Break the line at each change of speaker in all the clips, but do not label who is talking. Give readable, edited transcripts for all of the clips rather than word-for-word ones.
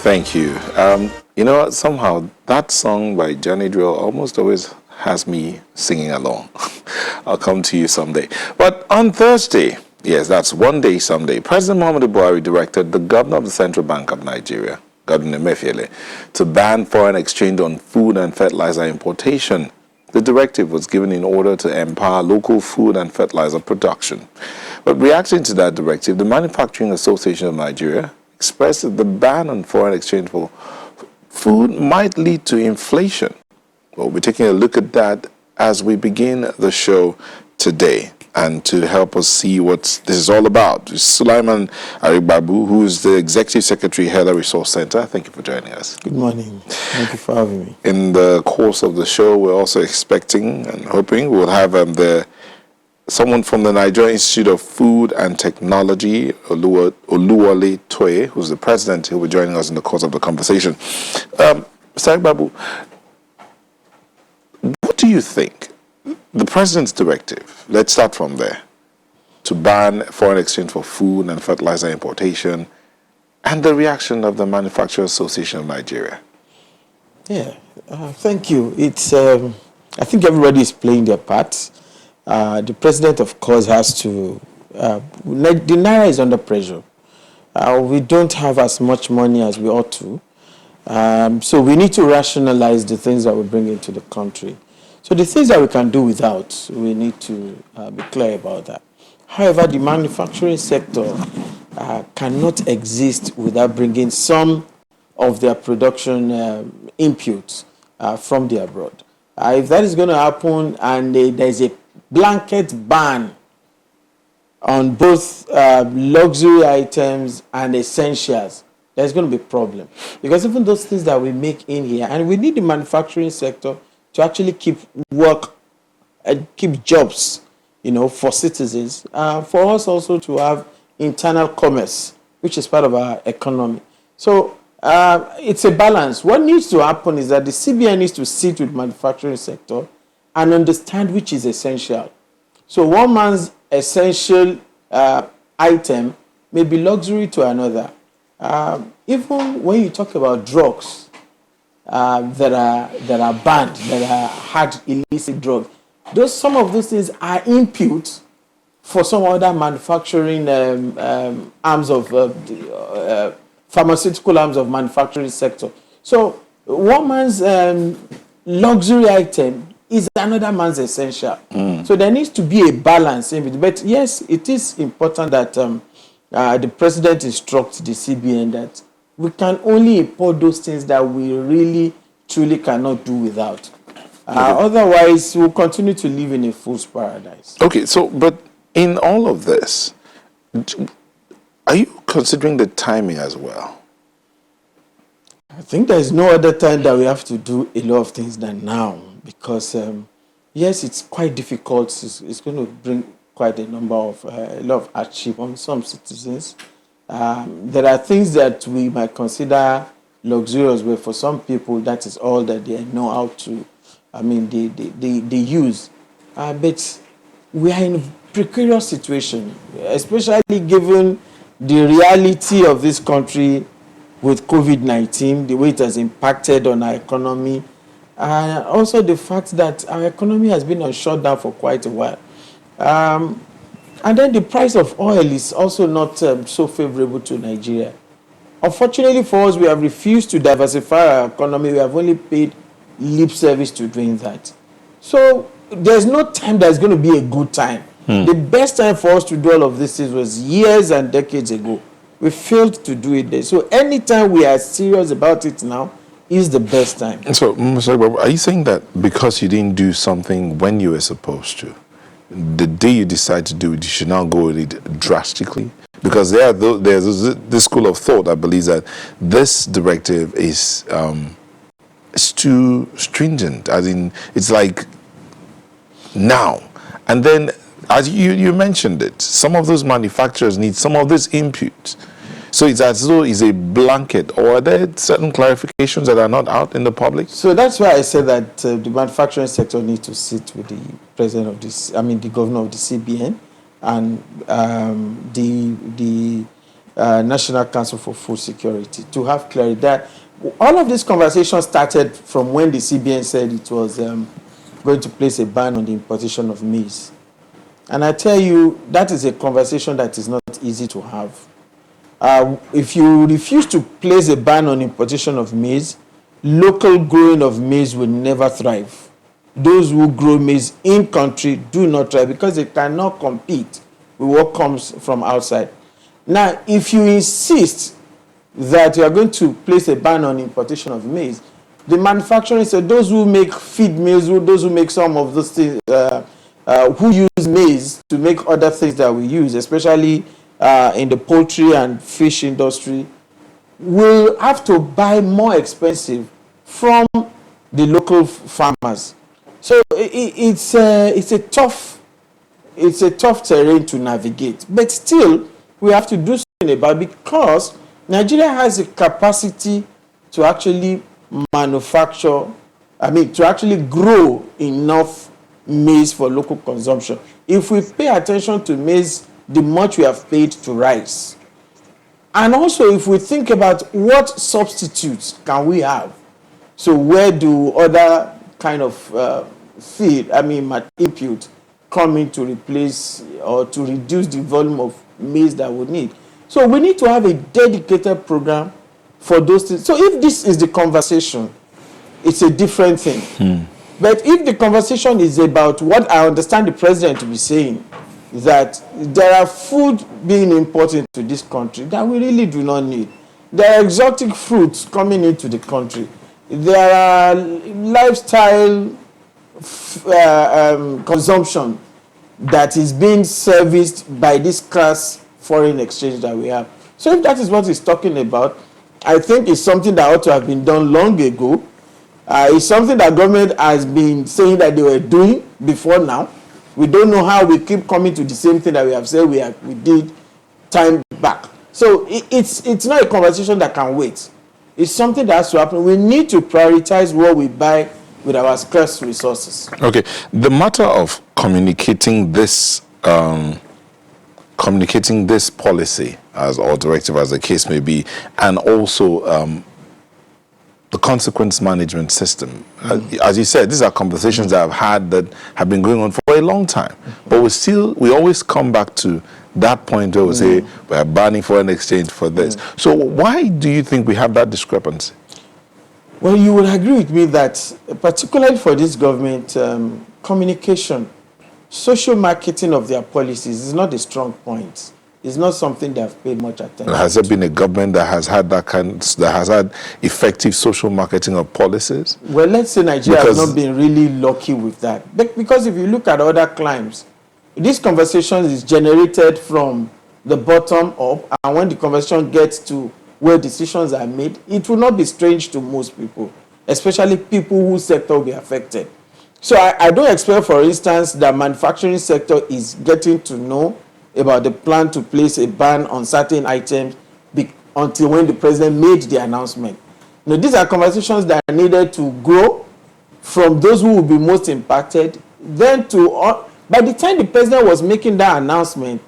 Thank you. You know what? Somehow that song by Johnny Drill almost always has me singing along. I'll come to you someday. But on Thursday, yes, that's one day someday, President Muhammadu Buhari directed the governor of the Central Bank of Nigeria, Governor Emefiele, to ban foreign exchange on food and fertilizer importation. The directive was given in order to empower local food and fertilizer production. But reacting to that directive, the Manufacturing Association of Nigeria expressed that the ban on foreign exchange for food might lead to inflation. We'll be taking a look at that as we begin the show today. And to help us see what this is all about is Sulaiman Arigbabu, who is the Executive Secretary, Heather Resource Center. Thank you for joining us.
Good morning. Thank you for having me.
In the course of the show, we're also expecting and hoping we'll have someone from the Nigerian Institute of Food and Technology, Oluwole Toye, who's the president. He'll be joining us in the course of the conversation. Mr. Arigbabu, what do you think? The president's directive, let's start from there, to ban foreign exchange for food and fertilizer importation, and the reaction of the Manufacturers Association of Nigeria.
Yeah, thank you. It's I think everybody is playing their part. The president, of course, has to. The naira is under pressure. We don't have as much money as we ought to, so we need to rationalize the things that we bring into the country. So the things that we can do without, we need to be clear about that. However, the manufacturing sector cannot exist without bringing some of their production inputs from the abroad. If that is going to happen and there's a blanket ban on both luxury items and essentials, there's going to be a problem. Because even those things that we make in here, and we need the manufacturing sector to actually keep work and keep jobs, for citizens, for us also to have internal commerce, which is part of our economy. So it's a balance. What needs to happen is that the CBN needs to sit with the manufacturing sector and understand which is essential. So one man's essential item may be luxury to another. Even when you talk about drugs, that are banned, that are hard illicit drugs. Some of those things are inputs for some other manufacturing arms of pharmaceutical arms of manufacturing sector. So one man's luxury item is another man's essential. So there needs to be a balance in it. But yes, it is important that the president instructs the CBN that we can only import those things that we really, truly cannot do without. Otherwise, we'll continue to live in a fool's paradise.
Okay, but in all of this, are you considering the timing as well?
I think there's no other time that we have to do a lot of things than now. Because, yes, it's quite difficult. It's going to bring quite a lot of hardship on some citizens. There are things that we might consider luxurious, but for some people, that is all that they know how to, they use. But we are in a precarious situation, especially given the reality of this country with COVID-19, the way it has impacted on our economy, and also the fact that our economy has been on shutdown for quite a while. And then the price of oil is also not so favorable to Nigeria. Unfortunately for us, we have refused to diversify our economy. We have only paid lip service to doing that. So there's no time that's going to be a good time. The best time for us to do all of this was years and decades ago. We failed to do it there. So anytime we are serious about it now is the best time.
So, Mr. Babu, are you saying that because you didn't do something when you were supposed to, the day you decide to do it, you should now go with it drastically? Because there's this school of thought that believes that this directive is too stringent, as in it's like now. And then, as you mentioned it, some of those manufacturers need some of these inputs. So it's as though it's a blanket, or are there certain clarifications that are not out in the public?
So that's why I said that the manufacturing sector needs to sit with the president of the governor of the CBN, and the National Council for Food Security to have clarity. That all of this conversation started from when the CBN said it was going to place a ban on the importation of maize. And I tell you, that is a conversation that is not easy to have. If you refuse to place a ban on importation of maize, local growing of maize will never thrive. Those who grow maize in country do not thrive because they cannot compete with what comes from outside. Now, if you insist that you are going to place a ban on importation of maize, the manufacturers, those who make feed meals, those who make some of those things, who use maize to make other things that we use, especially in the poultry and fish industry, will have to buy more expensive from the local farmers. So it's a tough terrain to navigate. But still, we have to do something about it because Nigeria has the capacity to actually manufacture, to actually grow enough maize for local consumption. If we pay attention to maize, the much we have paid to rice. And also, if we think about what substitutes can we have, so where do other kind of feed, input come in to replace or to reduce the volume of maize that we need? So we need to have a dedicated program for those things. So if this is the conversation, it's a different thing. But if the conversation is about what I understand the president to be saying, that there are food being imported to this country that we really do not need. There are exotic fruits coming into the country. There are lifestyle consumption that is being serviced by this class foreign exchange that we have. So if that is what he's talking about, I think it's something that ought to have been done long ago. It's something that government has been saying that they were doing before now. We don't know how we keep coming to the same thing that we have said we did time back. So it's not a conversation that can wait. It's something that has to happen. We need to prioritize what we buy with our scarce resources.
Okay, the matter of communicating this policy as or directive as the case may be, and also the consequence management system. As you said, these are conversations that I've had that have been going on for a long time. But we always come back to that point where we say we're banning foreign exchange for this. So why do you think we have that discrepancy?
Well, you will agree with me that particularly for this government, communication, social marketing of their policies is not a strong point. It's not something they have paid much attention to.
Has there been a government that has had that has had effective social marketing of policies?
Well, let's say Nigeria has not been really lucky with that. Because if you look at other climes, this conversation is generated from the bottom up, and when the conversation gets to where decisions are made, it will not be strange to most people, especially people whose sector will be affected. So I don't expect, for instance, that manufacturing sector is getting to know about the plan to place a ban on certain items until when the president made the announcement. Now, these are conversations that are needed to grow from those who will be most impacted. Then by the time the president was making that announcement,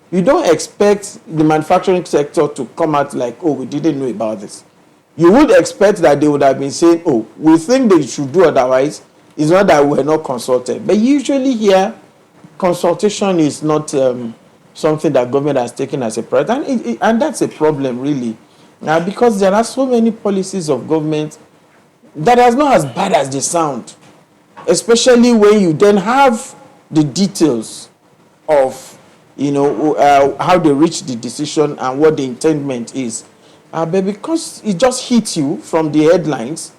you don't expect the manufacturing sector to come out like, oh, we didn't know about this. You would expect that they would have been saying, oh, we think they should do otherwise. It's not that we're not consulted. But usually here, consultation is not something that government has taken as a priority. And that's a problem, really. Because there are so many policies of government that are not as bad as they sound. Especially when you then have the details of how they reach the decision and what the intendment is. But because it just hits you from the headlines,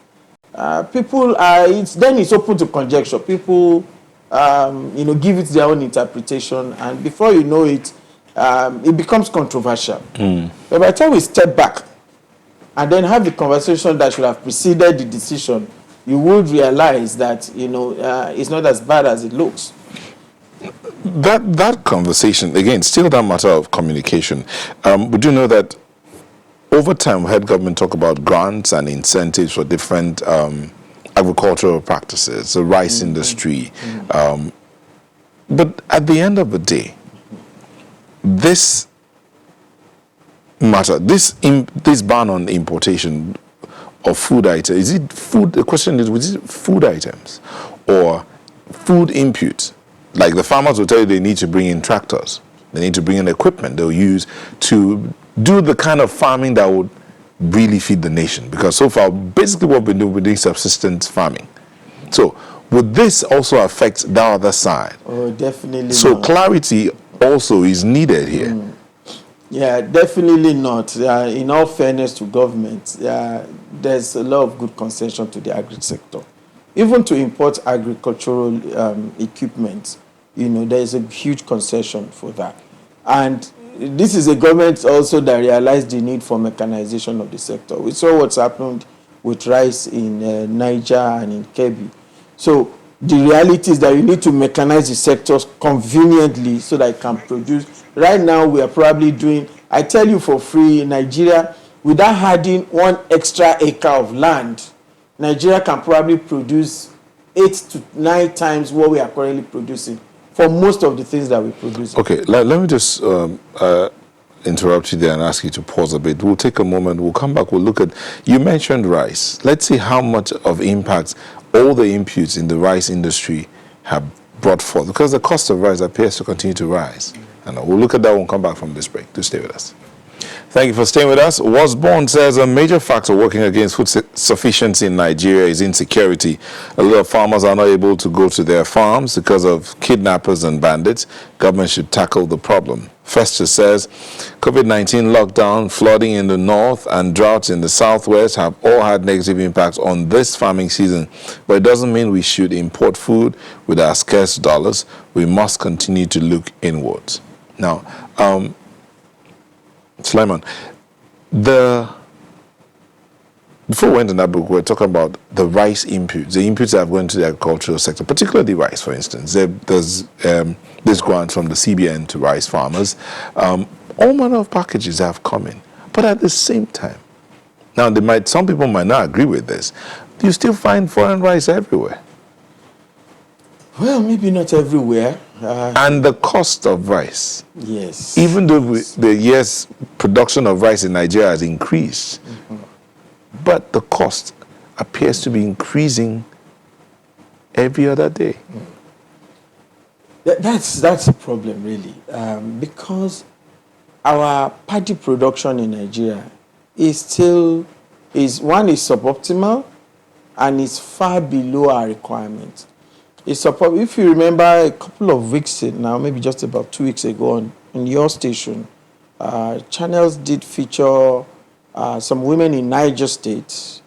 it's open to conjecture. People, give it their own interpretation, and before you know it, it becomes controversial. But by the time we step back and then have the conversation that should have preceded the decision, you would realize that it's not as bad as it looks.
That conversation, again, still that matter of communication. Would you know that over time we had government talk about grants and incentives for different agricultural practices, the rice industry. But at the end of the day, this matter. This ban on importation of food items, is it food? The question is it food items or food inputs? Like the farmers will tell you they need to bring in tractors, they need to bring in equipment they'll use to do the kind of farming that would really feed the nation. Because so far, basically what we're doing subsistence farming. So would this also affect the other side?
Oh, definitely
So
not.
clarity also is needed here.
Yeah, definitely not. In all fairness to government, there's a lot of good concession to the agri sector. Even to import agricultural equipment, there is a huge concession for that. And this is a government also that realized the need for mechanization of the sector. We saw what's happened with rice in Niger and in Kebbi. So the reality is that you need to mechanize the sectors conveniently so that it can produce. Right now, we are probably doing, I tell you for free, in Nigeria, without adding 1 extra acre of land, Nigeria can probably produce 8 to 9 times what we are currently producing for most of the things that we produce.
Okay, let me just interrupt you there and ask you to pause a bit. We'll take a moment. We'll come back. We'll look at, you mentioned rice. Let's see how much of impact all the inputs in the rice industry have brought forth, because the cost of rice appears to continue to rise. And we'll look at that when we come back from this break. Do stay with us. Thank you for staying with us. Wasborn says a major factor working against food sufficiency in Nigeria is insecurity. A lot of farmers are not able to go to their farms because of kidnappers and bandits. Government should tackle the problem. Festus says COVID-19 lockdown, flooding in the north, and droughts in the southwest have all had negative impacts on this farming season. But it doesn't mean we should import food with our scarce dollars. We must continue to look inwards. Now, Sulaiman, before we went in that book, we were talking about the rice inputs, the inputs that have gone to the agricultural sector, particularly rice, for instance. There's this grant from the CBN to rice farmers. All manner of packages have come in. But at the same time, now some people might not agree with this, you still find foreign rice everywhere.
Well, maybe not everywhere.
And the cost of rice.
Yes.
Even though the year's production of rice in Nigeria has increased, but the cost appears to be increasing every other day.
That's a problem, really, because our paddy production in Nigeria is suboptimal and is far below our requirements. If you remember a couple of weeks now, maybe just about 2 weeks ago on your station, channels did feature some women in Niger State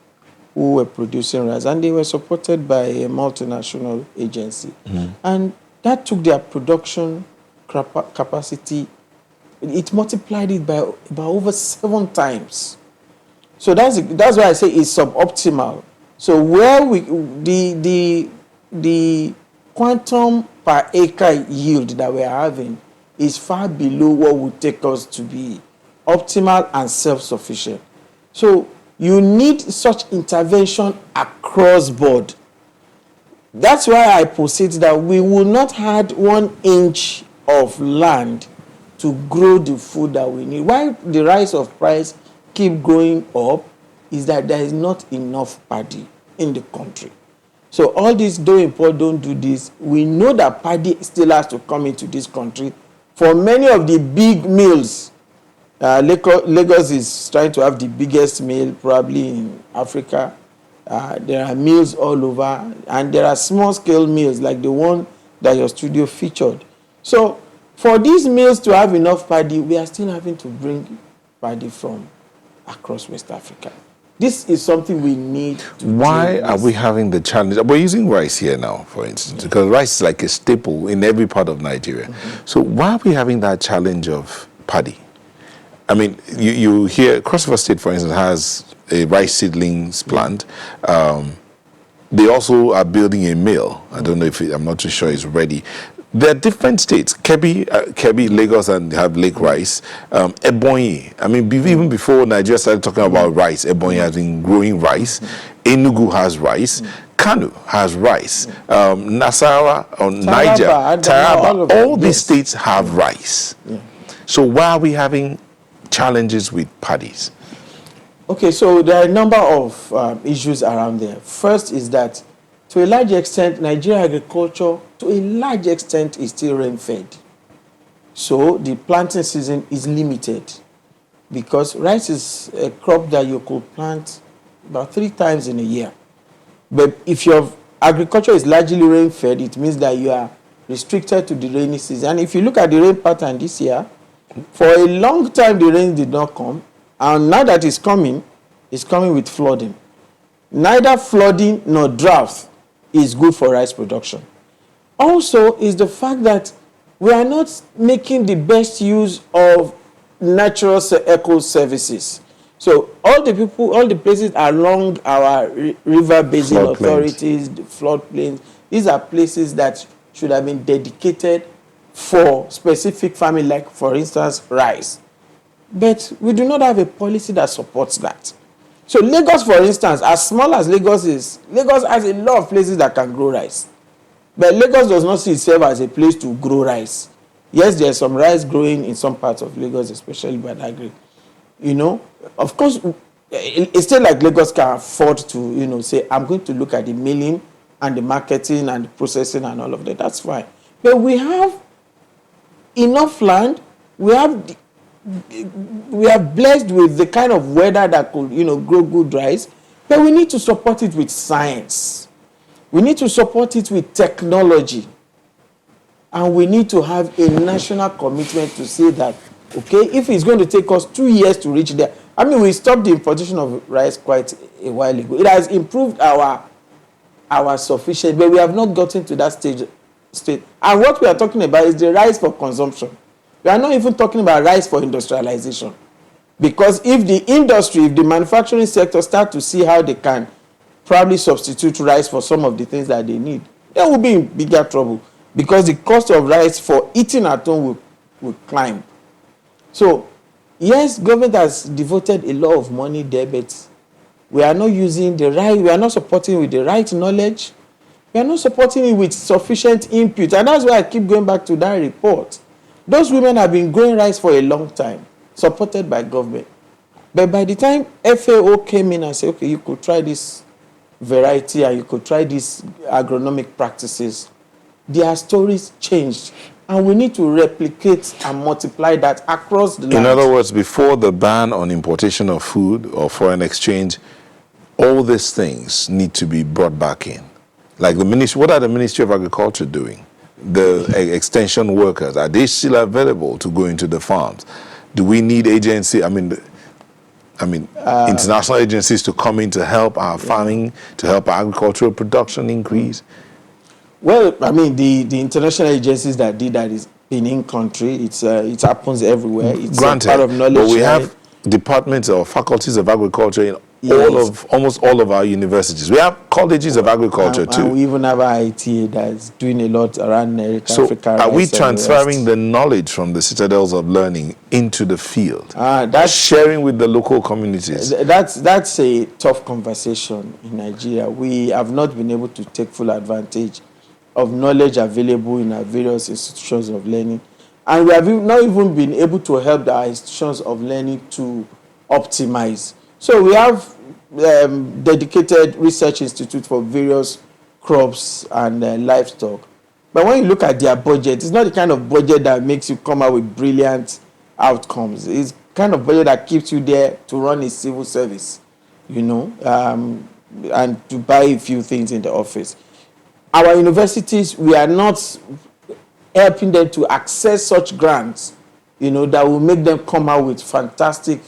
who were producing rice, and they were supported by a multinational agency. And that took their production capacity, it multiplied it by about over 7 times. So that's why I say it's suboptimal. So where the quantum per acre yield that we are having is far below what would take us to be optimal and self-sufficient. So you need such intervention across board. That's why I posit that we will not add 1 inch of land to grow the food that we need. Why the rise of price keep going up is that there is not enough paddy in the country. So all this, don't import, don't do this. We know that paddy still has to come into this country. For many of the big mills, Lagos is trying to have the biggest mill probably in Africa. There are mills all over, and there are small-scale mills like the one that your studio featured. So for these mills to have enough paddy, we are still having to bring paddy from across West Africa. This is something we need to do.
Why are we having the challenge? We're using rice here now, for instance, because rice is like a staple in every part of Nigeria. So why are we having that challenge of paddy? I mean, you hear Cross River State, for instance, has a rice seedlings plant. They also are building a mill. I don't know I'm not too sure it's ready. There are different states, Kebbi, Lagos, and have Lake Rice. Ebonyi, I mean, even before Nigeria started talking about rice, Ebonyi has been growing rice. Enugu has rice. Kano has rice. Nasarawa, Niger, Taraba, all these states have rice. So why are we having challenges with paddies?
Okay, so there are a number of issues around there. First is that, to a large extent, Nigerian agriculture, to a large extent, is still rain-fed. So the planting season is limited because rice is a crop that you could plant about 3 times in a year. But if your agriculture is largely rain-fed, it means that you are restricted to the rainy season. And if you look at the rain pattern this year, for a long time the rain did not come, and now that it's coming with flooding. Neither flooding nor drought is good for rice production. Also is the fact that we are not making the best use of natural eco services. So all the places along our river basin
Flood
authorities, the floodplains, these are places that should have been dedicated for specific farming, like, for instance, rice. But we do not have a policy that supports that. So Lagos, for instance, as small as Lagos is, Lagos has a lot of places that can grow rice. But Lagos does not see itself as a place to grow rice. Yes, there's some rice growing in some parts of Lagos, especially Badagry. You know, of course, it's still like Lagos can afford to, say, I'm going to look at the milling and the marketing and the processing and all of that. That's fine. But we have enough land. We are blessed with the kind of weather that could, grow good rice. But we need to support it with science. We need to support it with technology. And we need to have a national commitment to say that, okay, if it's going to take us 2 years to reach there. I mean, we stopped the importation of rice quite a while ago. It has improved our sufficiency, but we have not gotten to that state. And what we are talking about is the rice for consumption. We are not even talking about rice for industrialization. Because if the manufacturing sector start to see how they can probably substitute rice for some of the things that they need, they will be in bigger trouble. Because the cost of rice for eating at home will climb. So, yes, government has devoted a lot of money there, but we are not using the right, we are not supporting with the right knowledge. We are not supporting it with sufficient input. And that's why I keep going back to that report. Those women have been growing rice for a long time, supported by government. But by the time FAO came in and said, okay, you could try this variety and you could try these agronomic practices, their stories changed. And we need to replicate and multiply that across the land.
In other words, before the ban on importation of food or foreign exchange, all these things need to be brought back in. Like the ministry, what are the Ministry of Agriculture doing? The extension workers, are they still available to go into the farms? Do we need international agencies to come in to help our farming, to help our agricultural production increase?
Well, I mean, the international agencies that did that is in country. It happens everywhere. It's
Granted,
part of knowledge.
but we have departments or faculties of agriculture in almost all of our universities. We have colleges of agriculture too.
And we even have IITA that's doing a lot around Africa.
Are we transferring the knowledge from the citadels of learning into the field? That's sharing with the local communities.
That's a tough conversation in Nigeria. We have not been able to take full advantage of knowledge available in our various institutions of learning. And we have not even been able to help our institutions of learning to optimize. So we have dedicated research institute for various crops and livestock. But when you look at their budget, it's not the kind of budget that makes you come out with brilliant outcomes. It's kind of budget that keeps you there to run a civil service, and to buy a few things in the office. Our universities, we are not helping them to access such grants, that will make them come out with fantastic.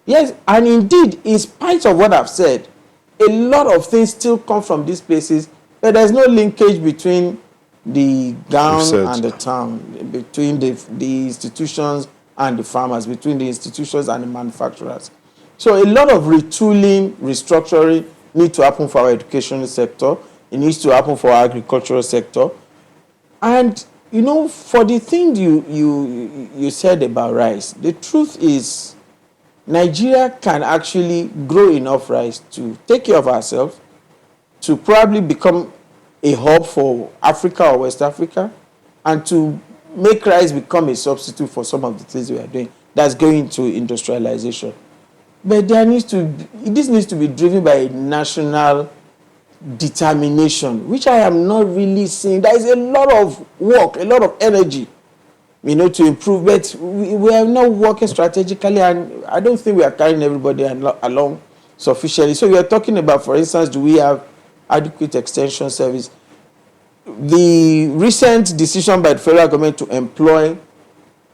Yes, and indeed, in spite of what I've said, a lot of things still come from these places, but there's no linkage between the gown and the town, between the institutions and the farmers, between the institutions and the manufacturers. So a lot of retooling, restructuring need to happen for our educational sector. It needs to happen for our agricultural sector. And, for the thing you said about rice, the truth is Nigeria can actually grow enough rice to take care of ourselves, to probably become a hub for Africa or West Africa, and to make rice become a substitute for some of the things we are doing. that's going to industrialization. But this needs to be driven by a national determination, which I am not really seeing. There is a lot of work, a lot of energy, to improve, but we are not working strategically, and I don't think we are carrying everybody along sufficiently. So we are talking about, for instance, do we have adequate extension service? The recent decision by the federal government to employ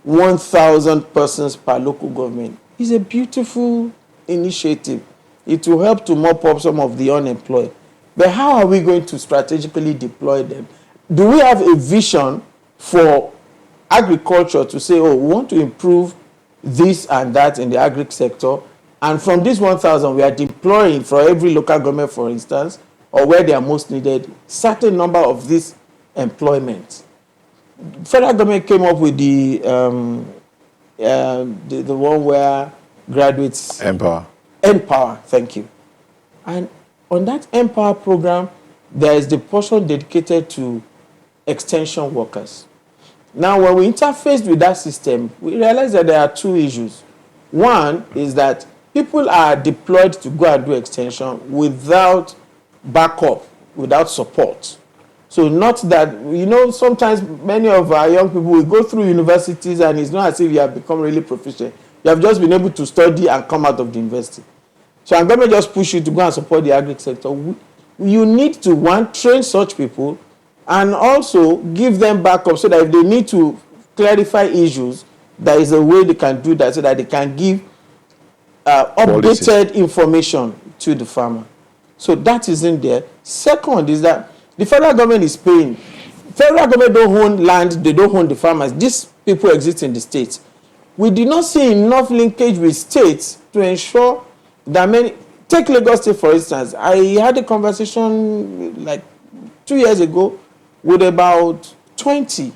1,000 persons per local government is a beautiful initiative. It will help to mop up some of the unemployed. But how are we going to strategically deploy them? Do we have a vision for agriculture to say, oh, we want to improve this and that in the agri sector, and from this 1,000 we are deploying for every local government, for instance, or where they are most needed, certain number of this employment? Federal government came up with the one where graduates
Empower,
thank you. And on that Empower program, there is the portion dedicated to extension workers. Now, when we interfaced with that system, we realized that there are two issues. One is that people are deployed to go and do extension without backup, without support. So not that, sometimes many of our young people will go through universities and it's not as if you have become really proficient. You have just been able to study and come out of the university. So I'm going to just push you to go and support the agri sector. You need to, one, train such people, and also give them backup so that if they need to clarify issues, there is a way they can do that so that they can give updated information to the farmer. So that is in there. Second is that the federal government is paying. Federal government don't own land, they don't own the farmers. These people exist in the states. We did not see enough linkage with states to ensure that many. Take Lagos State, for instance. I had a conversation like 2 years ago with about 20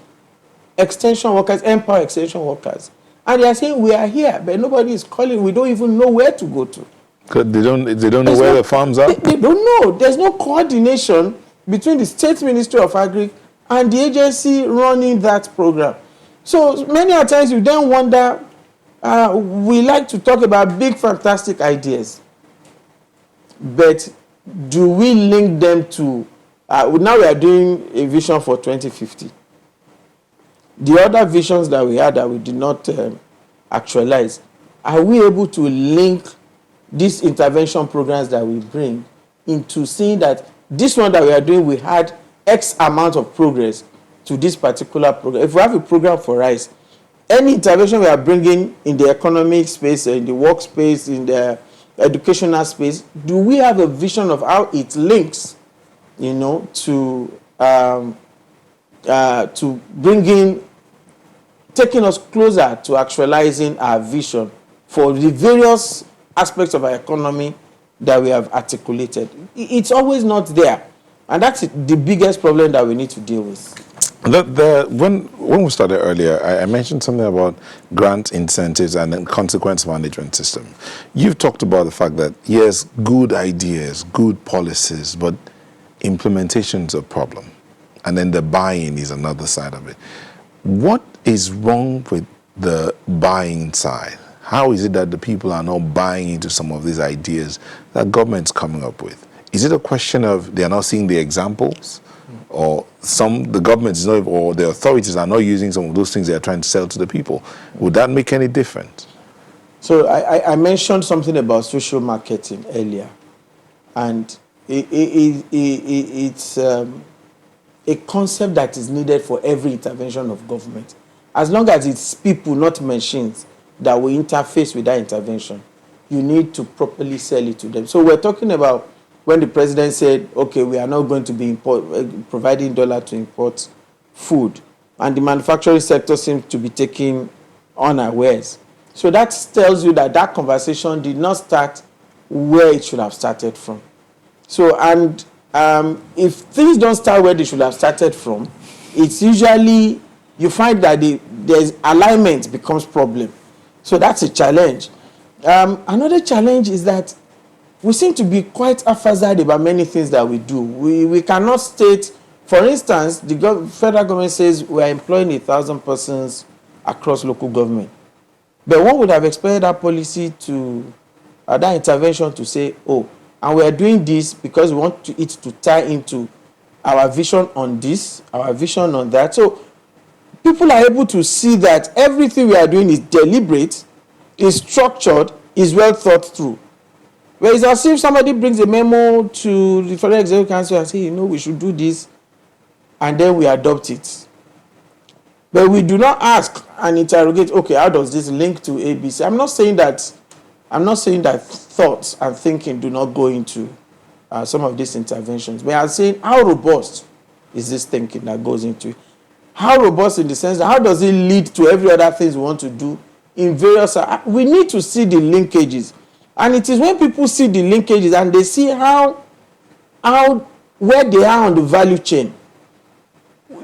extension workers, Empower extension workers. And they are saying, we are here, but nobody is calling. We don't even know where to go to.
Because they don't know where the farms are?
They don't know. There's no coordination between the State Ministry of Agri and the agency running that program. So many times you then wonder, we like to talk about big, fantastic ideas. But do we link them to, now we are doing a vision for 2050. The other visions that we had that we did not actualize, are we able to link these intervention programs that we bring into seeing that this one that we are doing, we had X amount of progress to this particular program? If we have a program for rice, any intervention we are bringing in the economic space, in the workspace, in the educational space, do we have a vision of how it links, to bringing, taking us closer to actualizing our vision for the various aspects of our economy that we have articulated? It's always not there. And that's the biggest problem that we need to deal with.
When we started earlier, I mentioned something about grant incentives and then consequence management system. You've talked about the fact that, yes, good ideas, good policies, but implementation is a problem. And then the buy-in is another side of it. What is wrong with the buying side? How is it that the people are not buying into some of these ideas that government's coming up with? Is it a question of they are not seeing the examples? Or the government is not, or the authorities are not using some of those things they are trying to sell to the people? Would that make any difference?
So I mentioned something about social marketing earlier. And it's a concept that is needed for every intervention of government. As long as it's people, not machines, that will interface with that intervention, you need to properly sell it to them. So we're talking about when the president said, okay, we are not going to be providing dollar to import food, and the manufacturing sector seems to be taking unawares. So that tells you that that conversation did not start where it should have started from. So, and if things don't start where they should have started from, it's usually, you find that there's alignment becomes problem. So that's a challenge. Another challenge is that we seem to be quite haphazard about many things that we do. We cannot state, for instance, the federal government says we are employing 1,000 persons across local government. But one would have expected that policy to, that intervention to say, oh, and we are doing this because we want it to tie into our vision on this, our vision on that. So people are able to see that everything we are doing is deliberate, is structured, is well thought through. Whereas as if somebody brings a memo to the Federal Executive Council and say, you know, we should do this, and then we adopt it. But we do not ask and interrogate, okay, how does this link to ABC? I'm not saying that thoughts and thinking do not go into some of these interventions. But I'm saying, how robust is this thinking that goes into it? How robust in the sense that how does it lead to every other things we want to do in various... we need to see the linkages. And it is when people see the linkages and they see how where they are on the value chain,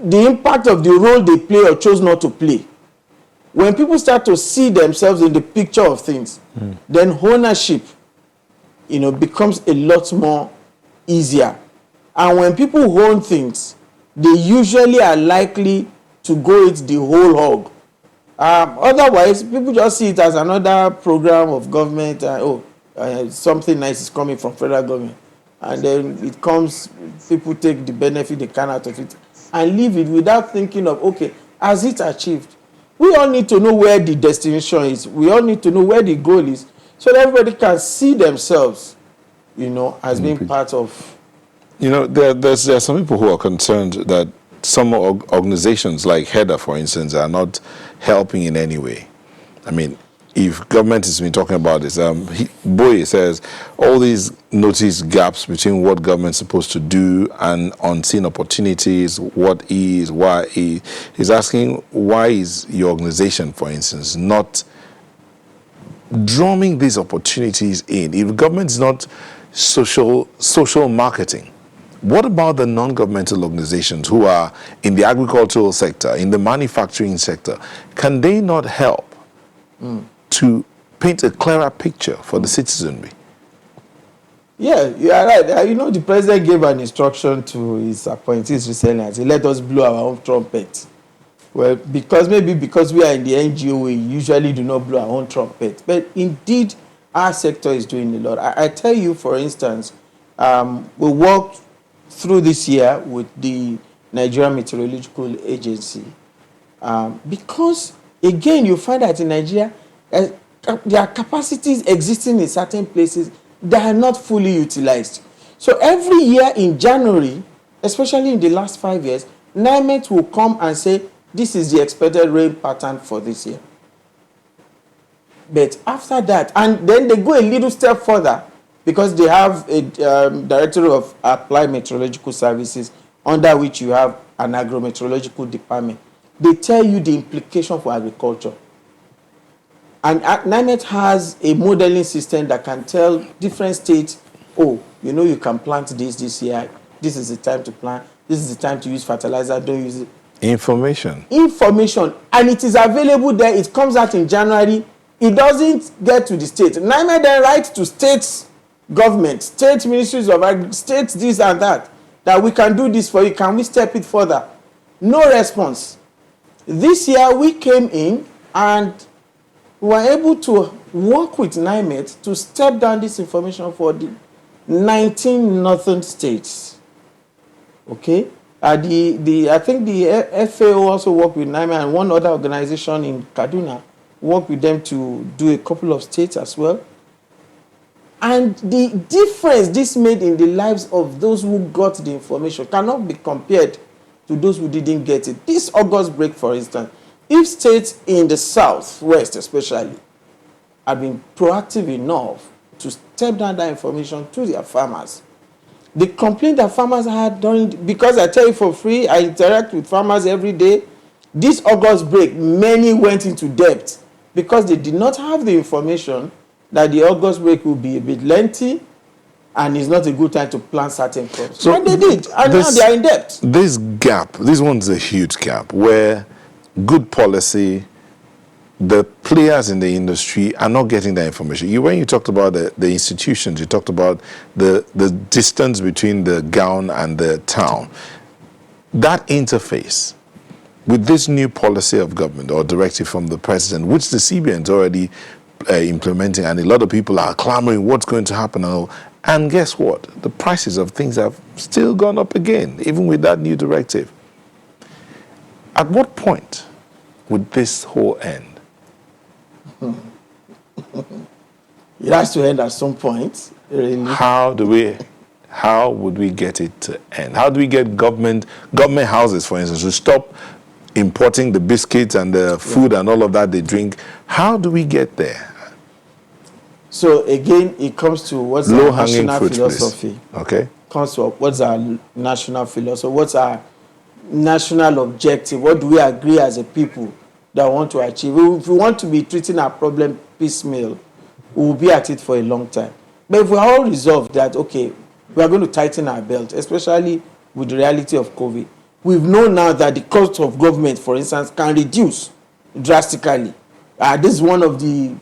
the impact of the role they play or chose not to play. When people start to see themselves in the picture of things, then ownership, becomes a lot more easier. And when people own things, they usually are likely to go eat the whole hog. Otherwise, people just see it as another program of government. Something nice is coming from federal government. And then it comes, people take the benefit they can out of it and leave it without thinking of, okay, has it achieved? We all need to know where the destination is. We all need to know where the goal is so that everybody can see themselves, as being part of...
There are some people who are concerned that some organizations like HEDA, for instance, are not helping in any way. I mean, if government has been talking about this, Boye says all these notice gaps between what government's supposed to do and unseen opportunities, what is, why is. He's asking, why is your organization, for instance, not drumming these opportunities in? If government is not social marketing, what about the non-governmental organizations who are in the agricultural sector, in the manufacturing sector? Can they not help to paint a clearer picture for the citizenry?
Yeah, you are right. The president gave an instruction to his appointees recently and said, let us blow our own trumpet. Well, because we are in the NGO, we usually do not blow our own trumpet. But indeed, our sector is doing a lot. I tell you, for instance, we worked through this year with the Nigerian Meteorological Agency. Because, again, you find that in Nigeria, there are capacities existing in certain places that are not fully utilized. So every year in January, especially in the last 5 years, Nymex will come and say, this is the expected rain pattern for this year. But after that, and then they go a little step further, because they have a Directorate of Applied Meteorological Services, under which you have an agrometeorological department. They tell you the implication for agriculture. And Nymex has a modeling system that can tell different states, you can plant this year. This is the time to plant. This is the time to use fertilizer. Don't use it.
Information.
And it is available there. It comes out in January. It doesn't get to the state. Nymex then writes to states, government, state ministries of agriculture, states this and that we can do this for you. Can we step it further? No response. This year we came in and we were able to work with Nymex to step down this information for the 19 northern states. Okay? I think the FAO also worked with Nymex, and one other organization in Kaduna worked with them to do a couple of states as well. And the difference this made in the lives of those who got the information cannot be compared to those who didn't get it. This August break, for instance, if states in the southwest especially had been proactive enough to step down that information to their farmers, the complaint that farmers had because I tell you for free, I interact with farmers every day, this August break, many went into debt because they did not have the information that the August break will be a bit lengthy and it's not a good time to plant certain crops. So they did, and now they are in debt.
This gap, this one's a huge gap where good policy, the players in the industry are not getting that information. When you talked about the institutions, you talked about the distance between the gown and the town. That interface, with this new policy of government or directive from the president, which the CBN is already implementing, and a lot of people are clamoring what's going to happen and all. And guess what? The prices of things have still gone up again, even with that new directive. At what point would this whole end?
It has to end at some point, really.
How would we get it to end? How do we get government houses, for instance, to stop importing the biscuits and the food and all of that they drink? How do we get there?
So again, it comes to what's our national philosophy.
Please. Okay.
Comes to what's our national philosophy, what's our national objective, what do we agree as a people that want to achieve. If we want to be treating our problem piecemeal, we will be at it for a long time. But if we are all resolved that, okay, we are going to tighten our belt, especially with the reality of COVID, we've known now that the cost of government, for instance, can reduce drastically. This is one of the,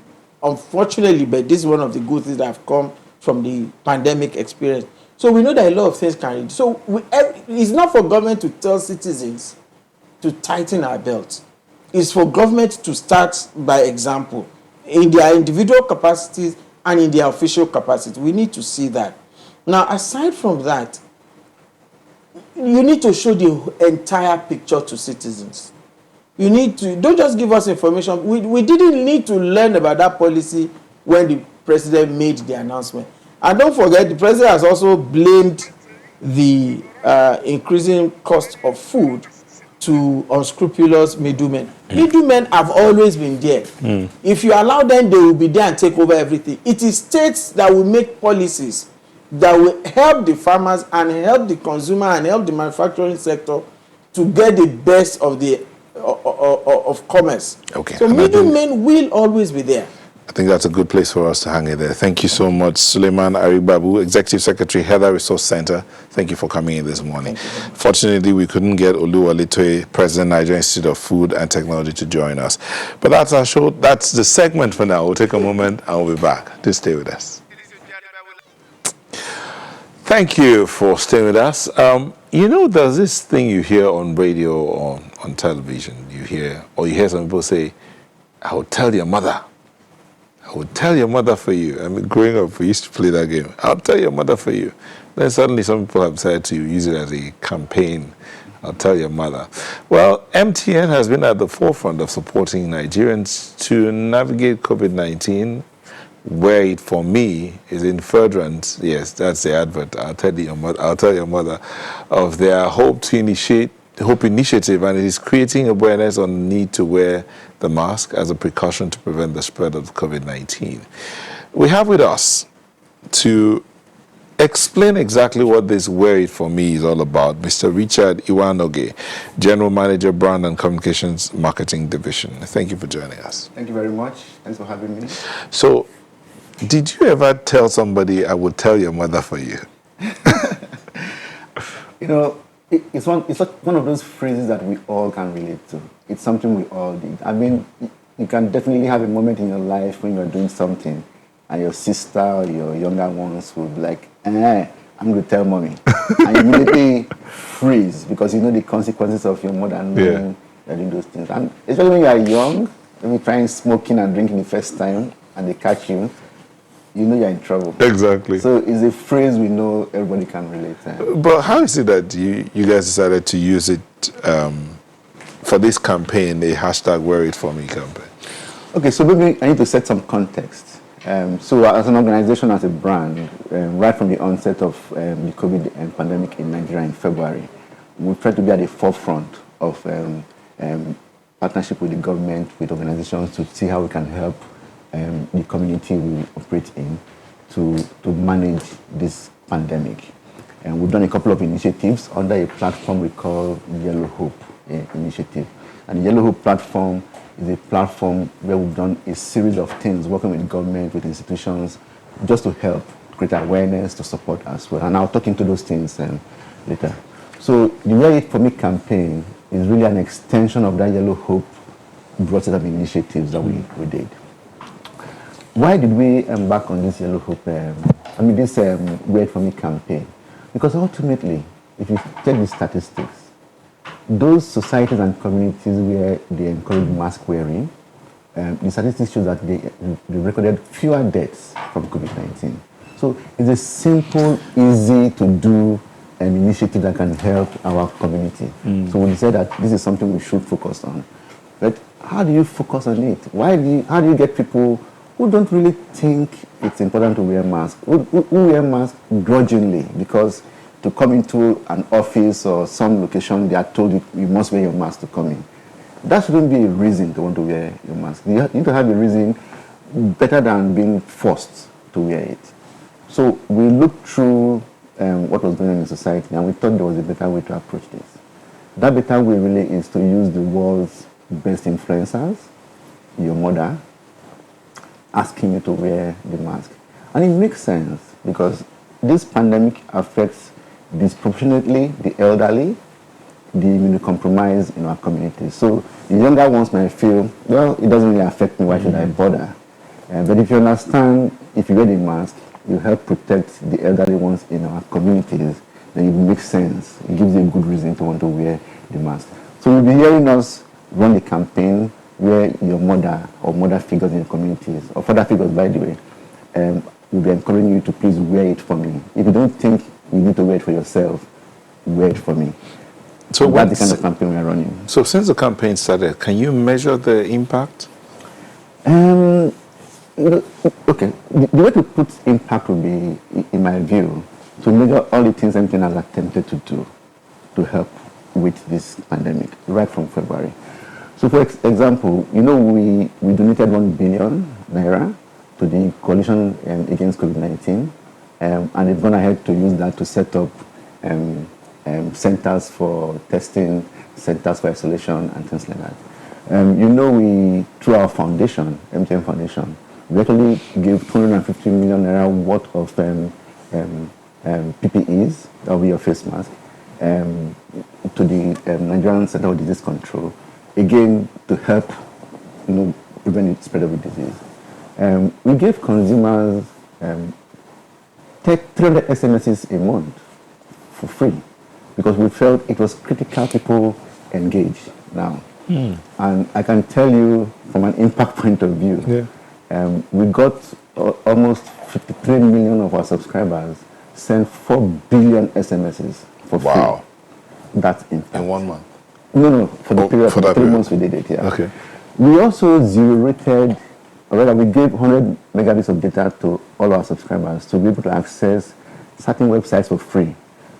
unfortunately, but this is one of the good things that have come from the pandemic experience. So we know that a lot of things can reduce. So it's not for government to tell citizens to tighten our belt. It's for government to start by example in their individual capacities and in their official capacity. We need to see that. Now, aside from that, you need to show the entire picture to citizens. You need to, don't just give us information. We didn't need to learn about that policy when the president made the announcement. And don't forget, the president has also blamed the increasing cost of food to unscrupulous middlemen. Middlemen have always been there. If you allow them, they will be there and take over everything. It is states that will make policies that will help the farmers and help the consumer and help the manufacturing sector to get the best of the of commerce.
Okay.
So middlemen will always be there.
I think that's a good place for us to hang it there. Thank you so much, Suleiman Aribabu, Executive Secretary, Heather Resource Center. Thank you for coming in this morning. Fortunately, we couldn't get Oluwaletoye, President, Nigeria Institute of Food and Technology, to join us. But that's our show. That's the segment for now. We'll take a moment and we'll be back. Just stay with us. Thank you for staying with us. You know, there's this thing you hear on radio or on television. You hear some people say, "I will tell your mother. I will tell your mother for you." I mean, growing up, we used to play that game. "I'll tell your mother for you." Then suddenly some people have decided to use it as a campaign. "I'll tell your mother." Well, MTN has been at the forefront of supporting Nigerians to navigate COVID-19. Where it, for me, is in furtherance, yes, that's the advert, I'll tell your mother, of their Hope initiative, and it is creating awareness on the need to wear the mask as a precaution to prevent the spread of COVID-19. We have with us to explain exactly what this Wear It For Me is all about, Mr. Richard Iwanoge, General Manager, Brand and Communications Marketing Division. Thank you for joining us.
Thank you very much. Thanks for having me.
So, did you ever tell somebody, "I would tell your mother for you"?
You know, it's one of those phrases that we all can relate to. It's something we all did. I mean, you can definitely have a moment in your life when you're doing something and your sister or your younger ones will be like, I'm going to tell mommy. And you immediately freeze because you know the consequences of your mother knowing you're doing those things. And especially when you are young, when you're trying smoking and drinking the first time and they catch you, you know you're in trouble.
Exactly.
So it's a phrase we know everybody can relate to.
But how is it that you guys decided to use it for this campaign, a hashtag Wear It For Me campaign?
Okay, so maybe I need to set some context. So as an organization, as a brand, right from the onset of the COVID pandemic in Nigeria in February, we tried to be at the forefront of partnership with the government, with organizations to see how we can help the community we operate in to manage this pandemic. And we've done a couple of initiatives under a platform we call Yellow Hope Initiative. And the Yellow Hope platform is a platform where we've done a series of things, working with the government, with institutions, just to help create awareness, to support as well. And I'll talk into those things later. So the Wear It For Me campaign is really an extension of that Yellow Hope broad set of initiatives that we did. Why did we embark on this Yellow Hope, this Wear It For Me campaign? Because ultimately, if you take the statistics, those societies and communities where they encourage mask wearing, the statistics show that they recorded fewer deaths from COVID-19. So it's a simple, easy to do initiative that can help our community. So we decided that this is something we should focus on. But how do you focus on it? How do you get people who don't really think it's important to wear masks, who wear masks grudgingly because to come into an office or some location, they are told you must wear your mask to come in. That shouldn't be a reason to want to wear your mask. You need to have a reason better than being forced to wear it. So we looked through what was going on in society, and we thought there was a better way to approach this. That better way really is to use the world's best influencers, your mother, asking you to wear the mask. And it makes sense because this pandemic affects disproportionately the elderly, the immunocompromised in our community. So the younger ones might feel, well, it doesn't really affect me, why should I bother? But if you understand, if you wear the mask, you help protect the elderly ones in our communities, then it makes sense. It gives you a good reason to want to wear the mask. So you'll be hearing us run a campaign where your mother or mother figures in your communities, or father figures, by the way, will be encouraging you to please wear it for me. If you don't think you need to wear it for yourself, wear it for me.
So
that's the kind of campaign we're running.
So since the campaign started, can you measure the impact?
Okay, the way to put impact would be, in my view, to measure all the things MTN has attempted to do to help with this pandemic, right from February. So for example, we donated 1 billion naira to the coalition against COVID-19, and they've gone ahead to use that to set up centers for testing, centers for isolation, and things like that. We, through our foundation, MTN Foundation, we actually gave 250 million naira worth of PPEs, that will be your face mask, to the Nigerian Center for Disease Control, again to help prevent the spread of the disease. We gave consumers 300 SMSs a month for free because we felt it was critical people engage now. And I can tell you from an impact point of view, we got almost 53 million of our subscribers sent 4 billion SMSs for free.
Wow.
That's impact.
In 1 month?
No, for the period, for the 3 months we did it, yeah.
Okay.
We also zero-rated, or rather we gave 100 megabits of data to all our subscribers to be able to access certain websites for free.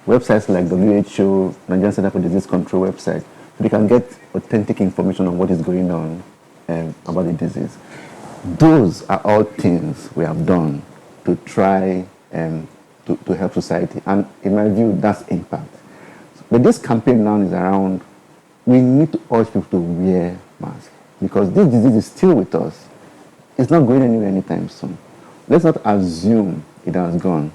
Websites like WHO, Nigerian Center for Disease Control website, so they can get authentic information on what is going on about the disease. Those are all things we have done to try to help society. And in my view, that's impact. But this campaign now is around, we need to urge people to wear masks because this disease is still with us. It's not going anywhere anytime soon. Let's not assume it has gone.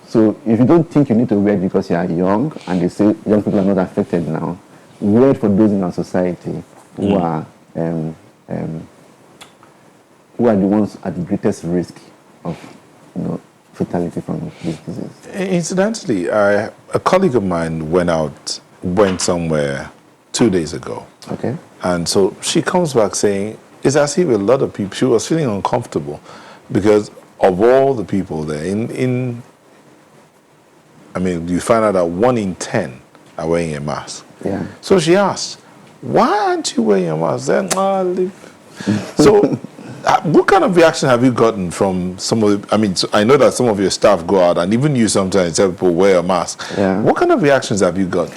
So if you don't think you need to wear it because you are young and they say young people are not affected now, wear it for those in our society who are the ones at the greatest risk of fatality from this disease.
Incidentally, a colleague of mine went somewhere 2 days ago.
Okay.
And so she comes back saying, it's as if a lot of people, she was feeling uncomfortable because of all the people there. You find out that 1 in 10 are wearing a mask.
Yeah.
So she asked, why aren't you wearing a mask? Then, So what kind of reaction have you gotten from some of the, I know that some of your staff go out and even you sometimes tell people wear a mask.
Yeah.
What kind of reactions have you got?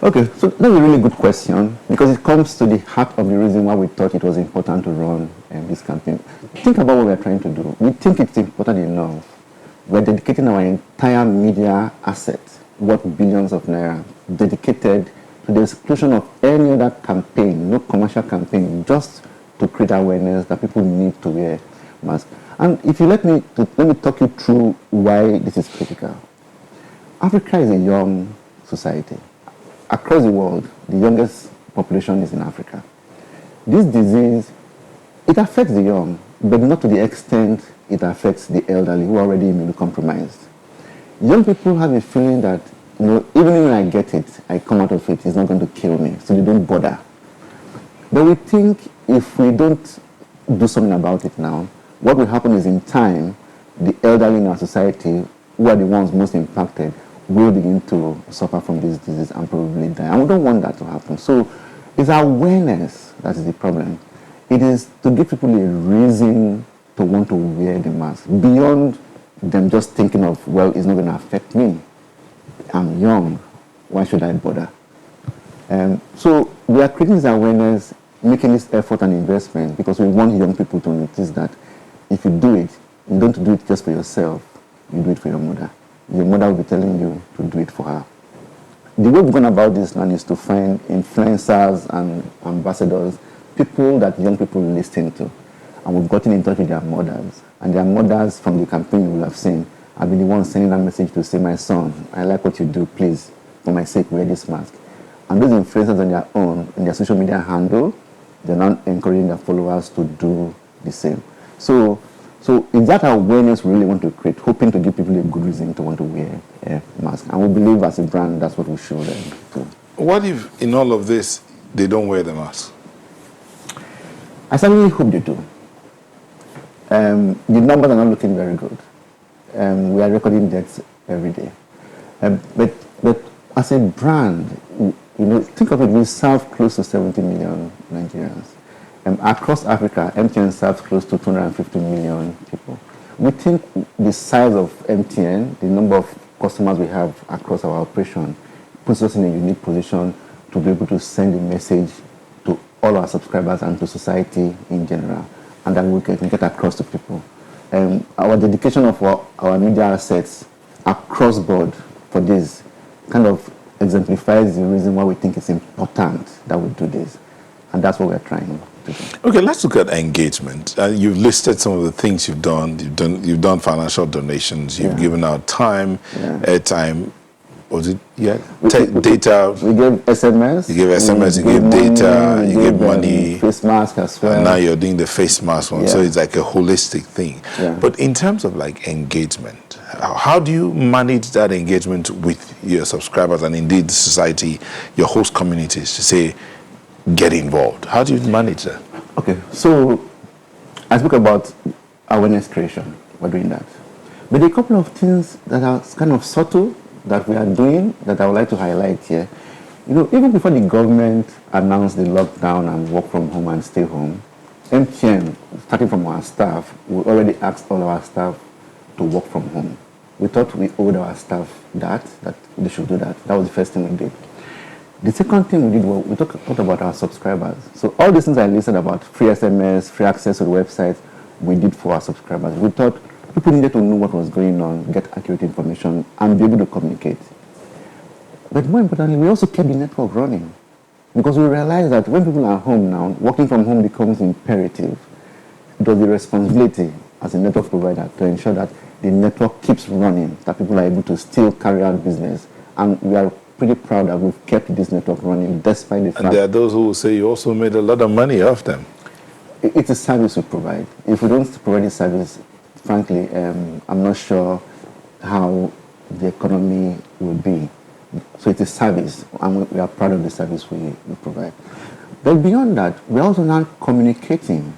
Okay, so that's a really good question because it comes to the heart of the reason why we thought it was important to run this campaign. Think about what we're trying to do. We think it's important enough. We're dedicating our entire media assets, worth billions of naira, dedicated to the exclusion of any other campaign, no commercial campaign, just to create awareness that people need to wear masks. And if you let me talk you through why this is critical. Africa is a young society. Across the world, the youngest population is in Africa. This disease, it affects the young, but not to the extent it affects the elderly who are already immunocompromised. Young people have a feeling that even when I get it, I come out of it, it's not going to kill me. So they don't bother. But we think if we don't do something about it now, what will happen is in time, the elderly in our society, who are the ones most impacted, will begin to suffer from this disease and probably die. And we don't want that to happen. So it's awareness that is the problem. It is to give people a reason to want to wear the mask, beyond them just thinking of, well, it's not going to affect me. I'm young. Why should I bother? So we are creating this awareness, making this effort and investment because we want young people to notice that if you do it, you don't do it just for yourself, you do it for your mother. Your mother will be telling you to do it for her. The way we've gone about this now is to find influencers and ambassadors, people that young people listen to. And we've gotten in touch with their mothers. And their mothers from the campaign you will have seen have been the ones sending that message to say, my son, I like what you do, please, for my sake, wear this mask. And those influencers on their own, in their social media handle, they're not encouraging their followers to do the same. So is that awareness we really want to create, hoping to give people a good reason to want to wear a mask. And we believe as a brand, that's what we show them to.
What if in all of this, they don't wear the mask?
I certainly hope they do. The numbers are not looking very good. We are recording deaths every day. But as a brand, think of it, we serve close to 70 million Nigerians. Across Africa, MTN serves close to 250 million people. We think the size of MTN, the number of customers we have across our operation, puts us in a unique position to be able to send a message to all our subscribers and to society in general, and that we can get across to people. Our dedication of our media assets across board for this kind of exemplifies the reason why we think it's important that we do this, and that's what we're trying to do.
Okay, let's look at engagement. You've listed some of the things you've done. You've done financial donations. You've given out time, airtime. Was it data?
We gave SMS.
You gave SMS. You gave data. You gave money.
Face mask as well.
And now you're doing the face mask one.
Yeah.
So it's like a holistic thing.
Yeah.
But in terms of like engagement, how do you manage that engagement with your subscribers and indeed the society, your host communities, to say, get involved? How do you manage that?
Okay, so I spoke about awareness creation. We're doing that. But there are a couple of things that are kind of subtle that we are doing that I would like to highlight here. Even before the government announced the lockdown and work from home and stay home, MTN, starting from our staff, we already asked all our staff to work from home. We thought we owed our staff that they should do that. That was the first thing we did. The second thing we did was we talked about our subscribers. So all these things I listed about free SMS, free access to the website, we did for our subscribers. We thought people needed to know what was going on, get accurate information, and be able to communicate. But more importantly, we also kept the network running. Because we realized that when people are home now, working from home becomes imperative. It was the responsibility as a network provider to ensure that the network keeps running, that people are able to still carry out business. And we are pretty proud that we've kept this network running despite the fact...
And there are those who will say you also made a lot of money off them.
It's a service we provide. If we don't provide this service, frankly, I'm not sure how the economy will be. So it's a service, and we are proud of the service we provide. But beyond that, we're also now communicating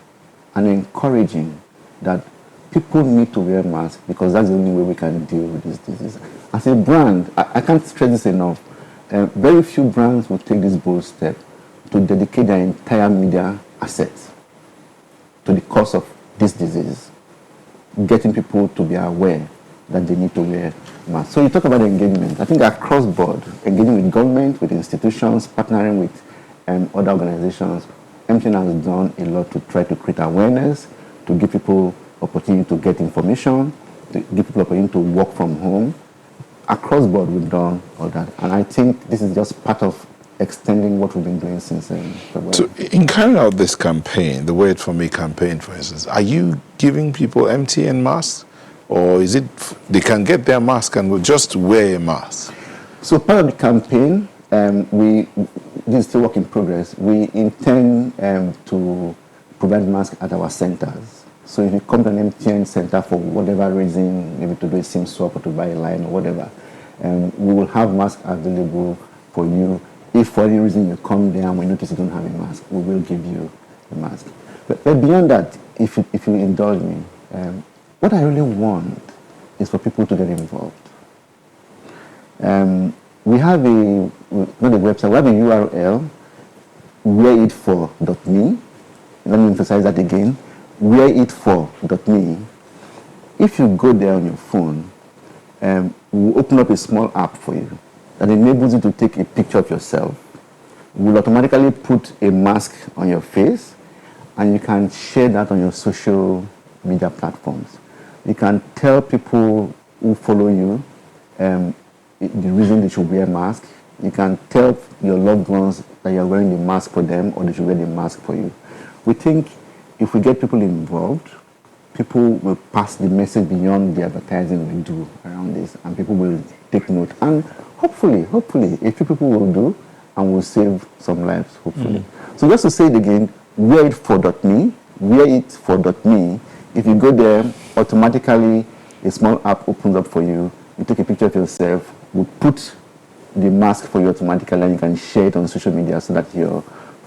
and encouraging that people need to wear masks because that's the only way we can deal with this disease. As a brand, I can't stress this enough, very few brands will take this bold step to dedicate their entire media assets to the cause of this disease, getting people to be aware that they need to wear masks. So you talk about engagement. I think across board, engaging with government, with institutions, partnering with other organizations, MTN has done a lot to try to create awareness, to give people opportunity to get information, to give people opportunity to work from home. Across board, we've done all that. And I think this is just part of extending what we've been doing since February.
So in carrying out this campaign, the Wait For Me campaign, for instance, are you giving people MTN masks? Or is it they can get their mask and will just wear a mask?
So part of the campaign, this is still work in progress. We intend to provide masks at our centers. So if you come to an MTN center for whatever reason, maybe to do a SIM swap or to buy a line or whatever, We will have masks available for you. If for any reason you come there and we notice you don't have a mask, we will give you a mask. But beyond that, if you indulge me, what I really want is for people to get involved. We have not a website, we have a URL, whereitfor.me. Let me emphasize that again, whereitfor.me. If you go there on your phone, we'll open up a small app for you that enables you to take a picture of yourself. We'll automatically put a mask on your face, and you can share that on your social media platforms. You can tell people who follow you the reason they should wear a mask. You can tell your loved ones that you're wearing the mask for them or they should wear the mask for you. We think if we get people involved, people will pass the message beyond the advertising we do around this, and people will take note. And hopefully, a few people will do, and will save some lives, hopefully. So just to say it again, whereitfor.me, whereitfor.me. If you go there, automatically a small app opens up for you. You take a picture of yourself, we put the mask for you automatically, and you can share it on social media so that your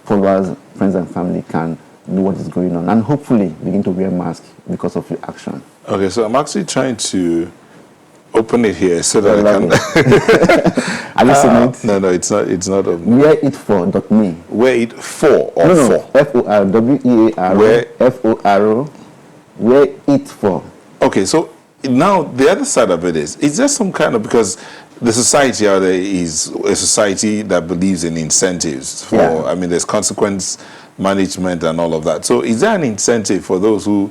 followers, friends and family can know what is going on, and hopefully begin to wear masks because of your action.
Okay, so I'm actually trying to open it here so that I can.
Are you seeing it?
No, it's not. It's not.
Whereitfor.me.
Where it for or
No,
for?
F-O-R-W-E-A-R.
Where?
F-O-R-O. Where it for.
Okay, so now the other side of it is there some kind of, because the society out there is a society that believes in incentives for,
Yeah.
I mean, there's consequence management and all of that. So is there an incentive for those who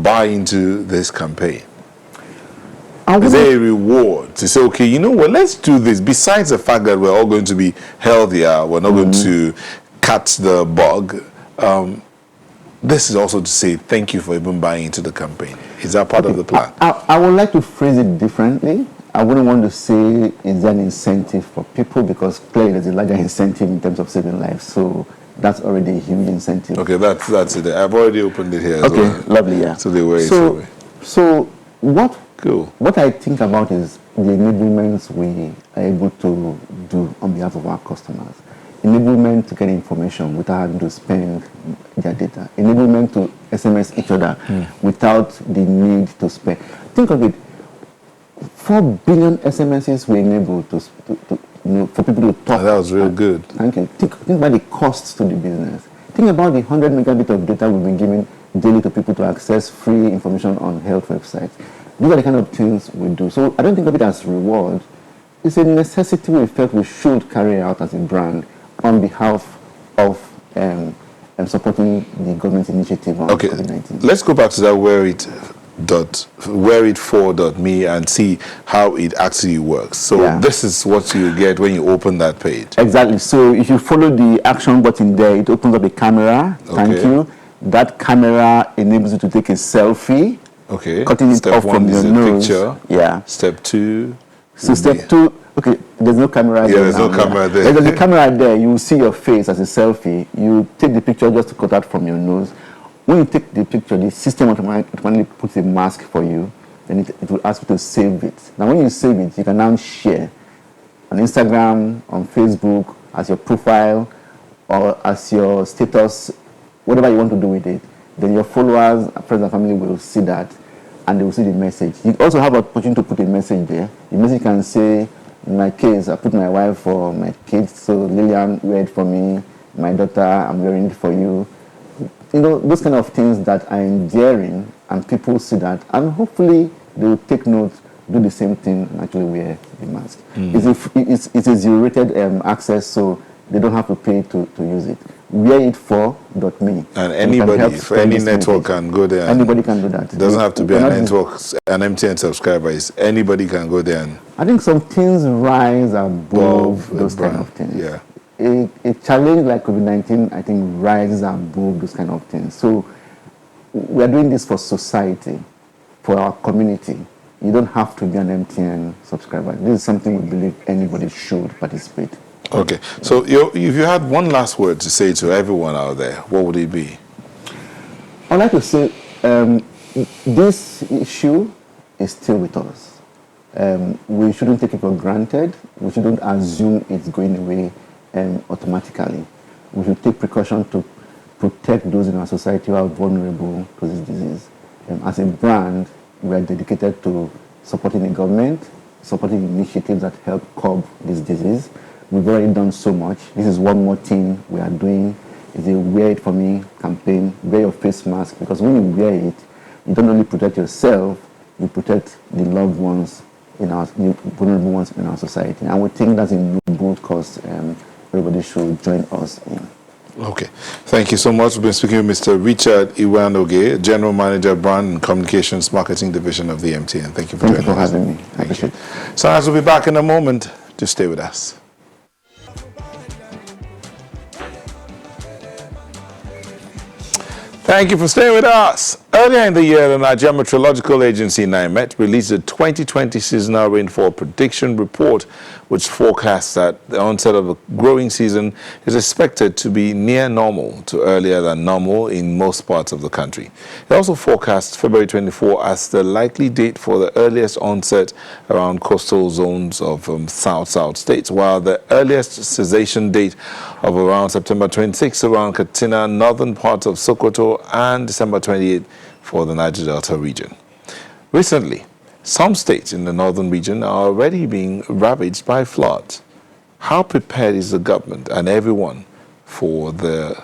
buy into this campaign? Is there a reward to say, okay, you know what, let's do this. Besides the fact that we're all going to be healthier, we're not going to catch the bug. This is also to say thank you for even buying into the campaign. Is that part of the plan?
I would like to phrase it differently. I wouldn't want to say is there an incentive for people, because clearly there's a larger incentive in terms of saving lives. So that's already a huge incentive.
Okay, that's it. I've already opened it here as well.
Okay, lovely, yeah.
So they were
So
Cool.
what I think about is the enablements we are able to do on behalf of our customers. Enablement to get information without having to spend their data. Enablement to SMS each other without the need to spend. Think of it. 4 billion SMSs we enable for people to talk.
That was real good.
Thank you. Think about the costs to the business. Think about the 100 megabit of data we've been giving daily to people to access free information on health websites. These are the kind of things we do. So I don't think of it as reward. It's a necessity we felt we should carry out as a brand on behalf of supporting the government's initiative on COVID-19.
Let's go back to that whereitfor.me and see how it actually works. So this is what you get when you open that page.
Exactly. So if you follow the action button there, it opens up a camera. Thank you. That camera enables you to take a selfie.
Okay.
Cutting it
Step
off
1
from
is
your
the
nose.
picture.
Yeah.
Step 2.
So step 2. Okay, there's no camera there.
Yeah, there's no camera there.
There's a camera there. You will see your face as a selfie. You take the picture just to cut out from your nose. When you take the picture, the system automatically puts a mask for you. Then it will ask you to save it. Now, when you save it, you can now share on Instagram, on Facebook, as your profile, or as your status, whatever you want to do with it. Then your followers, friends and family will see that, and they will see the message. You also have an opportunity to put a message there. The message can say, in my case, I put my wife for my kids, so Lillian, wear it for me. My daughter, I'm wearing it for you. You know, those kind of things that are endearing, and people see that, and hopefully they will take note, do the same thing, and actually wear the mask. It's a zero-rated access, so they don't have to pay to use it. Whereitfor.me.
And anybody, for any network can go there.
Anybody can do that.
It doesn't have to be an network, an MTN subscriber. Anybody can go there. And
I think some things rise above those kind of things.
Yeah.
A challenge like COVID-19, I think, rises above those kind of things. So we are doing this for society, for our community. You don't have to be an MTN subscriber. This is something we believe anybody should participate.
Okay. So if you had one last word to say to everyone out there, what would it be?
I'd like to say this issue is still with us. we shouldn't take it for granted. We shouldn't assume it's going away automatically. We should take precaution to protect those in our society who are vulnerable to this disease. As a brand, we are dedicated to supporting the government, supporting initiatives that help curb this disease. We've already done so much. This is one more thing we are doing. It's a Wear It For Me campaign. Wear your face mask, because when you wear it, you don't only protect yourself, you protect the loved ones, the vulnerable ones in our society. And we think that's a noble cause everybody should join us in.
Okay. Thank you so much. We've been speaking with Mr. Richard Iwanoge, General Manager, Brand and Communications Marketing Division of the MTN. Thank you for joining us.
Thank you for having me. I appreciate it.
So as we'll be back in a moment, just stay with us. Thank you for staying with us. Earlier in the year, the Nigerian Meteorological Agency, Nymex, released the 2020 seasonal rainfall prediction report, which forecasts that the onset of the growing season is expected to be near normal to earlier than normal in most parts of the country. It also forecasts February 24 as the likely date for the earliest onset around coastal zones of south-south states, while the earliest cessation date of around September 26 around Katsina, northern parts of Sokoto, and December 28 for the Niger Delta region. Recently, some states in the northern region are already being ravaged by floods. How prepared is the government and everyone for the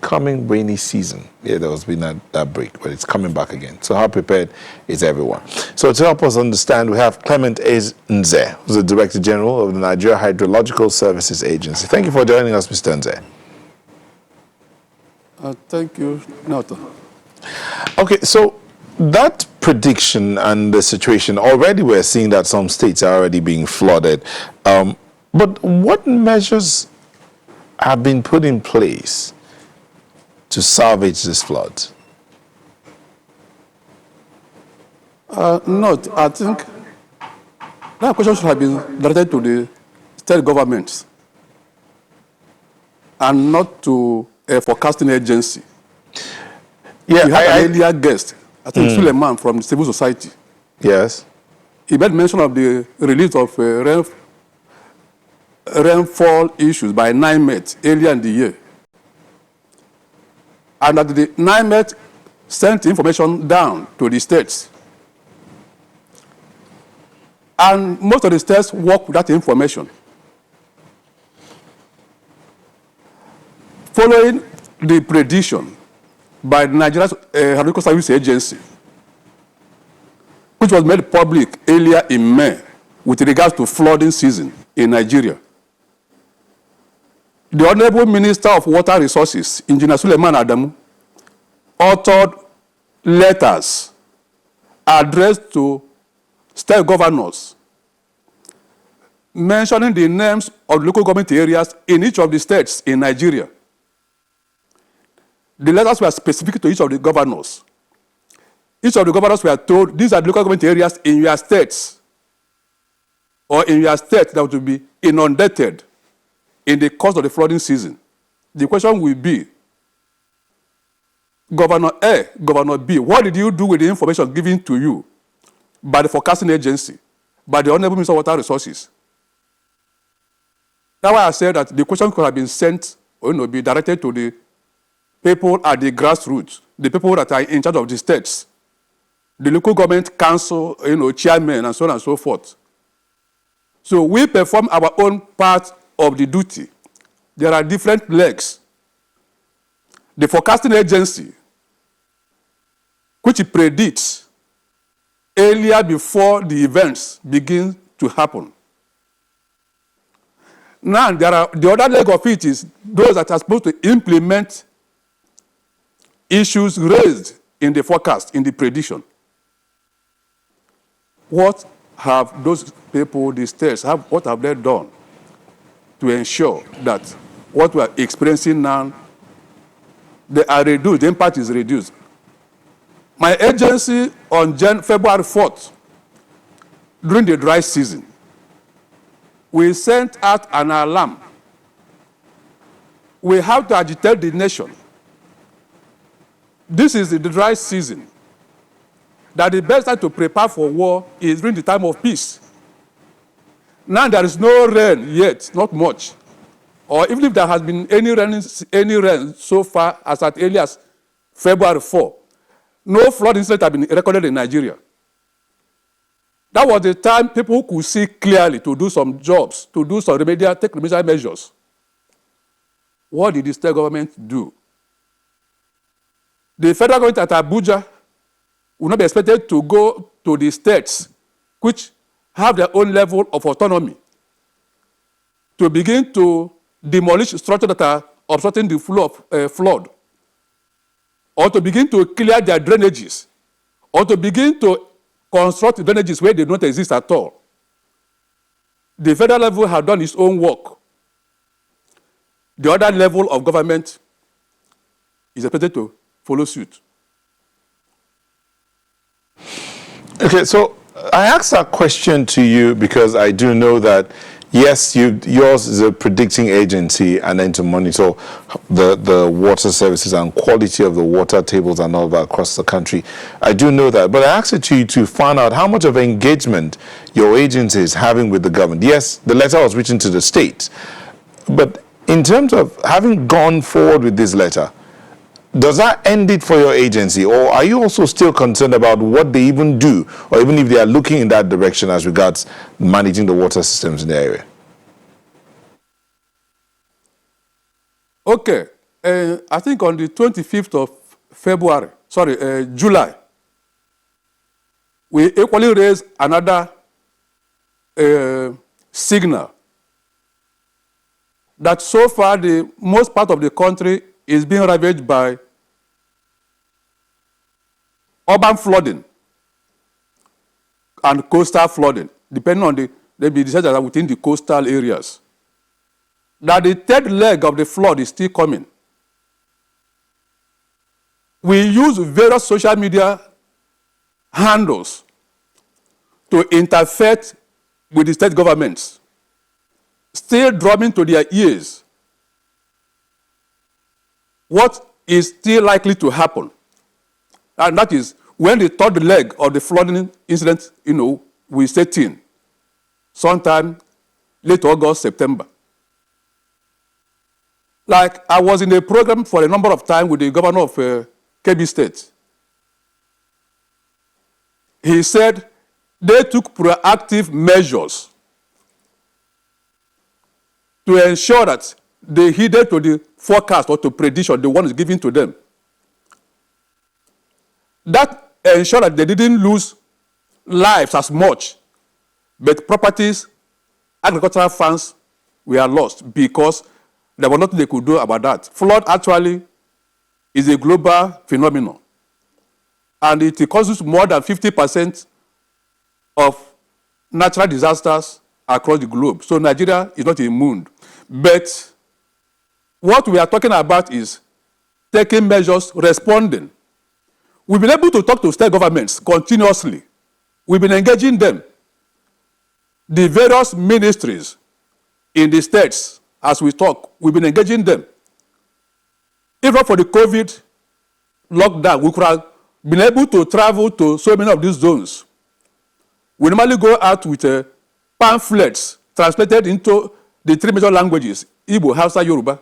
coming rainy season? Yeah, there was been that break, but it's coming back again. So how prepared is everyone? So to help us understand, we have Clement Nze, who's the Director General of the Nigeria Hydrological Services Agency. Thank you for joining us, Mr. Nze.
Thank you, Nato.
Okay, so that prediction and the situation, already we're seeing that some states are already being flooded. But what measures have been put in place to salvage this flood?
Not, I think that question should have been directed to the state governments and not to a forecasting agency.
Yeah,
we had an earlier guest, I think Suleiman from the civil society.
Yes.
He made mention of the release of rainfall issues by Nymex earlier in the year. And that the Nymex sent information down to the states. And most of the states work with that information. Following the prediction by the Nigerian Hydrological Service Agency, which was made public earlier in May with regards to flooding season in Nigeria, the Honorable Minister of Water Resources, Engineer Suleiman Adamu, authored letters addressed to state governors mentioning the names of local government areas in each of the states in Nigeria. The letters were specific to each of the governors. Each of the governors were told, these are the local government areas in your states or in your state that will be inundated in the course of the flooding season. The question will be, Governor A, Governor B, what did you do with the information given to you by the forecasting agency, by the Honorable Minister of Water Resources? That's why I said that the question could have been sent or be directed to the people at the grassroots, the people that are in charge of the states, the local government council, chairmen, and so on and so forth. So we perform our own part of the duty. There are different legs. The forecasting agency, which predicts earlier before the events begin to happen. Now, the other leg of it is those that are supposed to implement issues raised in the forecast, in the prediction. What have those people, the states, what have they done to ensure that what we are experiencing now, they are reduced, the impact is reduced? My agency on February 4th, during the dry season, we sent out an alarm. We have to agitate the nation. This is the dry season. that the best time to prepare for war is during the time of peace. Now there is no rain yet, not much. Or even if there has been any rain so far as at early as February 4, no flood incident have been recorded in Nigeria. That was the time people could see clearly to do some jobs, to do some take remedial measures. What did the state government do? The federal government at Abuja will not be expected to go to the states, which have their own level of autonomy, to begin to demolish structures that are obstructing the flow of flood, or to begin to clear their drainages, or to begin to construct drainages where they don't exist at all. The federal level has done its own work. The other level of government is expected to follow suit.
Okay, so I asked that question to you because I do know that, yes, yours is a predicting agency and then to monitor the water services and quality of the water tables and all that across the country. I do know that, but I asked it to you to find out how much of engagement your agency is having with the government. Yes, the letter was written to the state, but in terms of having gone forward with this letter, does that end it for your agency, or are you also still concerned about what they even do, or even if they are looking in that direction as regards managing the water systems in the area?
Okay, I think on the 25th of July, we equally raised another signal that so far the most part of the country is being ravaged by urban flooding and coastal flooding, depending on the disasters that are within the coastal areas. That the third leg of the flood is still coming. We use various social media handles to interfere with the state governments, still drumming to their ears what is still likely to happen. And that is when the third leg of the flooding incident, will set in sometime late August, September. Like I was in a program for a number of times with the governor of Kebbi State. He said they took proactive measures to ensure that they heeded to the forecast or to prediction the one is given to them. That ensured that they didn't lose lives as much, but properties, agricultural funds were lost because there was nothing they could do about that. Flood actually is a global phenomenon, and it causes more than 50% of natural disasters across the globe. So Nigeria is not immune. But what we are talking about is taking measures, responding. We've been able to talk to state governments continuously. We've been engaging them. The various ministries in the states, as we talk, we've been engaging them. Even for the COVID lockdown, we could have been able to travel to so many of these zones. We normally go out with pamphlets translated into the three major languages, Igbo, Hausa, Yoruba.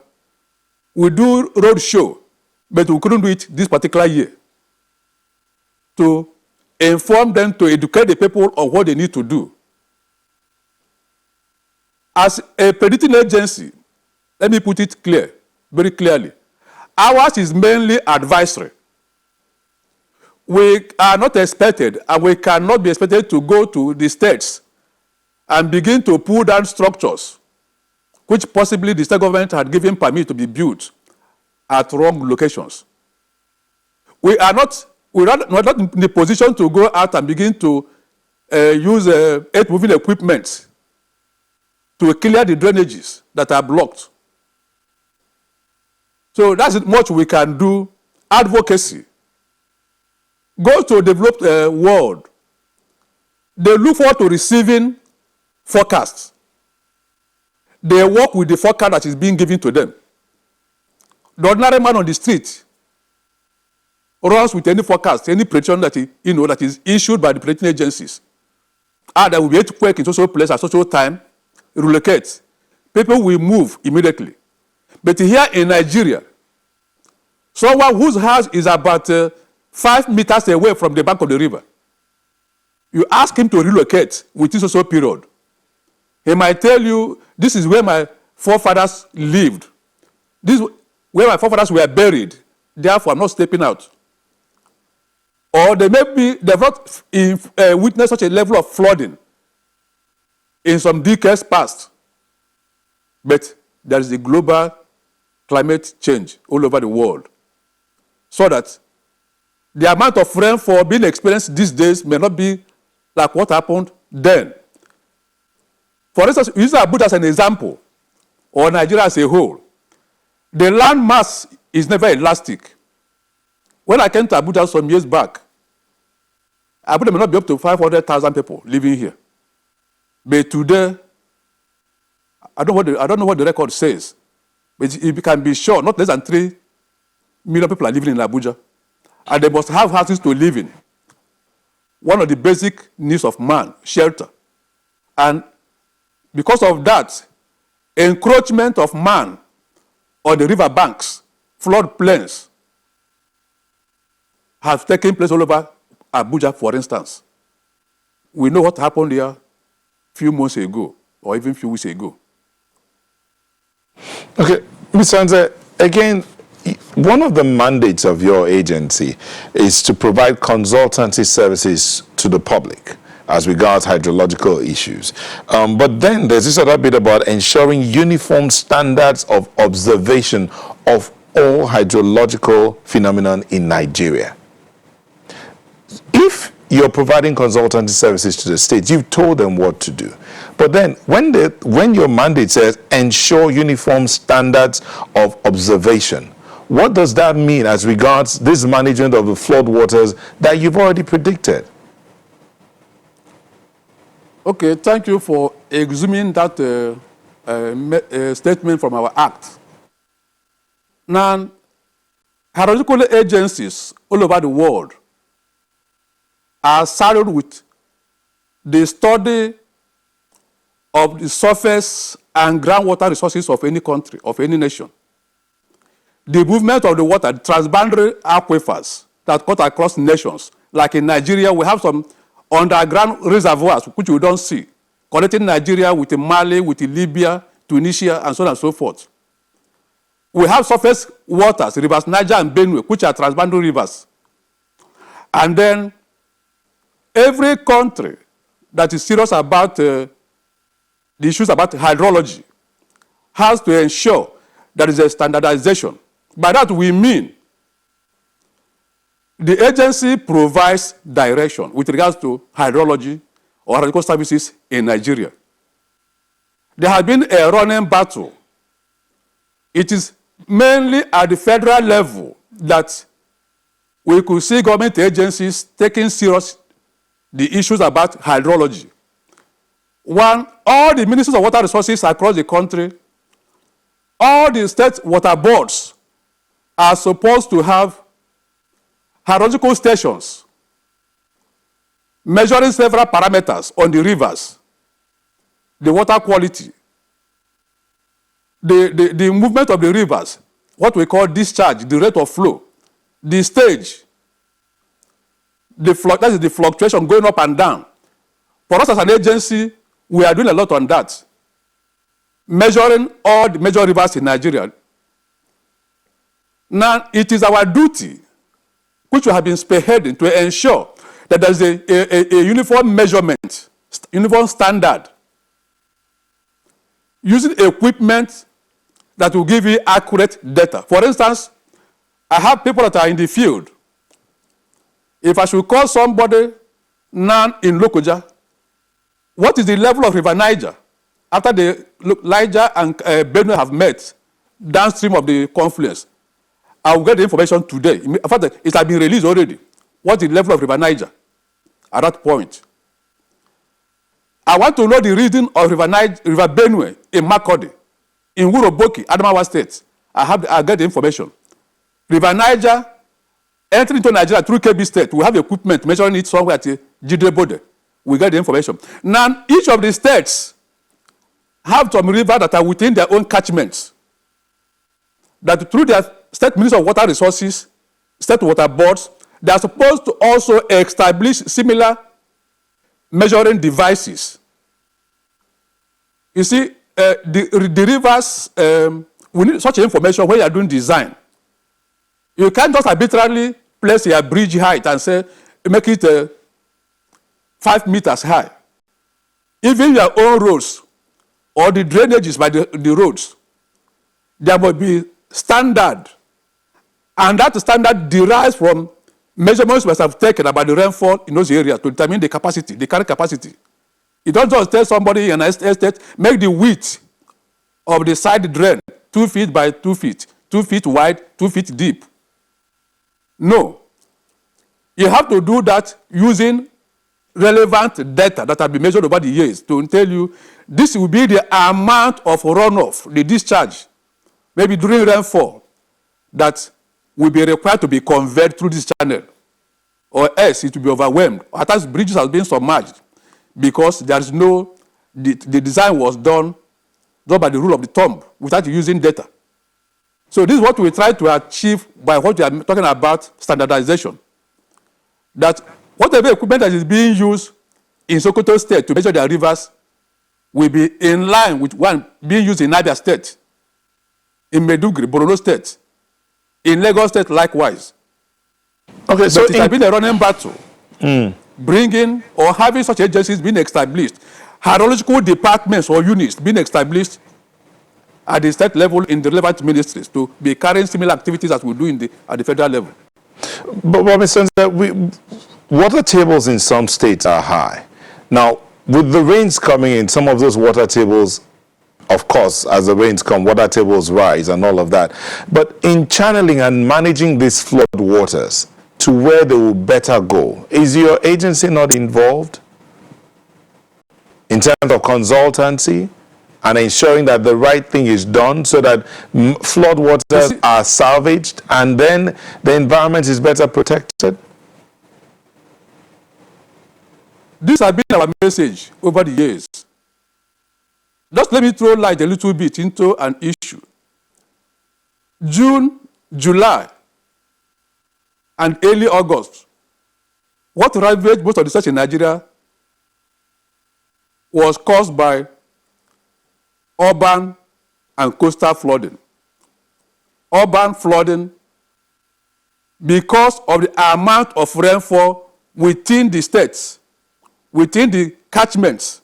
We do road show, but we couldn't do it this particular year. To inform them, to educate the people on what they need to do. As a predicting agency, let me put it very clearly. Ours is mainly advisory. We are not expected, and we cannot be expected to go to the states and begin to pull down structures which possibly the state government had given permit to be built at wrong locations. We are not in the position to go out and begin to use earth-moving equipment to clear the drainages that are blocked. So that's much we can do. Advocacy. Go to a developed world. They look forward to receiving forecasts. They work with the forecast that is being given to them. The ordinary man on the street, runs with any forecast, any prediction that that is issued by the predicting agencies. There will be earthquake in social place at social time, relocate. People will move immediately. But here in Nigeria, someone whose house is about 5 meters away from the bank of the river, you ask him to relocate within social period. He might tell you, this is where my forefathers lived. This is where my forefathers were buried. Therefore, I'm not stepping out. Or they've not witnessed such a level of flooding in some decades past. But there is a global climate change all over the world. So that the amount of rainfall being experienced these days may not be like what happened then. For instance, use Abuja as an example, or Nigeria as a whole. The land mass is never elastic. When I came to Abuja some years back, Abuja may not be up to 500,000 people living here. But today, I don't know what the record says, but it can be sure not less than 3 million people are living in Abuja. And they must have houses to live in. One of the basic needs of man, shelter. And because of that, encroachment of man on the river banks, flood plains, have taken place all over Abuja, for instance. We know what happened here a few months ago, or even a few weeks ago.
Okay, Mr. Anze, again, one of the mandates of your agency is to provide consultancy services to the public as regards hydrological issues. But then there's this other bit about ensuring uniform standards of observation of all hydrological phenomenon in Nigeria. If you're providing consultancy services to the states, you've told them what to do. But then when your mandate says ensure uniform standards of observation, what does that mean as regards this management of the flood waters that you've already predicted?
Okay, thank you for exhuming that statement from our act. Now, hydrological agencies all over the world are saddled with the study of the surface and groundwater resources of any country, of any nation. The movement of the water, the transboundary aquifers that cut across nations. Like in Nigeria, we have some underground reservoirs, which we don't see, connecting Nigeria with Mali, with Libya, Tunisia, and so on and so forth. We have surface waters, rivers Niger and Benue, which are transboundary rivers. And then every country that is serious about the issues about hydrology has to ensure there is a standardization. By that we mean the agency provides direction with regards to hydrology or hydrological services in Nigeria. There has been a running battle. It is mainly at the federal level that we could see government agencies taking serious the issues about hydrology. One, all the ministers of water resources across the country, all the state water boards are supposed to have hydrological stations measuring several parameters on the rivers, the water quality, the movement of the rivers, what we call discharge, the rate of flow, the stage, that is the fluctuation going up and down. For us as an agency, we are doing a lot on that, measuring all the major rivers in Nigeria. Now, it is our duty, which we have been spearheading, to ensure that there is a uniform measurement, uniform standard, using equipment that will give you accurate data. For instance, I have people that are in the field. If I should call somebody now in Lokoja, what is the level of River Niger after the Niger and Benue have met downstream of the confluence? I will get the information today. In fact, it has been released already. What's the level of River Niger at that point? I want to know the reading of River Benue in Makurdi, in Wuroboki, Adamawa State. I get the information. River Niger, entering into Nigeria through Kebbi State. We have equipment measuring it somewhere at Jidrebode. We get the information. Now, each of the states have some rivers that are within their own catchments, that through their state ministry of water resources, state water boards, they are supposed to also establish similar measuring devices. You see, the rivers, we need such information when you are doing design. You can't just arbitrarily place your bridge height and say, make it 5 meters high. Even your own roads or the drainages by the roads, there must be standard. And that standard derives from measurements we have taken about the rainfall in those areas to determine the capacity, the current capacity. You don't just tell somebody in an estate, make the width of the side drain 2 feet by 2 feet, 2 feet wide, 2 feet deep. No. You have to do that using relevant data that have been measured over the years to tell you this will be the amount of runoff, the discharge, maybe during rainfall, that will be required to be conveyed through this channel, or else it will be overwhelmed. At times, bridges have been submerged because there is no, the design was done by the rule of the thumb without using data. So this is what we try to achieve by what we are talking about, standardization. That whatever equipment that is being used in Sokoto State to measure their rivers will be in line with one being used in Abia State, in Maiduguri, Borno State, in Lagos State likewise.
Okay, so
it has been a running battle, bringing or having such agencies being established, hydrological departments or units being established at the state level in the relevant ministries to be carrying similar activities as we do at the federal level.
But Mr. Nze, water tables in some states are high. Now, with the rains coming in, some of those water tables, of course, as the rains come, water tables rise and all of that. But in channeling and managing these flood waters to where they will better go, is your agency not involved in terms of consultancy and ensuring that the right thing is done so that flood waters are salvaged and then the environment is better protected?
This has been our message over the years. Just let me throw light a little bit into an issue. June, July, and early August, what ravaged most of the states in Nigeria was caused by urban and coastal flooding. Urban flooding because of the amount of rainfall within the states, within the catchments,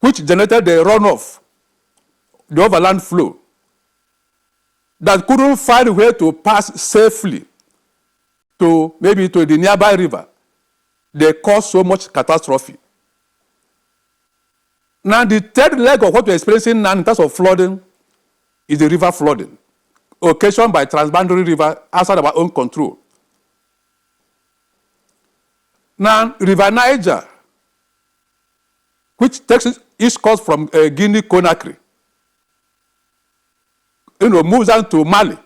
which generated the runoff, the overland flow, that couldn't find a way to pass safely to maybe to the nearby river. They caused so much catastrophe. Now, the third leg of what we're experiencing now in terms of flooding is the river flooding, occasioned by transboundary river outside of our own control. Now, River Niger, which takes its course from Guinea-Conakry, moves on to Mali,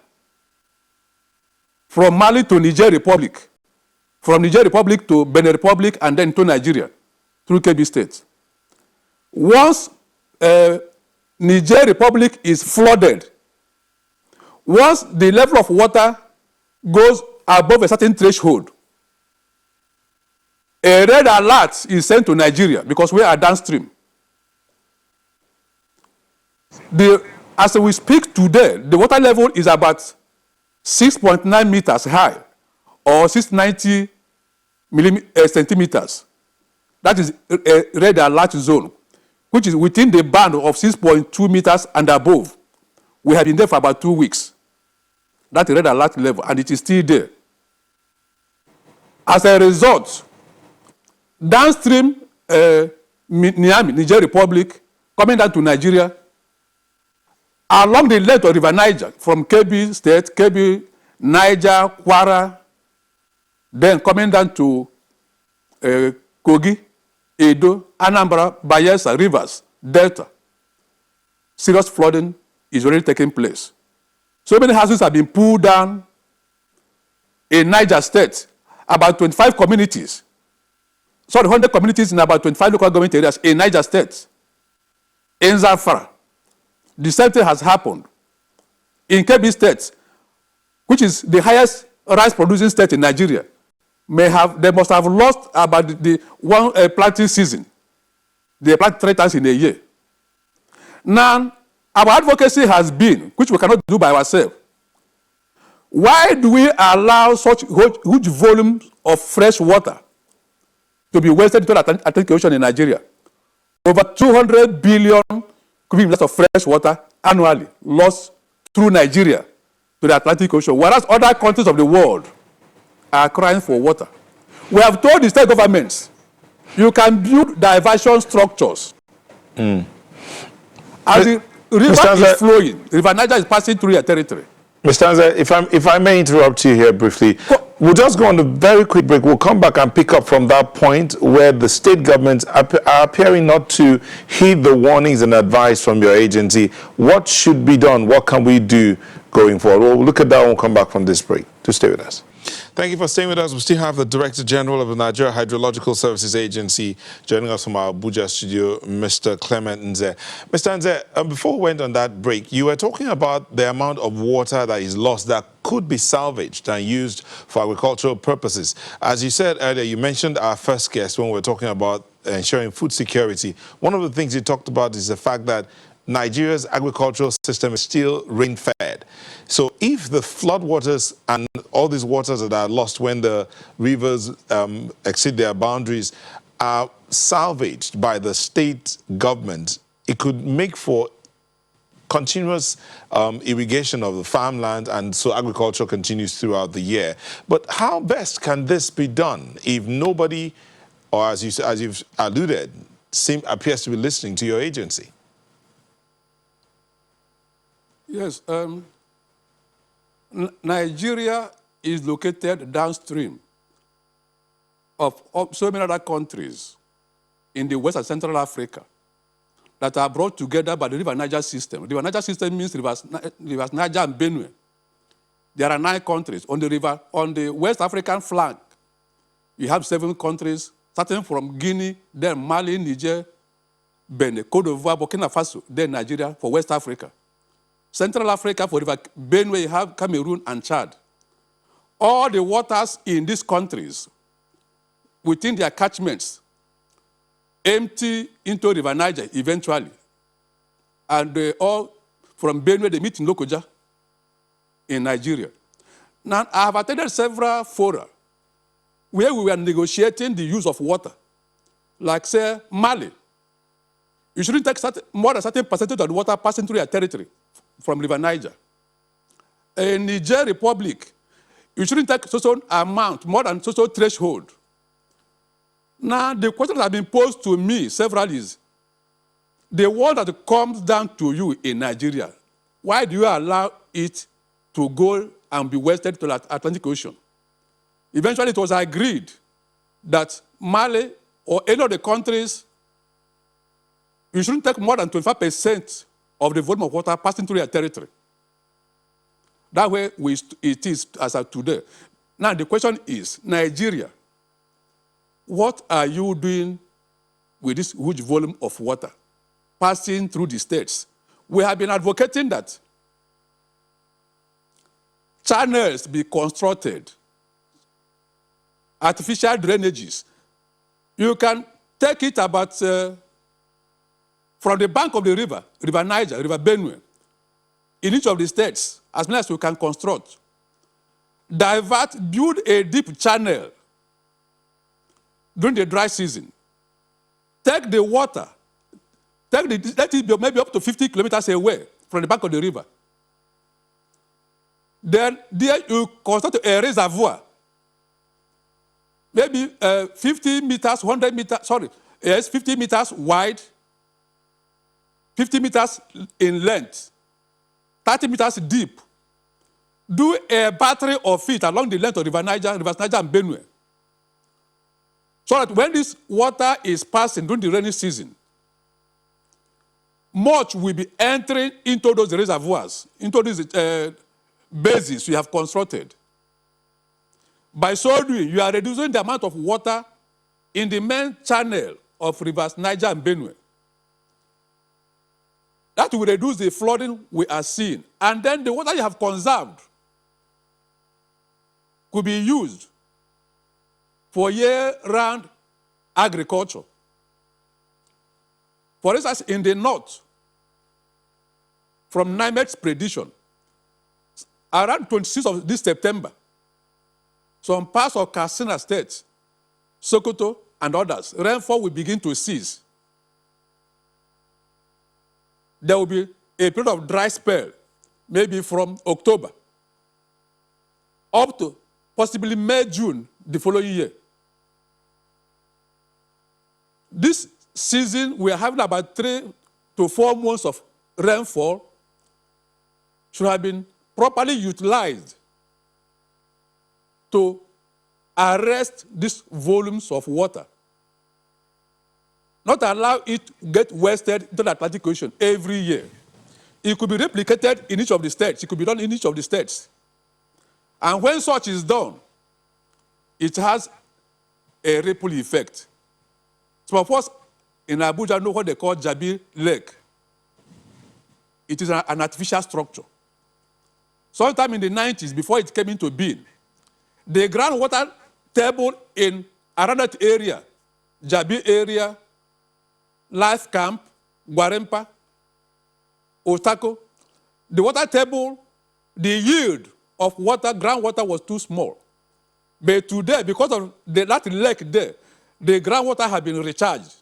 from Mali to Niger Republic, from Niger Republic to Benin Republic, and then to Nigeria through Kebbi State. Once Niger Republic is flooded, once the level of water goes above a certain threshold, a red alert is sent to Nigeria because we are downstream. As we speak today, the water level is about 6.9 meters high, or 690 centimeters. That is a red alert zone, which is within the band of 6.2 meters and above. We have been there for about 2 weeks. That's the red alert level, and it is still there. As a result, downstream Niamey, Niger Republic, coming down to Nigeria, along the length of River Niger, from Kebbi State, Kebbi, Niger, Kwara, then coming down to Kogi, Edo, Anambra, Bayelsa, Rivers, Delta. Serious flooding is already taking place. So many houses have been pulled down. in Niger State, about 25 communities. Sorry, 100 communities in about 25 local government areas in Niger State. In Zamfara, the same thing has happened. In Kebbi State, which is the highest rice-producing state in Nigeria, they must have lost about the one planting season. They plant 3 times in a year. Now, our advocacy has been, which we cannot do by ourselves, why do we allow such huge volumes of fresh water to be wasted into the Atlantic Ocean in Nigeria? Over 200 billion cubic meters of fresh water annually lost through Nigeria to the Atlantic Ocean, whereas other countries of the world are crying for water. We have told the state governments, you can build diversion structures. As the river is flowing, the River Niger is passing through your territory.
Mr. Anze, if I may interrupt you here briefly, we'll just go on a very quick break. We'll come back and pick up from that point where the state governments are appearing not to heed the warnings and advice from your agency. What should be done? What can we do going forward? We'll look at that when we come back from this break. To stay with us. Thank you for staying with us. We still have the Director General of the Nigeria Hydrological Services Agency joining us from our Abuja studio, Mr. Clement Nze. Mr. Nze, before we went on that break, you were talking about the amount of water that is lost that could be salvaged and used for agricultural purposes. As you said earlier, you mentioned our first guest when we were talking about ensuring food security. One of the things you talked about is the fact that Nigeria's agricultural system is still rain-fed. So if the floodwaters and all these waters that are lost when the rivers exceed their boundaries are salvaged by the state government, it could make for continuous irrigation of the farmland, and so agriculture continues throughout the year. But how best can this be done if nobody, or as you've alluded, appears to be listening to your agency?
Yes, Nigeria is located downstream of so many other countries in the West and Central Africa that are brought together by the River Niger system. The River Niger system means rivers Niger and Benue. There are 9 countries on the river. On the West African flank, you have 7 countries, starting from Guinea, then Mali, Niger, Benin, Cote d'Ivoire, Burkina Faso, then Nigeria for West Africa. Central Africa, for River Benue, you have Cameroon and Chad. All the waters in these countries, within their catchments, empty into River Niger eventually. And they all, from Benue, they meet in Lokoja in Nigeria. Now, I have attended several fora where we were negotiating the use of water. Like, say, Mali. You shouldn't take more than a certain percentage of the water passing through your territory from River Niger. In Niger Republic, you shouldn't take so amount, more than so threshold. Now, the question that has been posed to me several is, the water that comes down to you in Nigeria, why do you allow it to go and be wasted to the Atlantic Ocean? Eventually, it was agreed that Mali or any of the countries, you shouldn't take more than 25% of the volume of water passing through your territory. That way it is as of today. Now the question is, Nigeria, what are you doing with this huge volume of water passing through the states? We have been advocating that channels be constructed, artificial drainages. You can take it about from the bank of the river, River Niger, River Benue, in each of the states, as many as you can construct. Build a deep channel during the dry season. Take the water, let it be maybe up to 50 kilometers away from the bank of the river. Then there you construct a reservoir, maybe 50 meters, 100 meters, 50 meters wide, 50 meters in length, 30 meters deep. Do a battery of it along the length of River Niger and Benue. So that when this water is passing during the rainy season, much will be entering into those reservoirs, into these basins we have constructed. By so doing, you are reducing the amount of water in the main channel of rivers Niger and Benue. That will reduce the flooding we are seeing. And then the water you have conserved could be used for year-round agriculture. For instance, in the north, from Nymex Prediction, around 26th of this September, some parts of Katsina State, Sokoto, and others, rainfall will begin to cease. There will be a period of dry spell, maybe from October up to possibly May, June the following year. This season, we are having about 3 to 4 months of rainfall should have been properly utilized to arrest these volumes of water. Not allow it to get wasted into the Atlantic Ocean every year. It could be replicated in each of the states. It could be done in each of the states. And when such is done, it has a ripple effect. Some of us in Abuja know what they call Jabi Lake. It is an artificial structure. Sometime in the 90s, before it came into being, the groundwater table in around that area, Jabi area, Life Camp, Guarempa, Otako, the water table, the yield of water, groundwater was too small. But today, because of that lake there, the groundwater has been recharged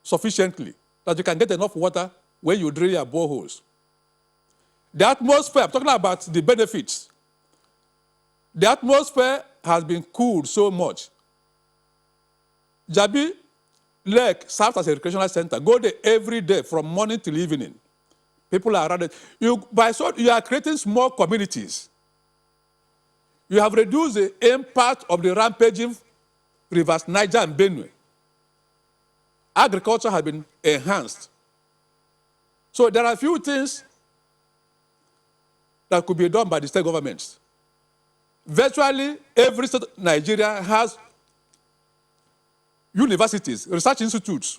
sufficiently that you can get enough water when you drill your boreholes. The atmosphere, I'm talking about the benefits. The atmosphere has been cooled so much. Jabi Lake serves as a recreational center. Go there every day from morning till evening. People are around it. You are creating small communities. You have reduced the impact of the rampaging rivers Niger and Benue. Agriculture has been enhanced. So there are a few things that could be done by the state governments. Virtually every state of Nigeria has universities, research institutes,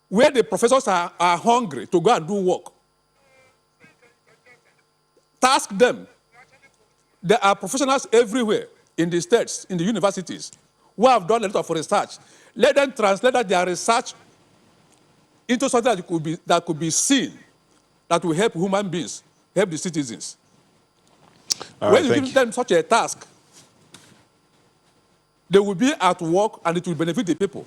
where the professors are hungry to go and do work. Task them. There are professionals everywhere in the states, in the universities, who have done a lot of research. Let them translate their research into something that could be seen, that will help human beings, help the citizens. When you give them such a task, they will be at work and it will benefit the people.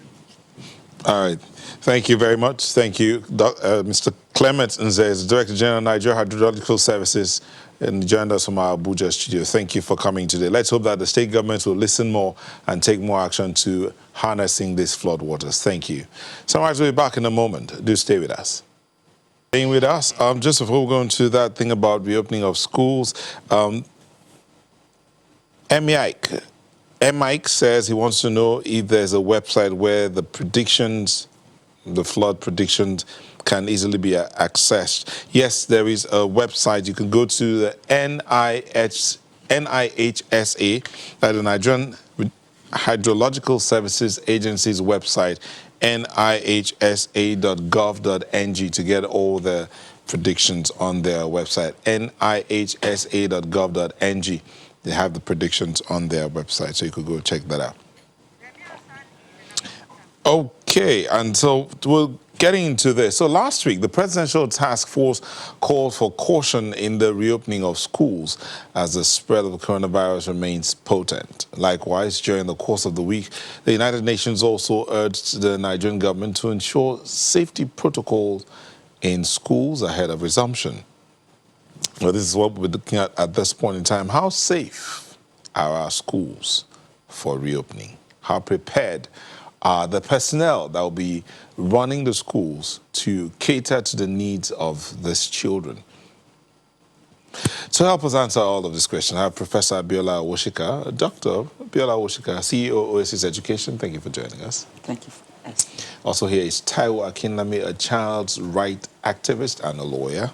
All right. Thank you very much. Thank you, Mr. Clement Nzez, Director General, Nigeria Hydrological Services, and joined us from our Abuja studio. Thank you for coming today. Let's hope that the state government will listen more and take more action to harnessing these flood waters. Thank you. Sunrise will be back in a moment. Do stay with us. Staying with us, just before we go into that thing about reopening of schools, Mike says he wants to know if there's a website where the predictions, the flood predictions, can easily be accessed. Yes, there is a website. You can go to the NIHSA, the Nigerian Hydrological Services Agency's website, nihsa.gov.ng, to get all the predictions on their website, nihsa.gov.ng. They have the predictions on their website, so you could go check that out. Okay, and so we're getting into this. So last week, the Presidential Task Force called for caution in the reopening of schools as the spread of the coronavirus remains potent. Likewise, during the course of the week, the United Nations also urged the Nigerian government to ensure safety protocols in schools ahead of resumption. Well, this is what we're looking at this point in time. How safe are our schools for reopening? How prepared are the personnel that will be running the schools to cater to the needs of these children? To help us answer all of these questions, I have Professor Abiola Awoshika, Dr. Abiola Awoshika, CEO Oasis Education. Thank you for joining us.
Thank you for asking.
Also here is Taiwo Akinlami, a child's right activist and a lawyer.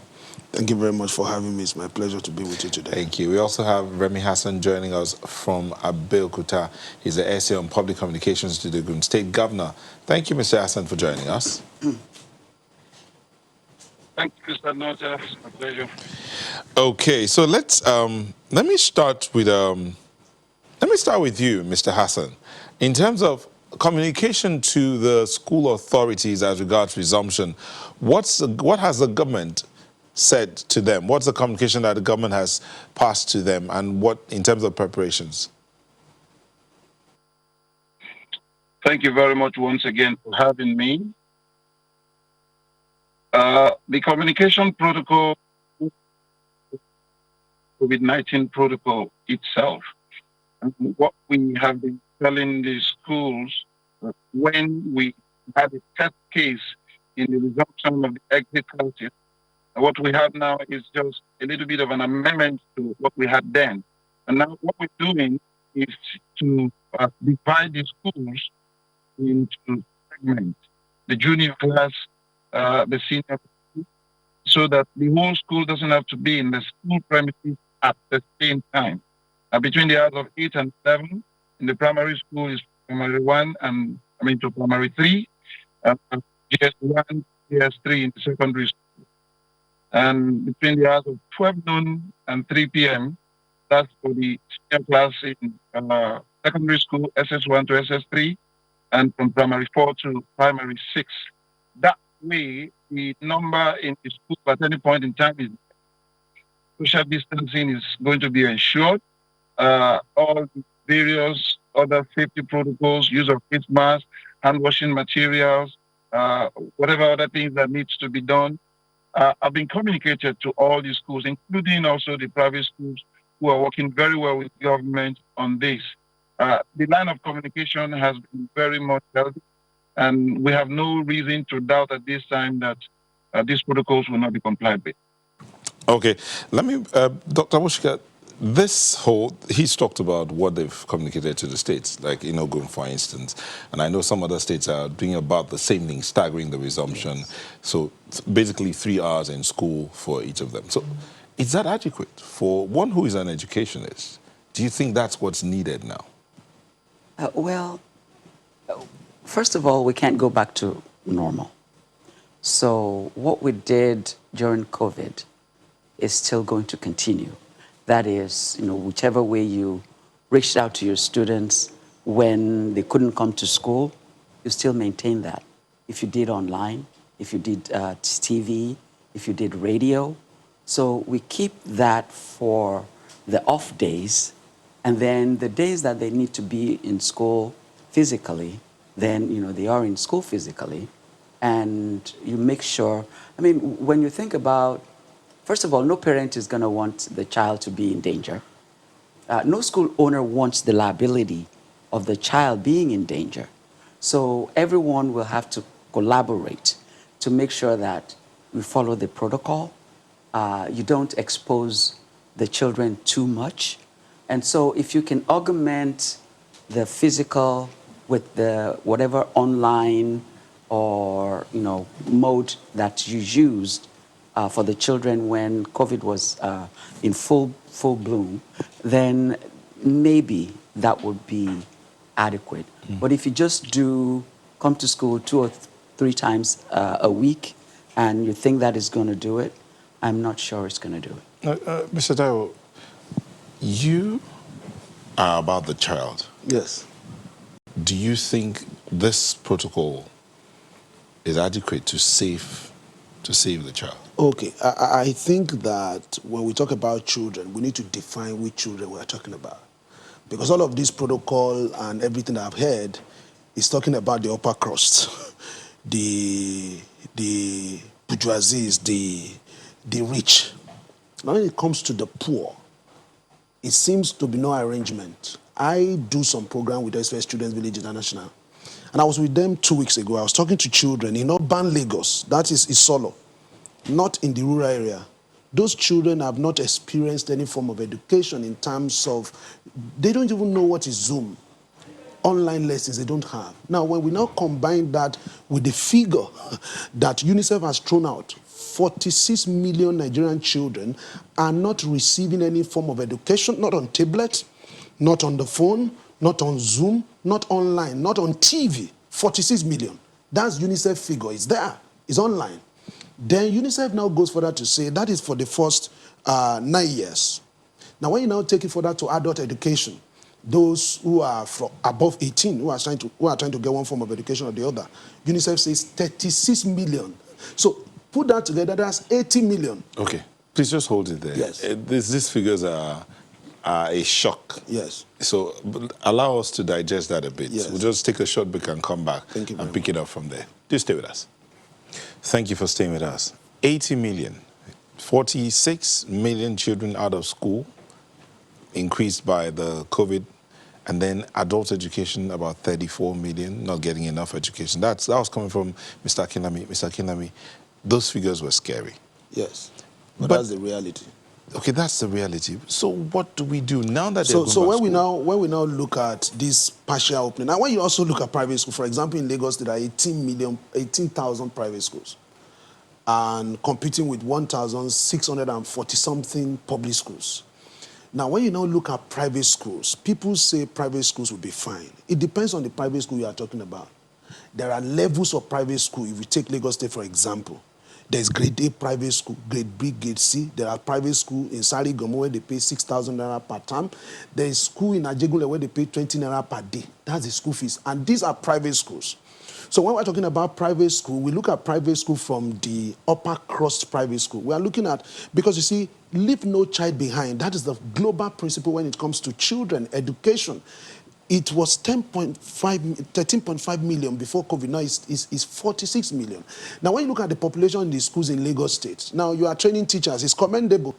Thank you very much for having me. It's my pleasure to be with you today.
Thank you. We also have Remy Hassan joining us from Abeokuta. He's the essay on public communications to the Ogun State Governor. Thank you, Mr. Hassan, for joining us.
Thank you, Mr. Nota. It's my pleasure.
Okay, so let me start with you, Mr. Hassan. In terms of communication to the school authorities as regards resumption, what has the government said to them? What's the communication that the government has passed to them, and what in terms of preparations?
Thank you very much once again for having me. The communication protocol, COVID-19 protocol itself, and what we have been telling the schools when we had a test case in the resumption of the exit classes, what we have now is just a little bit of an amendment to what we had then. And now what we're doing is to divide the schools into segments, the junior class, the senior class, so that the whole school doesn't have to be in the school premises at the same time. Between the hours of 8 and 11, in the primary school is primary 1 and to primary 3, GS1, GS3 in the secondary school. And between the hours of 12 noon and 3 p.m., that's for the senior class in secondary school, SS1 to SS3, and from primary 4 to primary 6. That way, the number in the school at any point in time is social distancing is going to be ensured. All the various other safety protocols, use of face masks, hand washing materials, whatever other things that needs to be done, have been communicated to all the schools, including also the private schools who are working very well with government on this. The line of communication has been very much healthy, and we have no reason to doubt at this time that these protocols will not be complied with.
Okay, let me, Dr. Wushika, he's talked about what they've communicated to the states, like in Ogun, for instance, and I know some other states are doing about the same thing, staggering the resumption. Yes. So basically 3 hours in school for each of them. So is that adequate for one who is an educationist? Do you think that's what's needed now?
Well, first of all, we can't go back to normal. So what we did during COVID is still going to continue. That is, whichever way you reached out to your students when they couldn't come to school, you still maintain that. If you did online, if you did TV, if you did radio. So we keep that for the off days, and then the days that they need to be in school physically, then, they are in school physically, and you make sure, when you think about, first of all, no parent is going to want the child to be in danger. No school owner wants the liability of the child being in danger. So everyone will have to collaborate to make sure that we follow the protocol. You don't expose the children too much. And so if you can augment the physical with the whatever online or mode that you used for the children when COVID was in full bloom, then maybe that would be adequate. But if you just come to school 2 or 3 times a week and you think that is going to do it, I'm not sure it's going to do it.
Mr. Taiwo, you are about the child.
Yes.
Do you think this protocol is adequate to save the child?
Okay, I think that when we talk about children, we need to define which children we are talking about. Because all of this protocol and everything I've heard is talking about the upper crust, the bourgeoisie, the rich. Now when it comes to the poor, it seems to be no arrangement. I do some program with SOS Children's Village International, and I was with them 2 weeks ago. I was talking to children in urban Lagos, that is Isolo, not in the rural area. Those children have not experienced any form of education in terms of, they don't even know what is Zoom. Online lessons they don't have. Now, when we now combine that with the figure that UNICEF has thrown out, 46 million Nigerian children are not receiving any form of education, not on tablet, not on the phone, not on Zoom, not online, not on TV. 46 million. That's UNICEF figure. It's there. It's online. Then UNICEF now goes further to say that is for the first 9 years. Now, when you now take it further to adult education, those who are above 18, who are trying to get one form of education or the other, UNICEF says 36 million. So put that together, that's 80 million.
Okay, please just hold it there.
Yes.
These figures are a shock.
Yes.
So allow us to digest that a bit.
Yes.
We'll just take a short break and come back
Thank you very
and pick it up from there. Do stay with us. Thank you for staying with us. 80 million, 46 million children out of school, increased by the COVID, and then adult education, about 34 million, not getting enough education. That was coming from Mr. Akinlami. Mr. Akinlami, those figures were scary.
Yes. But that's the reality.
Okay, that's the reality. So what do we do now that they're going
So
back
when
to
we
school?
now look at this partial opening, now when you also look at private school, for example, in Lagos there are 18,000 private schools, and competing with 1,640 something public schools. Now, when you now look at private schools, people say private schools will be fine. It depends on the private school you are talking about. There are levels of private school. If you take Lagos State, for example, there's grade A private school, grade B, grade C. There are private school in Sarigomo where they pay 6,000 naira per term. There is school in Ajegunle where they pay 20 naira per day. That's the school fees. And these are private schools. So when we're talking about private school, we look at private school from the upper crust private school. We are looking at, because you see, leave no child behind. That is the global principle when it comes to children, education. It was 13.5 million before COVID. Now it's 46 million. Now, when you look at the population in the schools in Lagos State, now you are training teachers. It's commendable.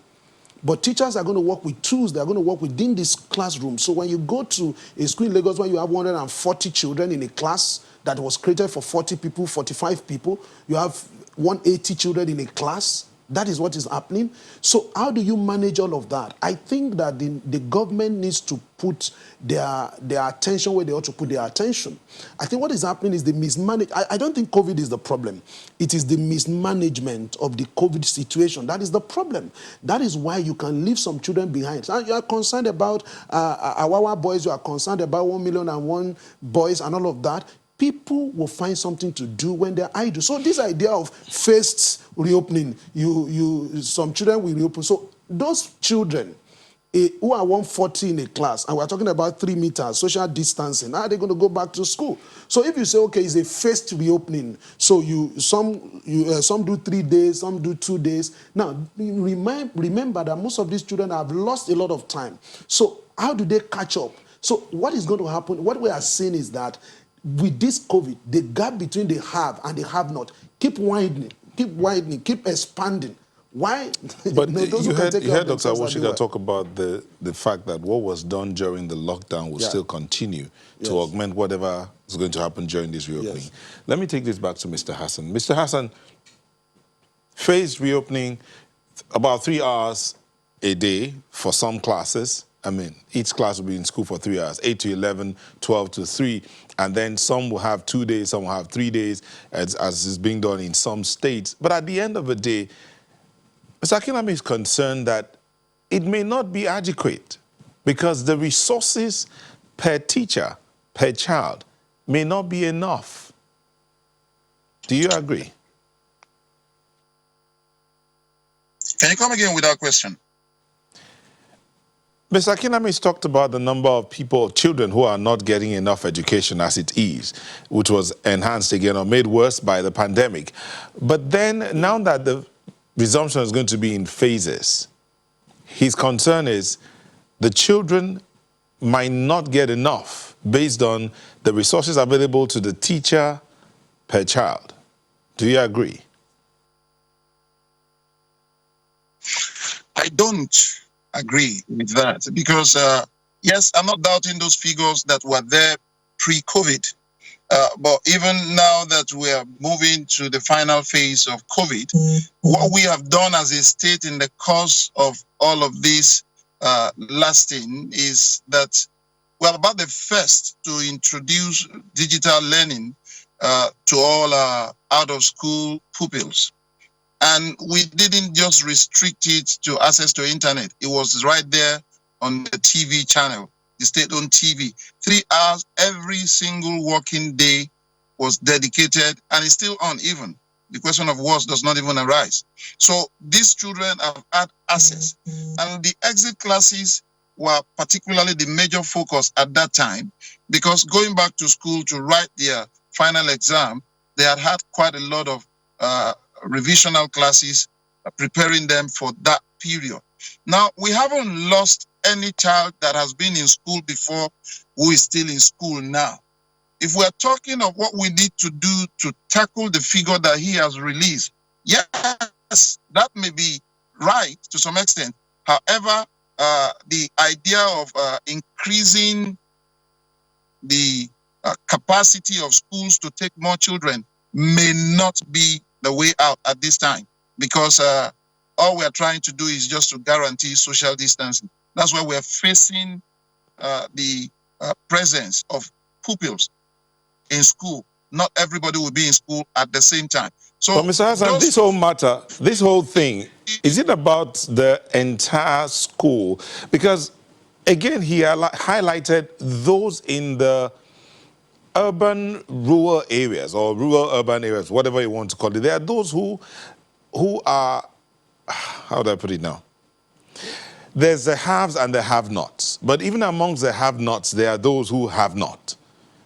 But teachers are going to work with tools. They're going to work within this classroom. So when you go to a school in Lagos where you have 140 children in a class that was created for 40 people, 45 people, you have 180 children in a class. That is what is happening. So how do you manage all of that? I think that the government needs to put their attention where they ought to put their attention. I think what is happening is the mismanagement. I don't think COVID is the problem. It is the mismanagement of the COVID situation. That is the problem. That is why you can leave some children behind. So you are concerned about our boys. You are concerned about 1,000,001 boys and all of that. People will find something to do when they're idle. So this idea of phased reopening, some children will reopen. So those children who are 140 in a class, and we're talking about 3 meters, social distancing, how are they going to go back to school? So if you say, okay, it's a phased reopening, so some do 3 days, some do 2 days. Now, remember that most of these children have lost a lot of time. So how do they catch up? So what is going to happen? What we are seeing is that with this COVID, the gap between the have and the have not keep widening, keep expanding. Why?
But
those
you
who can
heard
take care of
Dr.
themselves are
Awosika
doing
talk about the fact that what was done during the lockdown will
Yeah.
still continue
Yes.
to augment whatever is going to happen during this reopening.
Yes.
Let me take this back to Mr. Hassan. Mr. Hassan, phased reopening, about 3 hours a day for some classes. I mean, each class will be in school for 3 hours, 8 to 11, 12 to 3. And then some will have 2 days, some will have 3 days, as is being done in some states. But at the end of the day, Mr. Akinlami is concerned that it may not be adequate because the resources per teacher, per child, may not be enough. Do you agree?
Can you come again with that question?
Mr. Akinlami has talked about the number of children who are not getting enough education as it is, which was enhanced again or made worse by the pandemic. But then, now that the resumption is going to be in phases, his concern is the children might not get enough based on the resources available to the teacher per child. Do you agree?
I don't agree with that because, yes, I'm not doubting those figures that were there pre-COVID. But even now that we are moving to the final phase of COVID, what we have done as a state in the course of all of this lasting is that we're about the first to introduce digital learning to all our out-of-school pupils. And we didn't just restrict it to access to internet. It was right there on the TV channel, the state-owned TV. 3 hours every single working day was dedicated, and it's still on even. The question of words does not even arise. So these children have had access. And the exit classes were particularly the major focus at that time, because going back to school to write their final exam, they had had quite a lot of revisional classes, preparing them for that period. Now, we haven't lost any child that has been in school before who is still in school now. If we're talking of what we need to do to tackle the figure that he has released, yes, that may be right to some extent. However, the idea of increasing the capacity of schools to take more children may not be the way out at this time, because all we're trying to do is just to guarantee social distancing. That's why we're facing the presence of pupils in school. Not everybody will be in school at the same time. So,
But Mr. Hassan, this whole matter, this whole thing, is it about the entire school? Because, again, he highlighted those in the urban rural areas, or rural urban areas, whatever you want to call it. There are those who are, how do I put it now? There's the haves and the have-nots. But even amongst the have-nots, there are those who have not.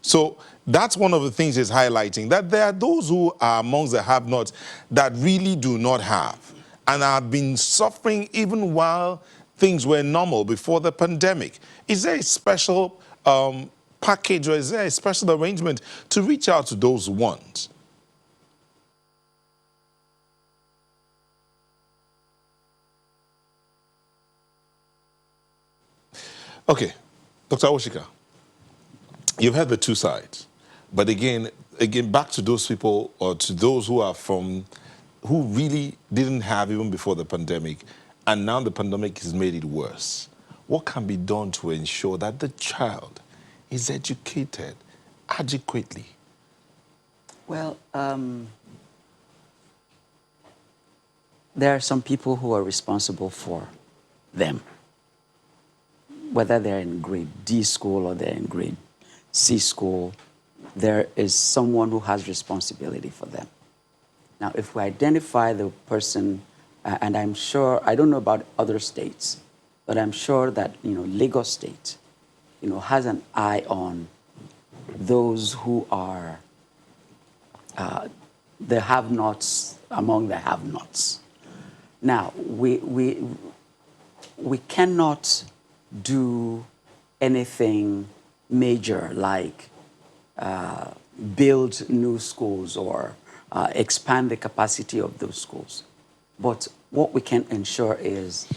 So that's one of the things he's highlighting, that there are those who are amongst the have-nots that really do not have and have been suffering even while things were normal before the pandemic. Is there a special package, or is there a special arrangement to reach out to those ones? Okay, Dr. Oshika, you've heard the two sides, but again, back to those people, or to those who are from, who really didn't have even before the pandemic, and now the pandemic has made it worse. What can be done to ensure that the child is educated adequately?
Well, there are some people who are responsible for them, whether they're in grade D school or they're in grade C school. There is someone who has responsibility for them. Now, if we identify the person, and I'm sure, I don't know about other states, but I'm sure that, Lagos State, has an eye on those who are the have-nots among the have-nots. Now, we cannot do anything major like build new schools or expand the capacity of those schools. But what we can ensure is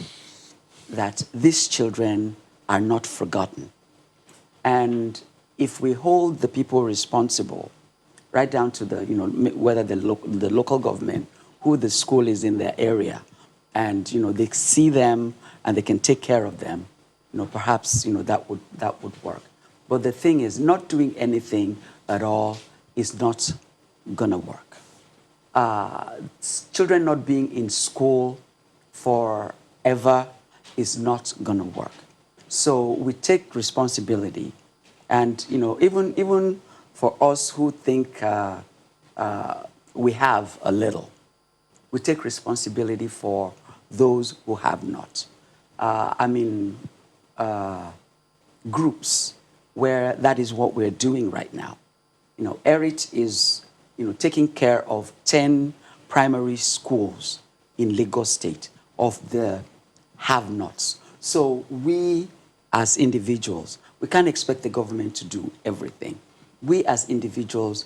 that these children are not forgotten. And if we hold the people responsible, right down to the, whether the local government, who the school is in their area, and, they see them and they can take care of them, perhaps, that would work. But the thing is, not doing anything at all is not gonna work. Children not being in school forever is not gonna work. So we take responsibility, and even for us who think we have a little, we take responsibility for those who have not. Groups where that is what we're doing right now. ERIT is taking care of 10 primary schools in Lagos State of the have-nots. So we as individuals, we can't expect the government to do everything. We as individuals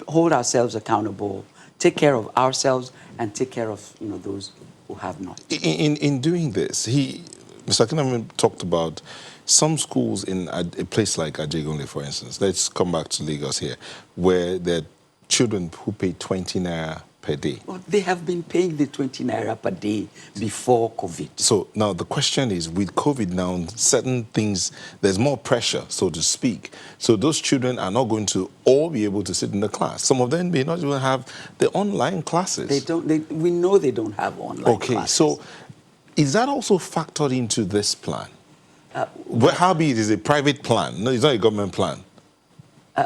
hold ourselves accountable, take care of ourselves, and take care of those who have not.
In doing this, Mr. Kinaman talked about some schools in a place like Ajegunle, for instance. Let's come back to Lagos here, where there are children who pay 20 naira per day.
Well, they have been paying the 20 naira per day before COVID.
So now the question is, with COVID now, certain things, there's more pressure, so to speak. So those children are not going to all be able to sit in the class. Some of them may not even have the online classes.
They don't. We know they don't have online classes.
So is that also factored into this plan? How be it is a private plan? No, it's not a government plan.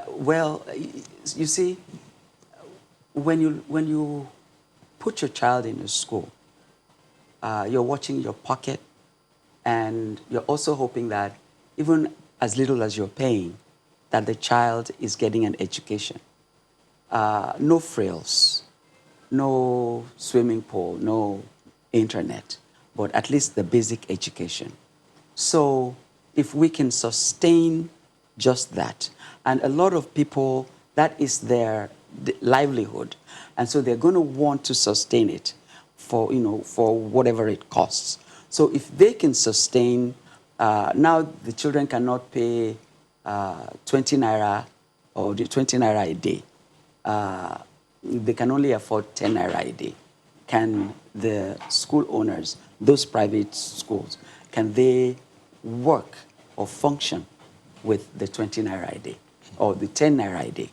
Well, you see, when you put your child in a school, you're watching your pocket, and you're also hoping that even as little as you're paying, that the child is getting an education. No frills, no swimming pool, no internet, but at least the basic education. So if we can sustain just that, and a lot of people, that is their livelihood, and so they're going to want to sustain it for, for whatever it costs. So if they can sustain, now the children cannot pay 20 naira or 20 naira a day. They can only afford 10 naira a day. Can the school owners, those private schools, can they work or function with the 20 naira a day or the 10 naira a day?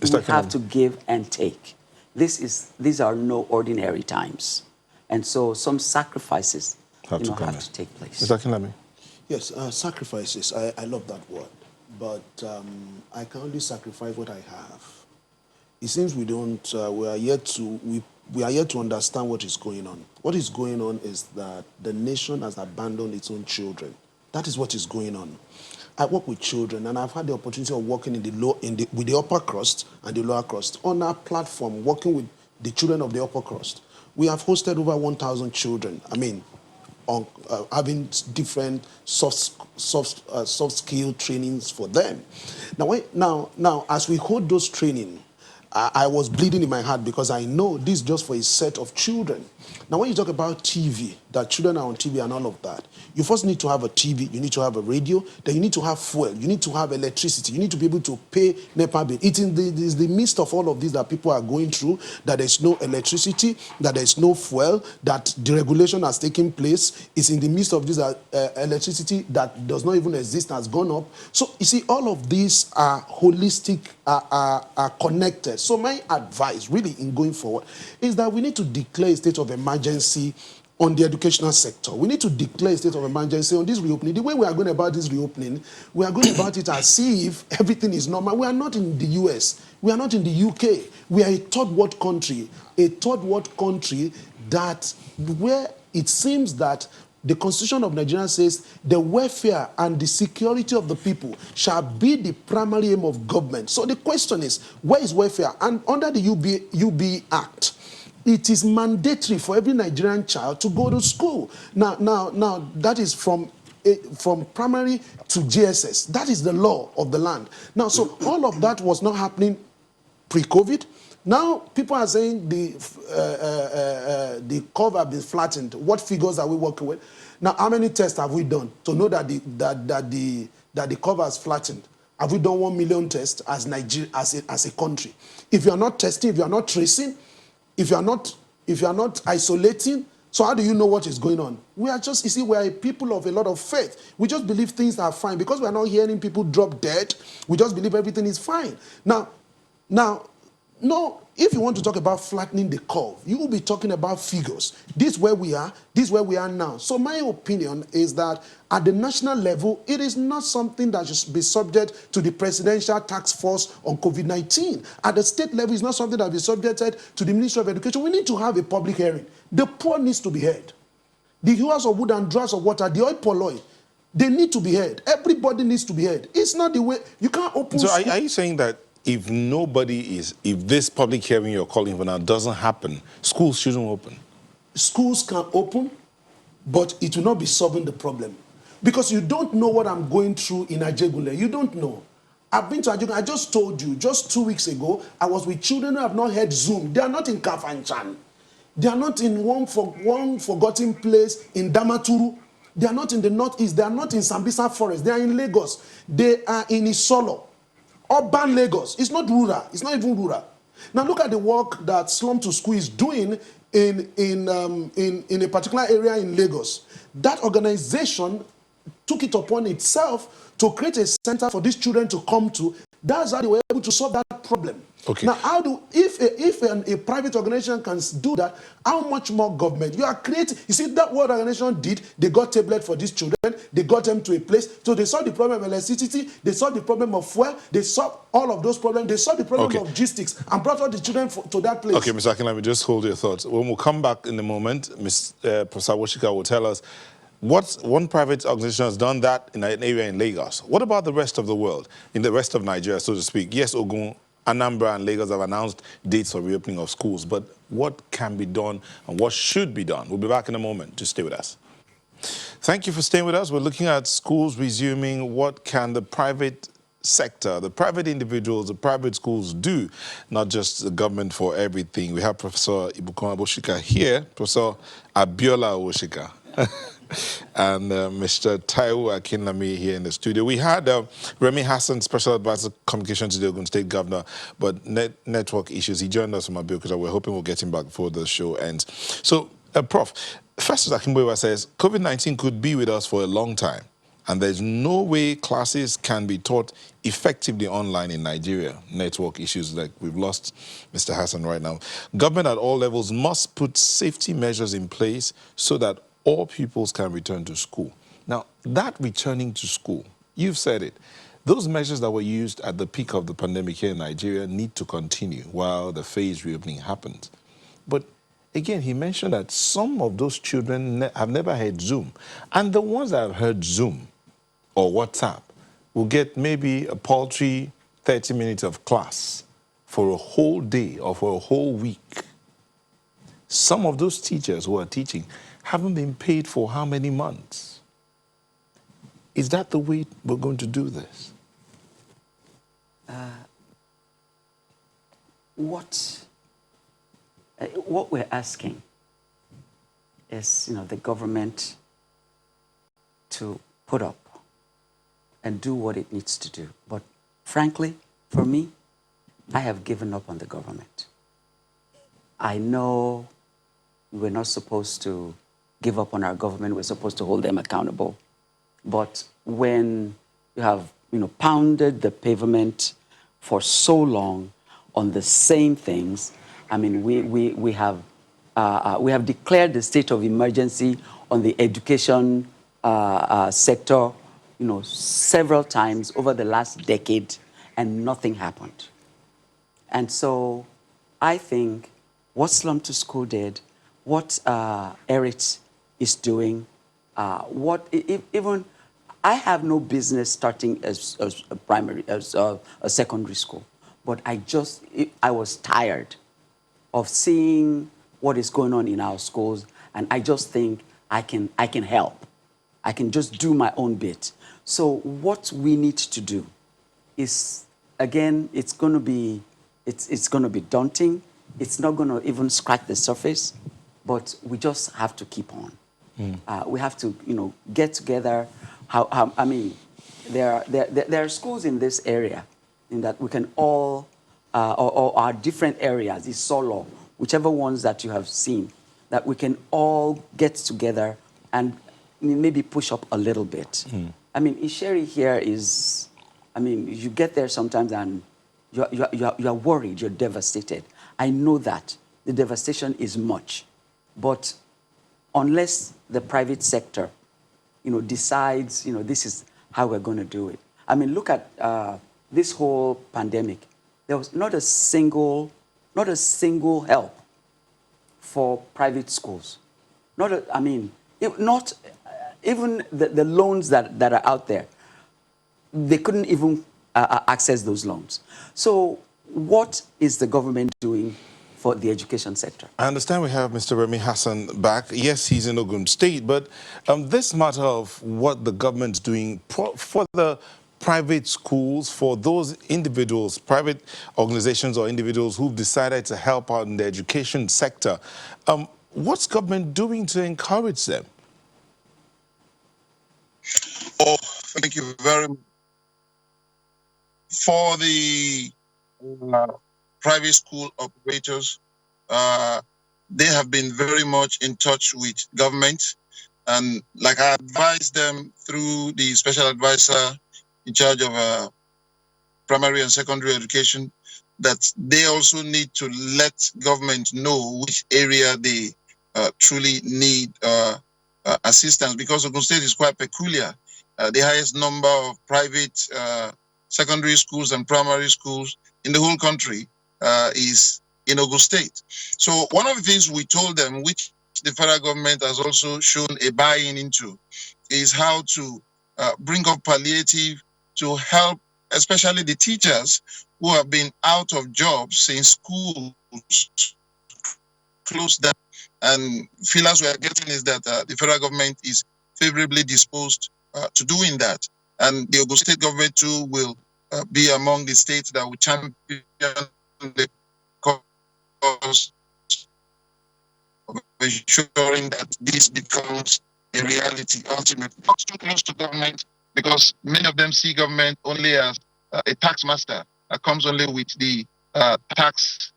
We have to give and take. These are no ordinary times. And so some sacrifices have to take place.
Mr. Kinlami?
Yes, sacrifices. I love that word. But I can only sacrifice what I have. It seems we don't, we are yet to understand what is going on. What is going on is that the nation has abandoned its own children. That is what is going on. I work with children, and I've had the opportunity of working with the upper crust and the lower crust on our platform, working with the children of the upper crust. We have hosted over 1,000 children. I mean, having different soft skill trainings for them. Now, as we hold those training, I was bleeding in my heart because I know this is just for a set of children. Now, when you talk about TV, that children are on TV and all of that, you first need to have a TV, you need to have a radio, then you need to have fuel, you need to have electricity, you need to be able to pay NEPA bill. It is the midst of all of this that people are going through, that there's no electricity, that there's no fuel, that deregulation has taken place. It's in the midst of this electricity that does not even exist, has gone up. So, you see, all of these are holistic, are connected. So my advice, really, in going forward, is that we need to declare a state of emergency on the educational sector. We need to declare a state of emergency on this reopening. The way we are going about this reopening, we are going about it as if everything is normal. We are not in the US. We are not in the UK. We are a third world country. A third world country that where it seems that the Constitution of Nigeria says the welfare and the security of the people shall be the primary aim of government. So the question is, where is welfare? And under the UB Act, it is mandatory for every Nigerian child to go to school. Now, that is from primary to GSS. That is the law of the land. Now, so all of that was not happening pre-COVID. Now, people are saying the curve has been flattened. What figures are we working with? Now, how many tests have we done to know that the curve has flattened? Have we done 1 million tests as Nigeria, as a country? If you are not testing, if you are not tracing, if you are not isolating, so how do you know what is going on? We are just, you see, we are a people of a lot of faith. We just believe things are fine. Because we are not hearing people drop dead, we just believe everything is fine. Now, no, if you want to talk about flattening the curve, you will be talking about figures. This is where we are, this is where we are now. So my opinion is that at the national level, it is not something that should be subject to the Presidential Task Force on COVID-19. At the state level, it's not something that will be subjected to the Ministry of Education. We need to have a public hearing. The poor needs to be heard. The hewers of wood and drawers of water, the oi polloi, they need to be heard. Everybody needs to be heard. It's not the way, you can't open...
So are you saying that if this public hearing you're calling for now doesn't happen, schools shouldn't open?
Schools can open, but it will not be solving the problem. Because you don't know what I'm going through in Ajegunle. You don't know. I've been to Ajegunle. I just told you, just 2 weeks ago, I was with children who have not heard Zoom. They are not in Kafanchan. They are not in one forgotten place in Damaturu. They are not in the northeast. They are not in Sambisa Forest. They are in Lagos. They are in Isolo. Urban Lagos. It's not rural. It's not even rural. Now look at the work that Slum to School is doing in a particular area in Lagos. That organization took it upon itself to create a center for these children to come to. That's how they were able to solve that problem.
Okay.
Now, if a private organization can do that, how much more government? You are creating. You see that what organization did? They got tablet for these children. They got them to a place. So they solved the problem of electricity. They solved the problem of fuel. They solved all of those problems. They solved the problem
Okay.
of logistics and brought all the children to that place.
Okay, Mr. Akin, let me just hold your thoughts. When we come back in a moment, Professor Woshika will tell us what one private organization has done that in an area in Lagos. What about the rest of the world, in the rest of Nigeria, so to speak? Yes, Ogun, Anambra and Lagos have announced dates for reopening of schools, but what can be done and what should be done? We'll be back in a moment. Just stay with us. Thank you for staying with us. We're looking at schools resuming. What can the private sector, the private individuals, the private schools do, not just the government for everything? We have Professor Ibukun Woshika here, Professor Abiola Woshika, and Mr. Taiwo Akinlami here in the studio. We had Remy Hassan, Special Advisor Communication to the Ogun State Governor, but network issues. He joined us from Abeokuta. We're hoping we'll get him back before the show ends. So, Prof, Festus Akimboewa says COVID-19 could be with us for a long time, and there's no way classes can be taught effectively online in Nigeria. Network issues, like we've lost Mr. Hassan right now. Government at all levels must put safety measures in place so that all pupils can return to school. Now, that returning to school, you've said it, those measures that were used at the peak of the pandemic here in Nigeria need to continue while the phased reopening happens. But again, he mentioned that some of those children have never heard Zoom. And the ones that have heard Zoom or WhatsApp will get maybe a paltry 30 minutes of class for a whole day or for a whole week. Some of those teachers who are teaching haven't been paid for how many months? Is that the way we're going to do this?
What we're asking is, the government to put up and do what it needs to do. But frankly, for me, I have given up on the government. I know we're not supposed to give up on our government. We're supposed to hold them accountable. But when you have, pounded the pavement for so long on the same things, I mean, we have declared the state of emergency on the education sector, several times over the last decade, and nothing happened. And so I think what Slum to School did, what ERIT is doing, even I have no business starting as a primary, as a secondary school, but I was tired of seeing what is going on in our schools, and I just think I can help. I can just do my own bit. So what we need to do is, again, it's going to be daunting. It's not going to even scratch the surface, but we just have to keep on. We have to, get together. I mean, there are schools in this area in that we can all, or our different areas, is solo, whichever ones that you have seen, that we can all get together and maybe push up a little bit. I mean, Isheri here is, you get there sometimes and you're worried, you're devastated. I know that the devastation is much, but unless the private sector, decides, this is how we're going to do it. I mean, look at this whole pandemic. There was not a single help for private schools. Not even the loans that are out there. They couldn't even access those loans. So what is the government doing for the education sector?
I understand we have Mr. Remy Hassan back. Yes, he's in Ogun State, but this matter of what the government's doing for the private schools, for those individuals, private organizations or individuals who've decided to help out in the education sector, what's government doing to encourage them?
Oh, thank you very much. For the private school operators. They have been very much in touch with government. And like I advised them through the special advisor in charge of primary and secondary education, that they also need to let government know which area they truly need assistance, because Ogun State is quite peculiar. The highest number of private secondary schools and primary schools in the whole country is in Ogun State. So one of the things we told them, which the federal government has also shown a buy-in into, is how to bring up palliative to help especially the teachers who have been out of jobs since schools closed down. And feelers we are getting is that the federal government is favorably disposed to doing that. And the Ogun State government too will be among the states that will champion the cause of ensuring that this becomes a reality ultimately. Not too close to government, because many of them see government only as a tax master that comes only with the tax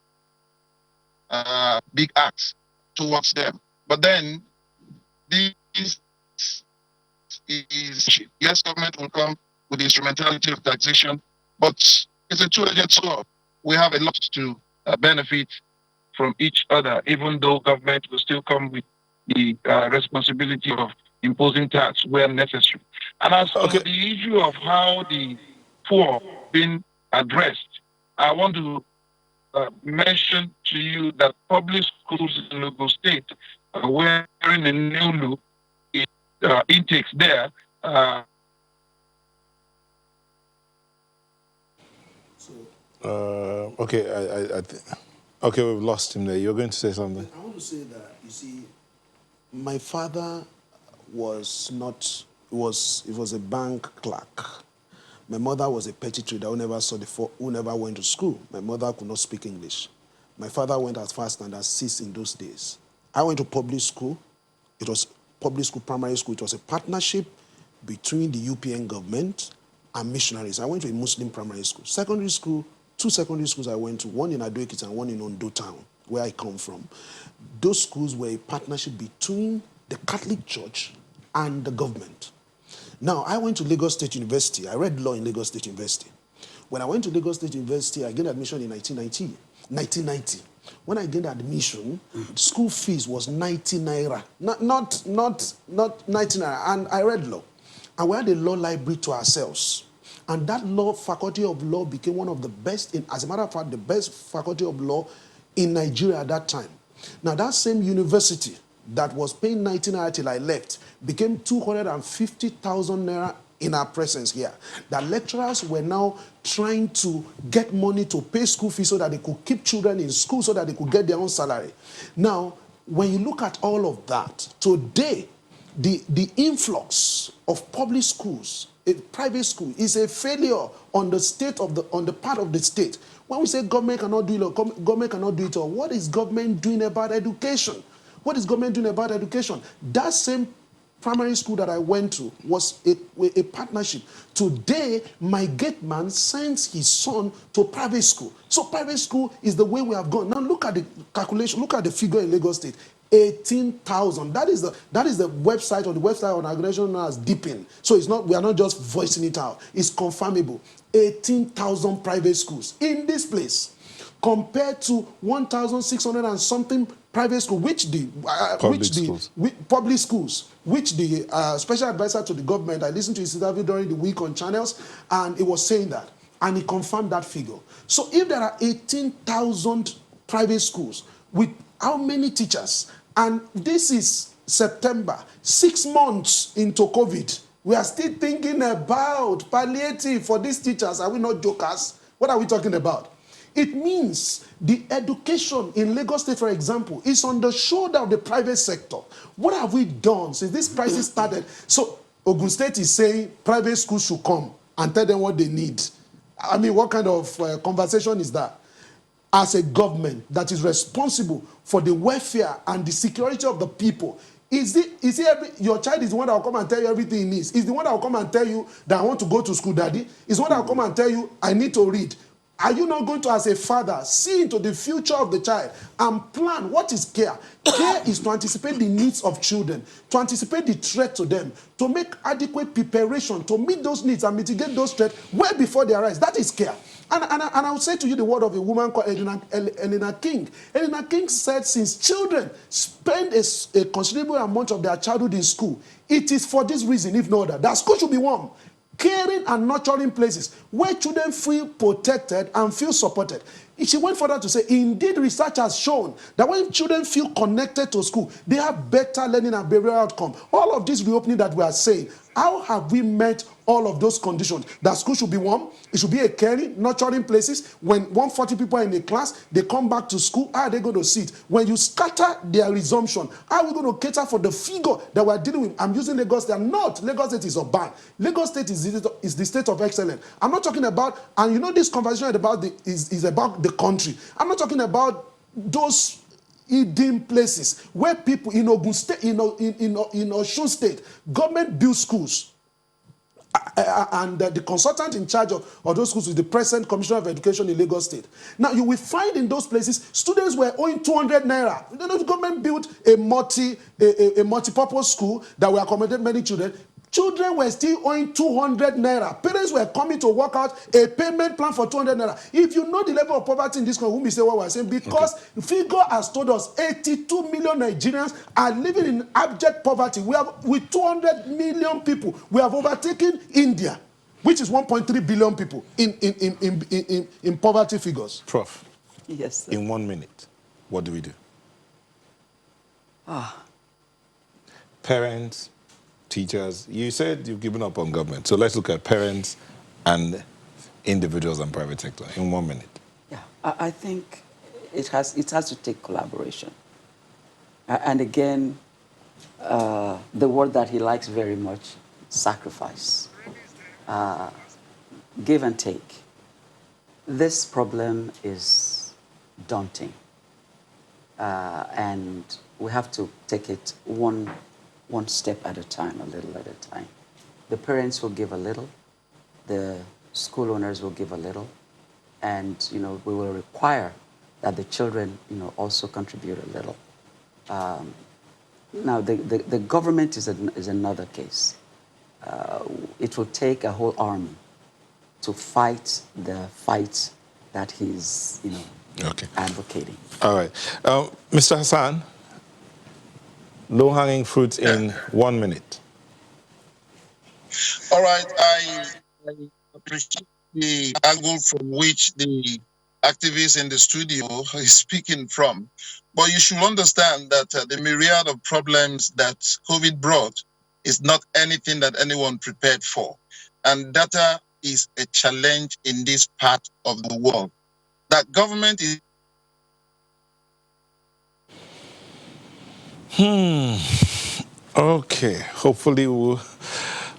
big acts towards them. But then this is, yes, government will come with the instrumentality of taxation, but it's a two-edged sword. We have a lot to benefit from each other, even though government will still come with the responsibility of imposing tax where necessary. And as for the issue of how the poor being addressed, I want to mention to you that public schools in Ogun State are wearing a new look. Intakes there.
Okay, okay, we've lost him there. You're going to say something?
I want to say that, you see, my father was not, he was a bank clerk. My mother was a petty trader who never went to school. My mother could not speak English. My father went as far as standard 6 in those days. I went to public school. It was public school, primary school. It was a partnership between the UPN government and missionaries. I went to a Muslim primary school. Secondary school, 2 secondary schools I went to, one in Ado-Ekiti and one in Ondo Town, where I come from. Those schools were a partnership between the Catholic Church and the government. Now, I went to Lagos State University. I read law in Lagos State University. When I went to Lagos State University, I gained admission in 1990. When I gained admission, school fees was 90 naira. Not 90 naira. And I read law. And we had a law library to ourselves. And that law, faculty of law, became one of the best, as a matter of fact, the best faculty of law in Nigeria at that time. Now, that same university that was paying 90 naira till I left became 250,000 naira in our presence here. That lecturers were now trying to get money to pay school fees so that they could keep children in school so that they could get their own salary. Now, when you look at all of that, today, the influx of public schools, private school, is a failure on the part of the state. When we say government cannot do it, government cannot do it all, what is government doing about education? What is government doing about education? That same primary school that I went to was a partnership. Today, my gate man sends his son to private school. So private school is the way we have gone. Now look at the calculation, look at the figure in Lagos State. 18,000. That is the website, or the website organization known as Deepin. So it's not, we are not just voicing it out. It's confirmable. 18,000 private schools in this place, compared to 1,600 and something private school, which the public schools, which the special advisor to the government, I listened to his interview during the week on channels, and he was saying that, and he confirmed that figure. So if there are 18,000 private schools with how many teachers, and this is September, 6 months into COVID, we are still thinking about palliative for these teachers. Are we not jokers? What are we talking about? It means the education in Lagos State, for example, is on the shoulder of the private sector. What have we done since this crisis started? So Ogun State is saying private schools should come and tell them what they need. I mean, what kind of conversation is that? As a government that is responsible for the welfare and the security of the people, your child is the one that will come and tell you everything he needs? Is the one that will come and tell you that I want to go to school, daddy? Is the one that will come and tell you I need to read? Are you not going to, as a father, see into the future of the child and plan? What is care? Care is to anticipate the needs of children, to anticipate the threat to them, to make adequate preparation, to meet those needs and mitigate those threats way before they arise. That is care. And I would say to you the word of a woman called Eleanor King. Eleanor King said, since children spend a considerable amount of their childhood in school, it is for this reason, if no other, that school should be warm, caring and nurturing places where children feel protected and feel supported. She went further to say, indeed, research has shown that when children feel connected to school, they have better learning and behavioral outcome. All of this reopening that we are saying, how have we met all of those conditions? That school should be warm, it should be a caring, nurturing places. When 140 people are in a class, they come back to school, how are they going to sit? When you scatter their resumption, how are we going to cater for the figure that we're dealing with? I'm using Lagos State. Not Lagos State is urban. Lagos State is the state of excellence. I'm not talking about, and you know this conversation is about the country. I'm not talking about those hidden places where people in Ogun State, in Osun State, government build schools. And the consultant in charge of those schools is the present Commissioner of Education in Lagos State. Now, you will find in those places, students were owing 200 naira. You know, the government built a multi-purpose school that will accommodate many children. Children were still owing 200 naira. Parents were coming to work out a payment plan for 200 naira. If you know the level of poverty in this country, we say what we're saying, because figure has told us 82 million Nigerians are living in abject poverty. We have, with 200 million people, we have overtaken India, which is 1.3 billion people in poverty figures.
Prof,
Yes, sir.
in 1 minute, what do we do? Parents, teachers, you said you've given up on government. So let's look at parents and individuals and private sector in 1 minute.
Yeah, I think it has to take collaboration. And again, the word that he likes very much, sacrifice. Give and take. This problem is daunting. And we have to take it one step at a time, a little at a time. The parents will give a little, the school owners will give a little, and we will require that the children also contribute a little. Now the government is another case. It will take a whole army to fight the fight that he's advocating.
All right. Mr. Hassan, low-hanging fruits in 1 minute.
All right, I appreciate the angle from which the activist in the studio is speaking from. But you should understand that the myriad of problems that COVID brought is not anything that anyone prepared for. And data is a challenge in this part of the world. That government is...
Okay, hopefully we'll...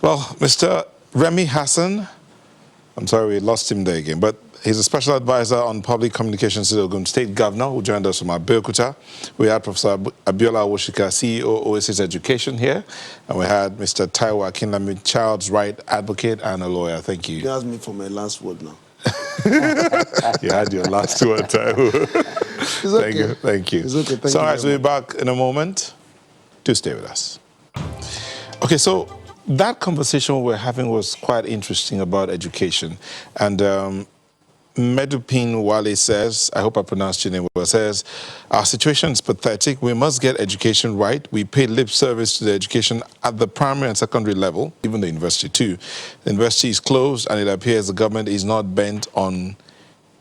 Well, Mr. Remy Hassan, I'm sorry we lost him there again, but he's a special advisor on public communications to the Ogun State Governor, who joined us from Abeokuta. We had Professor Abiola Awoshika, CEO, Oasis Education here, and we had Mr. Taiwo Akinlami, child's right advocate and a lawyer. Thank you.
You asked me for my last word now.
You had your last word, Taiwo.
It's okay.
Thank you.
It's okay. Thank
So,
you
all right,
very
we'll be back in a moment. Do stay with us. Okay, so that conversation we're having was quite interesting about education. And Medupin Wale says, I hope I pronounced your name well, says, our situation is pathetic. We must get education right. We pay lip service to the education at the primary and secondary level, even the university too. The university is closed, and it appears the government is not bent on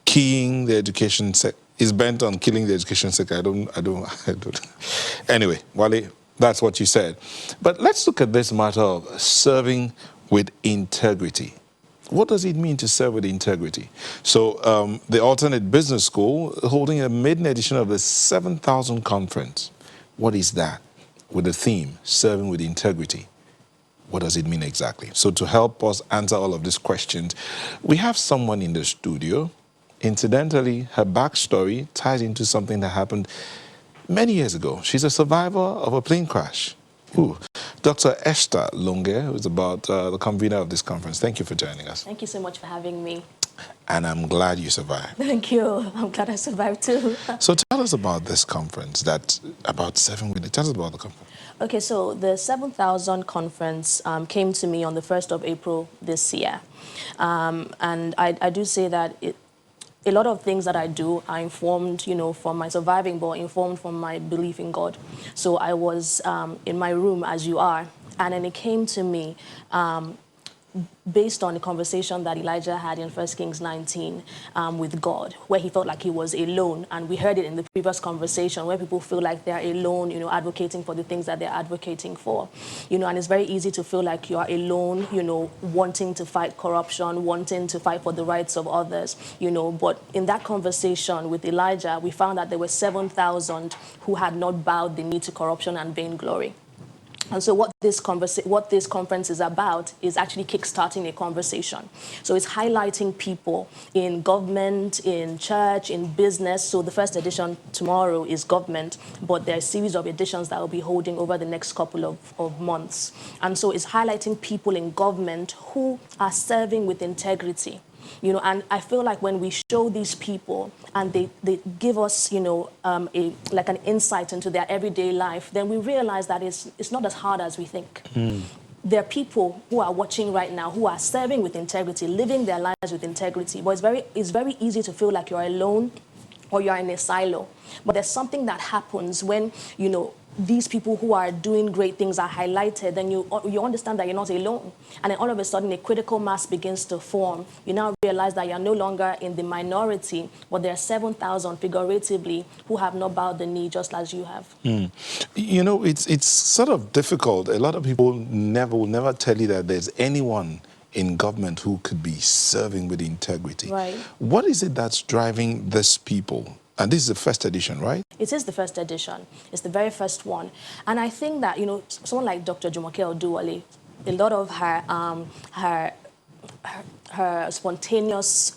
killing the education sector. Is bent on killing the education sector. I don't. Anyway, Wale, that's what you said. But let's look at this matter of serving with integrity. What does it mean to serve with integrity? So the Alternate Business School holding a maiden edition of the 7,000 conference. What is that? With the theme, serving with integrity. What does it mean exactly? So to help us answer all of these questions, we have someone in the studio. Incidentally, her backstory ties into something that happened many years ago. She's a survivor of a plane crash. Ooh. Dr. Esther Longe, who's the convener of this conference. Thank you for joining us.
Thank you so much for having me.
and I'm glad you survived.
Thank you. I'm glad I survived too.
So tell us about this conference, that's about 7 weeks. Tell us about the conference.
Okay, so the 7,000 conference came to me on the 1st of April this year. And I do say that a lot of things that I do are informed, from my surviving, but informed from my belief in God. So I was in my room, as you are, and then it came to me based on the conversation that Elijah had in 1 Kings 19 with God, where he felt like he was alone. And we heard it in the previous conversation, where people feel like they're alone, advocating for the things that they're advocating for. And it's very easy to feel like you are alone, wanting to fight corruption, wanting to fight for the rights of others, But in that conversation with Elijah, we found that there were 7,000 who had not bowed the knee to corruption and vainglory. And so what this conference is about is actually kickstarting a conversation. So it's highlighting people in government, in church, in business. So the first edition tomorrow is government, but there are a series of editions that will be holding over the next couple of months. And so it's highlighting people in government who are serving with integrity. And I feel like when we show these people and they give us, an insight into their everyday life, then we realize that it's not as hard as we think. There are people who are watching right now who are serving with integrity, living their lives with integrity. But it's very easy to feel like you're alone or you're in a silo. But there's something that happens when, these people who are doing great things are highlighted, then you understand that you're not alone. And then all of a sudden, a critical mass begins to form. You now realize that you're no longer in the minority, but there are 7,000 figuratively who have not bowed the knee just as you have.
It's sort of difficult. A lot of people will never tell you that there's anyone in government who could be serving with integrity.
Right.
What is it that's driving these people? And this is the first edition, right?
It is the first edition. It's the very first one. And I think that, someone like Dr. Jumoke Oduwole, a lot of her spontaneous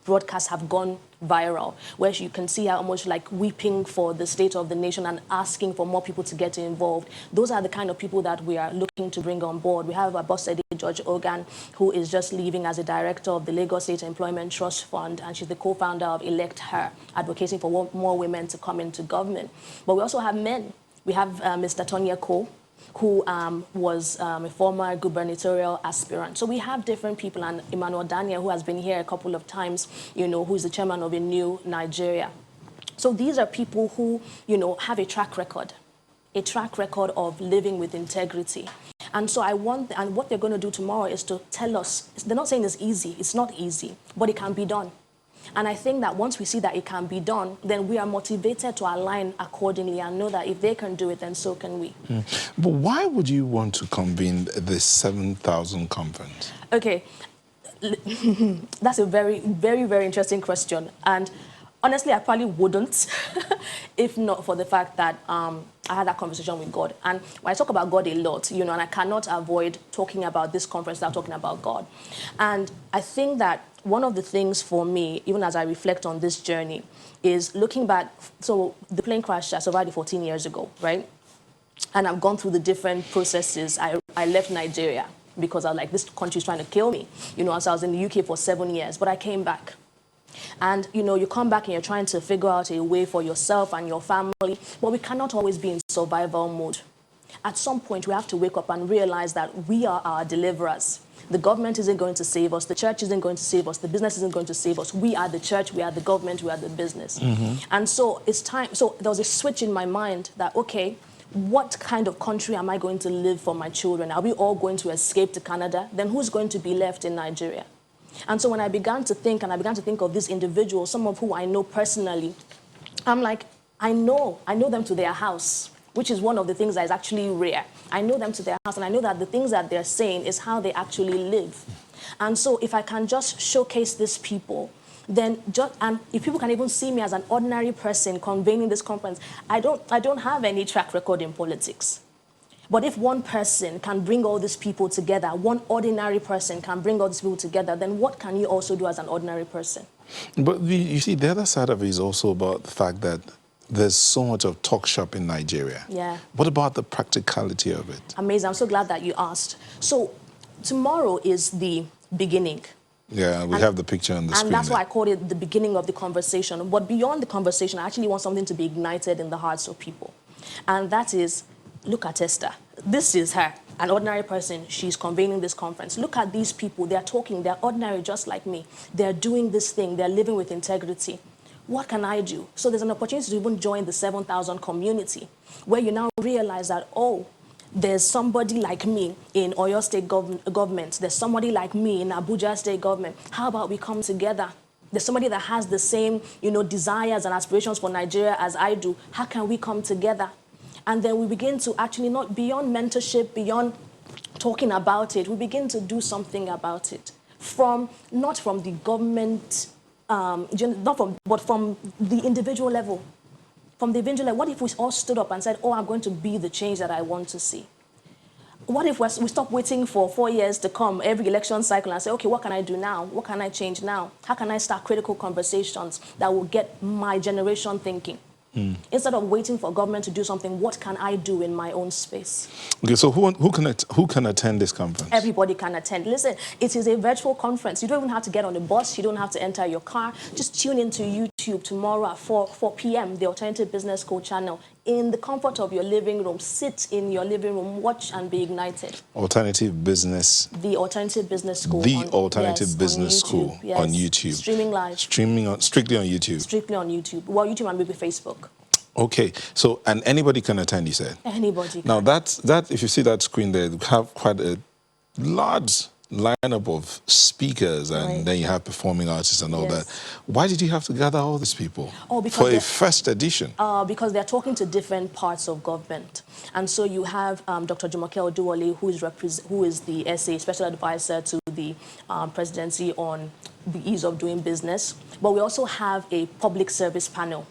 broadcasts have gone viral, where you can see her almost like weeping for the state of the nation and asking for more people to get involved. Those are the kind of people that we are looking to bring on board. We have Abosede George Ogan, who is just leaving as a director of the Lagos State Employment Trust Fund, and she's the co-founder of Elect Her, advocating for more women to come into government. But we also have men. We have Mr. Tonya Cole, who was a former gubernatorial aspirant. So we have different people, and Emmanuel Daniel, who has been here a couple of times, who is the chairman of A New Nigeria. So these are people who, have a track record of living with integrity. And so and what they're going to do tomorrow is to tell us, they're not saying it's easy, it's not easy, but it can be done. And I think that once we see that it can be done, then we are motivated to align accordingly and know that if they can do it, then so can we.
But why would you want to convene this 7,000 conference?
Okay, that's a very, very, very interesting question. And honestly, I probably wouldn't if not for the fact that I had that conversation with God. And when I talk about God a lot, and I cannot avoid talking about this conference without talking about God. And I think that one of the things for me, even as I reflect on this journey, is looking back. So the plane crash, I survived it 14 years ago, right? And I've gone through the different processes. I left Nigeria because I was like, this country's trying to kill me. So I was in the UK for 7 years, but I came back. And, you come back and you're trying to figure out a way for yourself and your family, but we cannot always be in survival mode. At some point, we have to wake up and realize that we are our deliverers. The government isn't going to save us. The church isn't going to save us. The business isn't going to save us. We are the church. We are the government. We are the business. And so it's time. So there was a switch in my mind that, okay, what kind of country am I going to live for my children? Are we all going to escape to Canada? Then who's going to be left in Nigeria? And so when I began to think, of these individuals, some of who I know personally, I'm like, I know them to their house, which is one of the things that is actually rare. I know them to their house, and I know that the things that they're saying is how they actually live. And so if I can just showcase these people, then and if people can even see me as an ordinary person convening this conference, I don't have any track record in politics. But if one person can bring all these people together, one ordinary person can bring all these people together, then what can you also do as an ordinary person?
But you see, the other side of it is also about the fact that there's so much of talk shop in Nigeria.
Yeah.
What about the practicality of it?
Amazing. I'm so glad that you asked. So tomorrow is the beginning.
Yeah, we have the picture on the screen.
And that's
there.
why I called it the beginning of the conversation. But beyond the conversation, I actually want something to be ignited in the hearts of people. And that is, look at Esther. This is her, an ordinary person. She's convening this conference. Look at these people. They're talking. They're ordinary just like me. They're doing this thing. They're living with integrity. What can I do? So there's an opportunity to even join the 7,000 community, where you now realize that, oh, there's somebody like me in Oyo State government. There's somebody like me in Abuja State government. How about we come together? There's somebody that has the same, desires and aspirations for Nigeria as I do. How can we come together? And then we begin to actually, not beyond mentorship, beyond talking about it, we begin to do something about it. Not from the government, but from the individual level. From the individual level, what if we all stood up and said, oh, I'm going to be the change that I want to see? What if we stop waiting for 4 years to come every election cycle and say, okay, what can I do now? What can I change now? How can I start critical conversations that will get my generation thinking? Instead of waiting for government to do something, what can I do in my own space?
Okay, so who can attend this conference?
Everybody can attend. Listen, it is a virtual conference. You don't even have to get on the bus. You don't have to enter your car. Just tune into YouTube tomorrow at 4 p.m., the Alternative Business School channel. In the comfort of your living room, sit in your living room, watch and be ignited.
Alternative Business.
The Alternative Business School.
The Alternative Business School on YouTube.
Streaming live.
Strictly on YouTube.
Strictly on YouTube. Well, YouTube and maybe Facebook.
Okay, so, and anybody can attend, you said?
Anybody can.
Now, that if you see that screen there, you have quite a large lineup of speakers, and then you have performing artists and all that. Why did you have to gather all these people for a first edition?
Because they're talking to different parts of government. And so you have Dr. Jumoke Oduwole, who is the SA, Special Advisor to the presidency on the ease of doing business. But we also have a public service panel.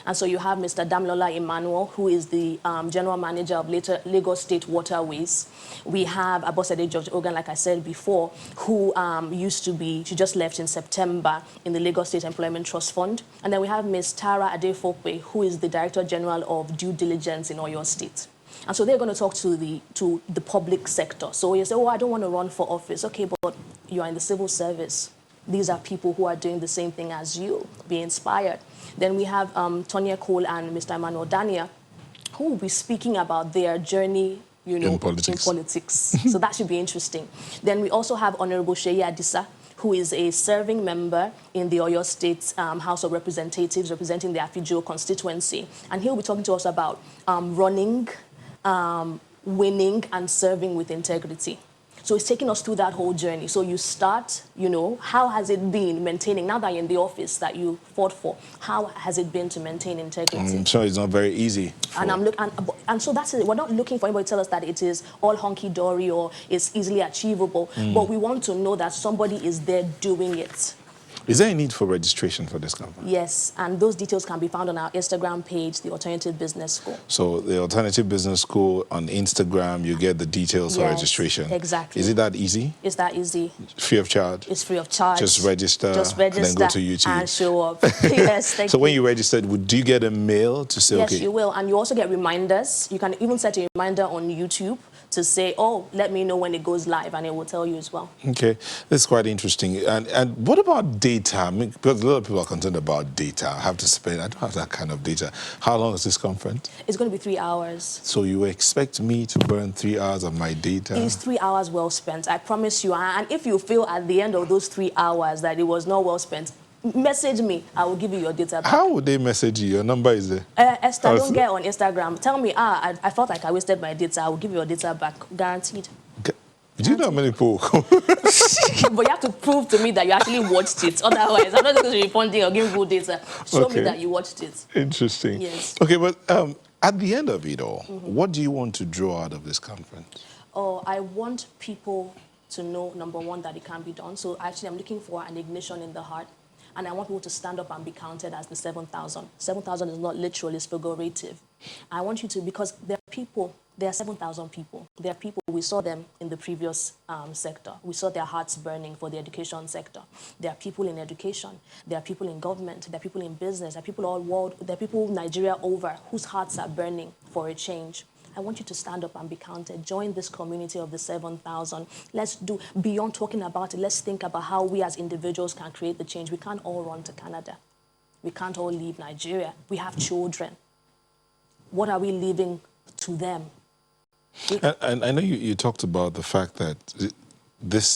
And so you have Mr. Damlola Emmanuel, who is the General Manager of Lagos State Waterways. We have Abosede George Ogan, like I said before, who she just left in September in the Lagos State Employment Trust Fund. And then we have Ms. Tara Adefope, who is the Director General of Due Diligence in Oyo State. And so they're going to talk to the public sector. So you say, oh, I don't want to run for office. Okay, but you are in the civil service. These are people who are doing the same thing as you. Be inspired. Then we have Tonya Cole and Mr. Emmanuel Dania, who will be speaking about their journey, in politics. So that should be interesting. Then we also have Honorable Sheyi Adisa, who is a serving member in the Oyo State House of Representatives, representing the Afijo constituency. And he'll be talking to us about running, winning, and serving with integrity. So it's taking us through that whole journey. So you start, how has it been maintaining, now that you're in the office that you fought for, how has it been to maintain integrity?
I'm sure it's not very easy.
And so that's it. We're not looking for anybody to tell us that it is all hunky-dory or it's easily achievable, but we want to know that somebody is there doing it.
Is there a need for registration for this conference?
Yes, and those details can be found on our Instagram page, the Alternative Business School.
So the Alternative Business School on Instagram, you get the details for registration.
Exactly.
Is it that easy?
It's that easy.
Free of charge?
It's free of charge.
Just register and then go to YouTube.
And show up. Yes, thank you.
So when you registered, do you get a mail to say,
yes,
okay?
Yes, you will. And you also get reminders. You can even set a reminder on YouTube to say, oh, let me know when it goes live, and it will tell you as well.
Okay, that's quite interesting. And what about data? I mean, because a lot of people are concerned about data. I don't have that kind of data. How long is this conference?
It's going to be 3 hours.
So you expect me to burn 3 hours of my data?
It's 3 hours well spent, I promise you. And if you feel at the end of those 3 hours that it was not well spent, message me. I will give you your data back.
How would they message you? Your number is there.
Esther, don't get on Instagram. Tell me, I felt like I wasted my data. I will give you your data back. Guaranteed.
Do you know how many people?
But you have to prove to me that you actually watched it. Otherwise, I'm not going to be refunding or giving good data. Show me that you watched it.
Interesting.
Yes.
Okay, but at the end of it all, what do you want to draw out of this conference?
Oh, I want people to know, number one, that it can be done. So actually, I'm looking for an ignition in the heart. And I want people to stand up and be counted as the 7,000. 7,000 is not literal, it's figurative. I want you to, because there are 7,000 people. There are people, we saw them in the previous sector. We saw their hearts burning for the education sector. There are people in education. There are people in government. There are people in business. There are people all world. There are people Nigeria over whose hearts are burning for a change. I want you to stand up and be counted. Join this community of the 7,000. Let's do, beyond talking about it, let's think about how we as individuals can create the change. We can't all run to Canada. We can't all leave Nigeria. We have children. What are we leaving to them?
And I know you talked about the fact that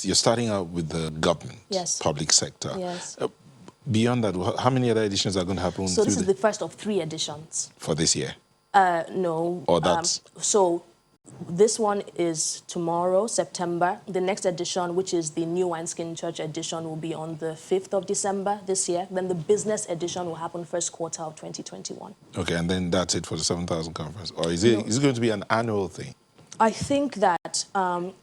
you're starting out with the government,
Yes.
public sector.
Yes.
Beyond that, how many other editions are going to happen?
So this is the first of 3 editions.
For this year?
No.
Or that's...
So this one is tomorrow, September. The next edition, which is the New Wineskin Church edition, will be on the 5th of December this year. Then the business edition will happen first quarter of 2021.
Okay, and then that's it for the 7,000 conference? Or is it going to be an annual thing?
I think that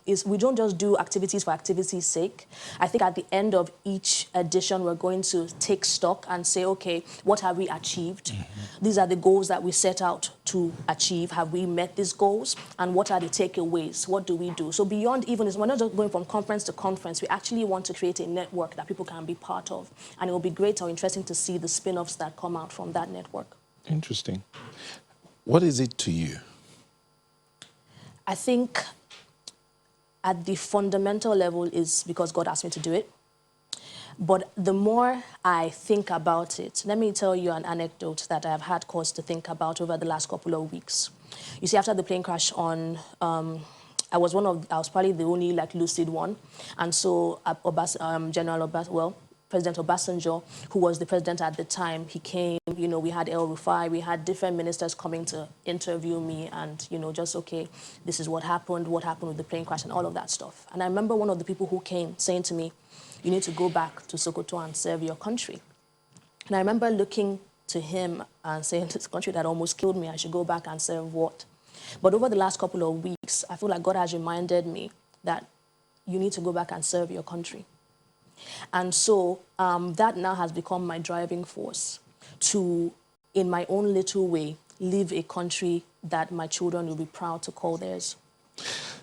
we don't just do activities for activity's sake. I think at the end of each edition, we're going to take stock and say, okay, what have we achieved? Mm-hmm. These are the goals that we set out to achieve. Have we met these goals? And what are the takeaways? What do we do? So beyond even, we're not just going from conference to conference. We actually want to create a network that people can be part of. And it will be great or interesting to see the spin-offs that come out from that network.
Interesting. What is it to you?
I think at the fundamental level is because God asked me to do it. But the more I think about it, let me tell you an anecdote that I have had cause to think about over the last couple of weeks. You see, after the plane crash I was probably the only lucid one. And so President Obasanjo, who was the president at the time, he came, we had El Rufai, we had different ministers coming to interview me and, just, okay, this is what happened with the plane crash and all of that stuff. And I remember one of the people who came saying to me, you need to go back to Sokoto and serve your country. And I remember looking to him and saying, this country that almost killed me, I should go back and serve what? But over the last couple of weeks, I feel like God has reminded me that you need to go back and serve your country. And so that now has become my driving force to, in my own little way, live a country that my children will be proud to call theirs.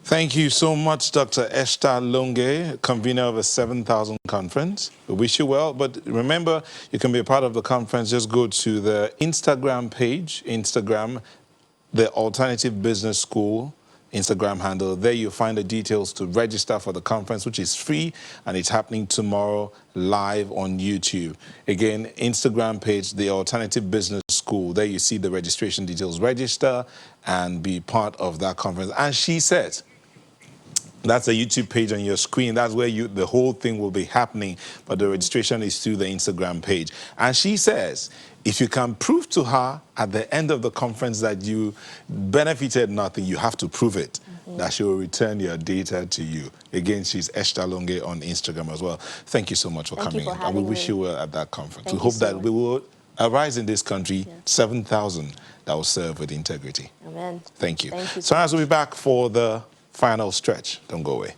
Thank you so much, Dr. Esther Longe, convener of the 7,000 conference. We wish you well, but remember, you can be a part of the conference. Just go to the Instagram page, the Alternative Business School Instagram handle. There you'll find the details to register for the conference, which is free, and it's happening tomorrow live on YouTube. Again, Instagram page, the Alternative Business School. There you see the registration details. Register and be part of that conference. And she said, that's a YouTube page on your screen. That's where the whole thing will be happening. But the registration is through the Instagram page. And she says, if you can prove to her at the end of the conference that you benefited nothing, you have to prove it, that she will return your data to you. Again, she's Esther Longe on Instagram as well. Thank you so much for coming in. And we wish you well at that conference. We hope that we will arise in this country, 7,000 that will serve with integrity.
Amen.
Thank you.
Thank you
So as we'll be back for the final stretch. Don't go away.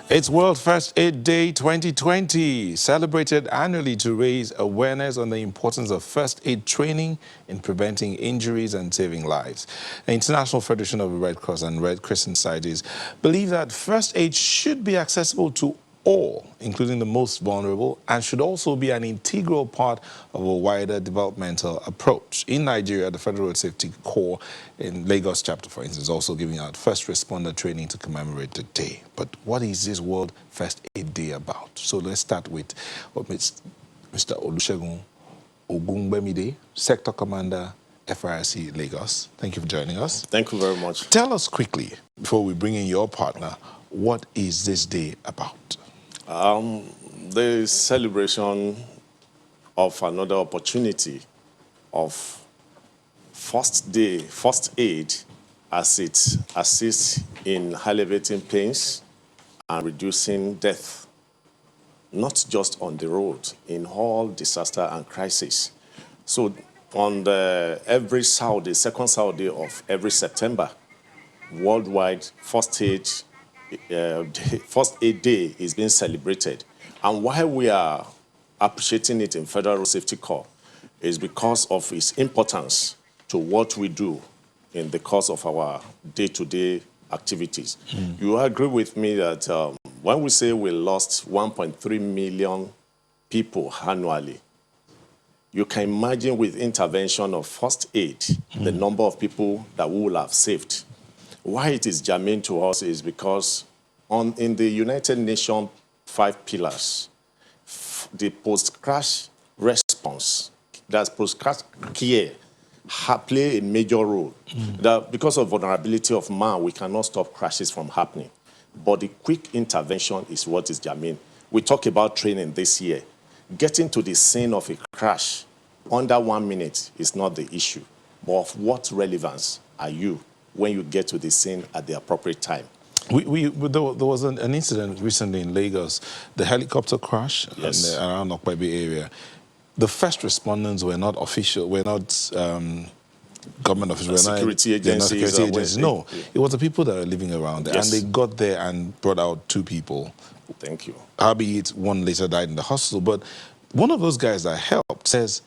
It's World First Aid Day 2020, celebrated annually to raise awareness on the importance of first aid training in preventing injuries and saving lives. The International Federation of the Red Cross and Red Crescent Societies believe that first aid should be accessible to all, including the most vulnerable, and should also be an integral part of a wider developmental approach. In Nigeria, the Federal Road Safety Corps in Lagos chapter, for instance, is also giving out first responder training to commemorate the day. But what is this World First Aid Day about? So let's start with Mr. Olusegun Ogungbemide, Sector Commander, FRC Lagos. Thank you for joining us.
Thank you very much.
Tell us quickly, before we bring in your partner, what is this day about?
The celebration of another opportunity of first aid as it assists in alleviating pains and reducing death, not just on the road, in all disaster and crisis. So on every Saturday, second Saturday of every September, worldwide First Aid Day is being celebrated. And why we are appreciating it in Federal Road Safety Corps is because of its importance to what we do in the course of our day-to-day activities. You agree with me that when we say we lost 1.3 million people annually, you can imagine with intervention of first aid, the number of people that we will have saved. Why it is germane to us is because in the United Nations 5 pillars, the post-crash response, that's post-crash care, play a major role. That because of vulnerability of man, we cannot stop crashes from happening. But the quick intervention is what is germane. We talk about training this year. Getting to the scene of a crash under 1 minute is not the issue. But of what relevance are you when you get to the scene at the appropriate time?
There was an incident recently in Lagos, the helicopter crash
Yes.
around Okpebe area. The first respondents were not official, were not government officials,
Security
they're not
agencies.
security agencies. No, it was the people that are living around there.
Yes.
And they got there and brought out 2 people.
Thank you.
Albeit one later died in the hospital. But one of those guys that helped says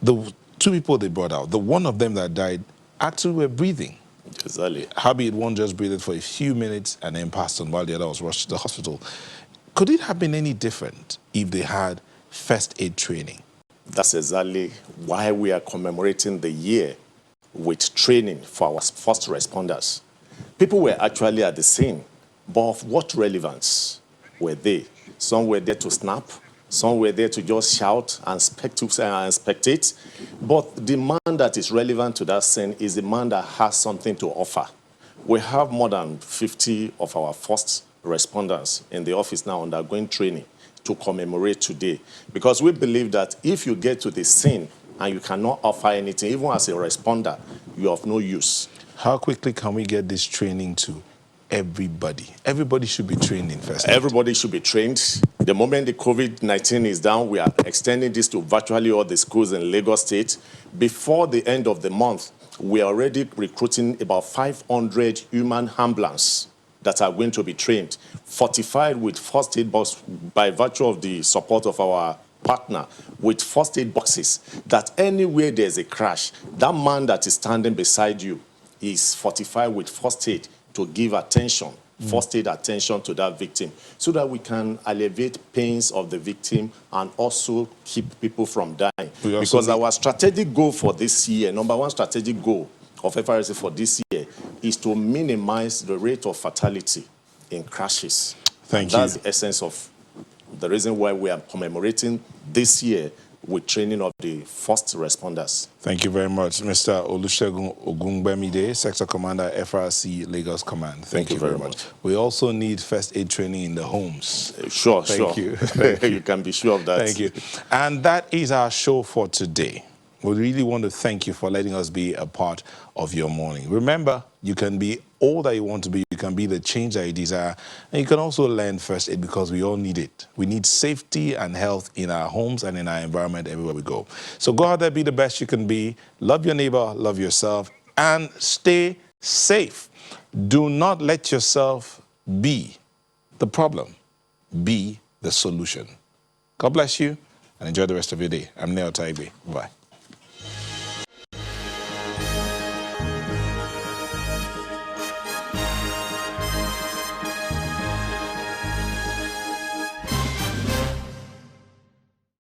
the 2 people they brought out, the one of them that died actually were breathing.
Exactly.
Albeit one just breathed for a few minutes and then passed on while the other was rushed to the hospital. Could it have been any different if they had first aid training?
That's exactly why we are commemorating the year with training for our first responders. People were actually at the scene, but of what relevance were they? Some were there to snap, some were there to just shout and spectate. But the man that is relevant to that scene is the man that has something to offer. We have more than 50 of our first responders in the office now undergoing training to commemorate today. Because we believe that if you get to the scene and you cannot offer anything, even as a responder, you have no use.
How quickly can we get this training to everybody? Everybody should be trained in first aid.
Everybody should be trained. The moment the COVID-19 is down, we are extending this to virtually all the schools in Lagos State. Before the end of the month, we are already recruiting about 500 human ambulances that are going to be trained, fortified with first aid box by virtue of the support of our partner, with first aid boxes, that anywhere there's a crash, that man that is standing beside you is fortified with first aid to give attention, first aid attention to that victim, so that we can alleviate pains of the victim and also keep people from dying. Because our strategic goal for this year, number 1 strategic goal of FRSA for this year is to minimize the rate of fatality in crashes.
Thank you.
That's the essence of the reason why we are commemorating this year with training of the first responders.
Thank you very much, Mr. Olusegun Ogungbemide, Sector Commander, FRC Lagos Command. Thank you very much. We also need first aid training in the homes.
Sure.
Thank you.
You can be sure of that.
Thank you. And that is our show for today. We really want to thank you for letting us be a part of your morning. Remember, you can be all that you want to be. You can be the change that you desire. And you can also learn first aid because we all need it. We need safety and health in our homes and in our environment everywhere we go. So go out there, be the best you can be. Love your neighbor, love yourself, and stay safe. Do not let yourself be the problem. Be the solution. God bless you and enjoy the rest of your day. I'm Neo Taigbe. Bye.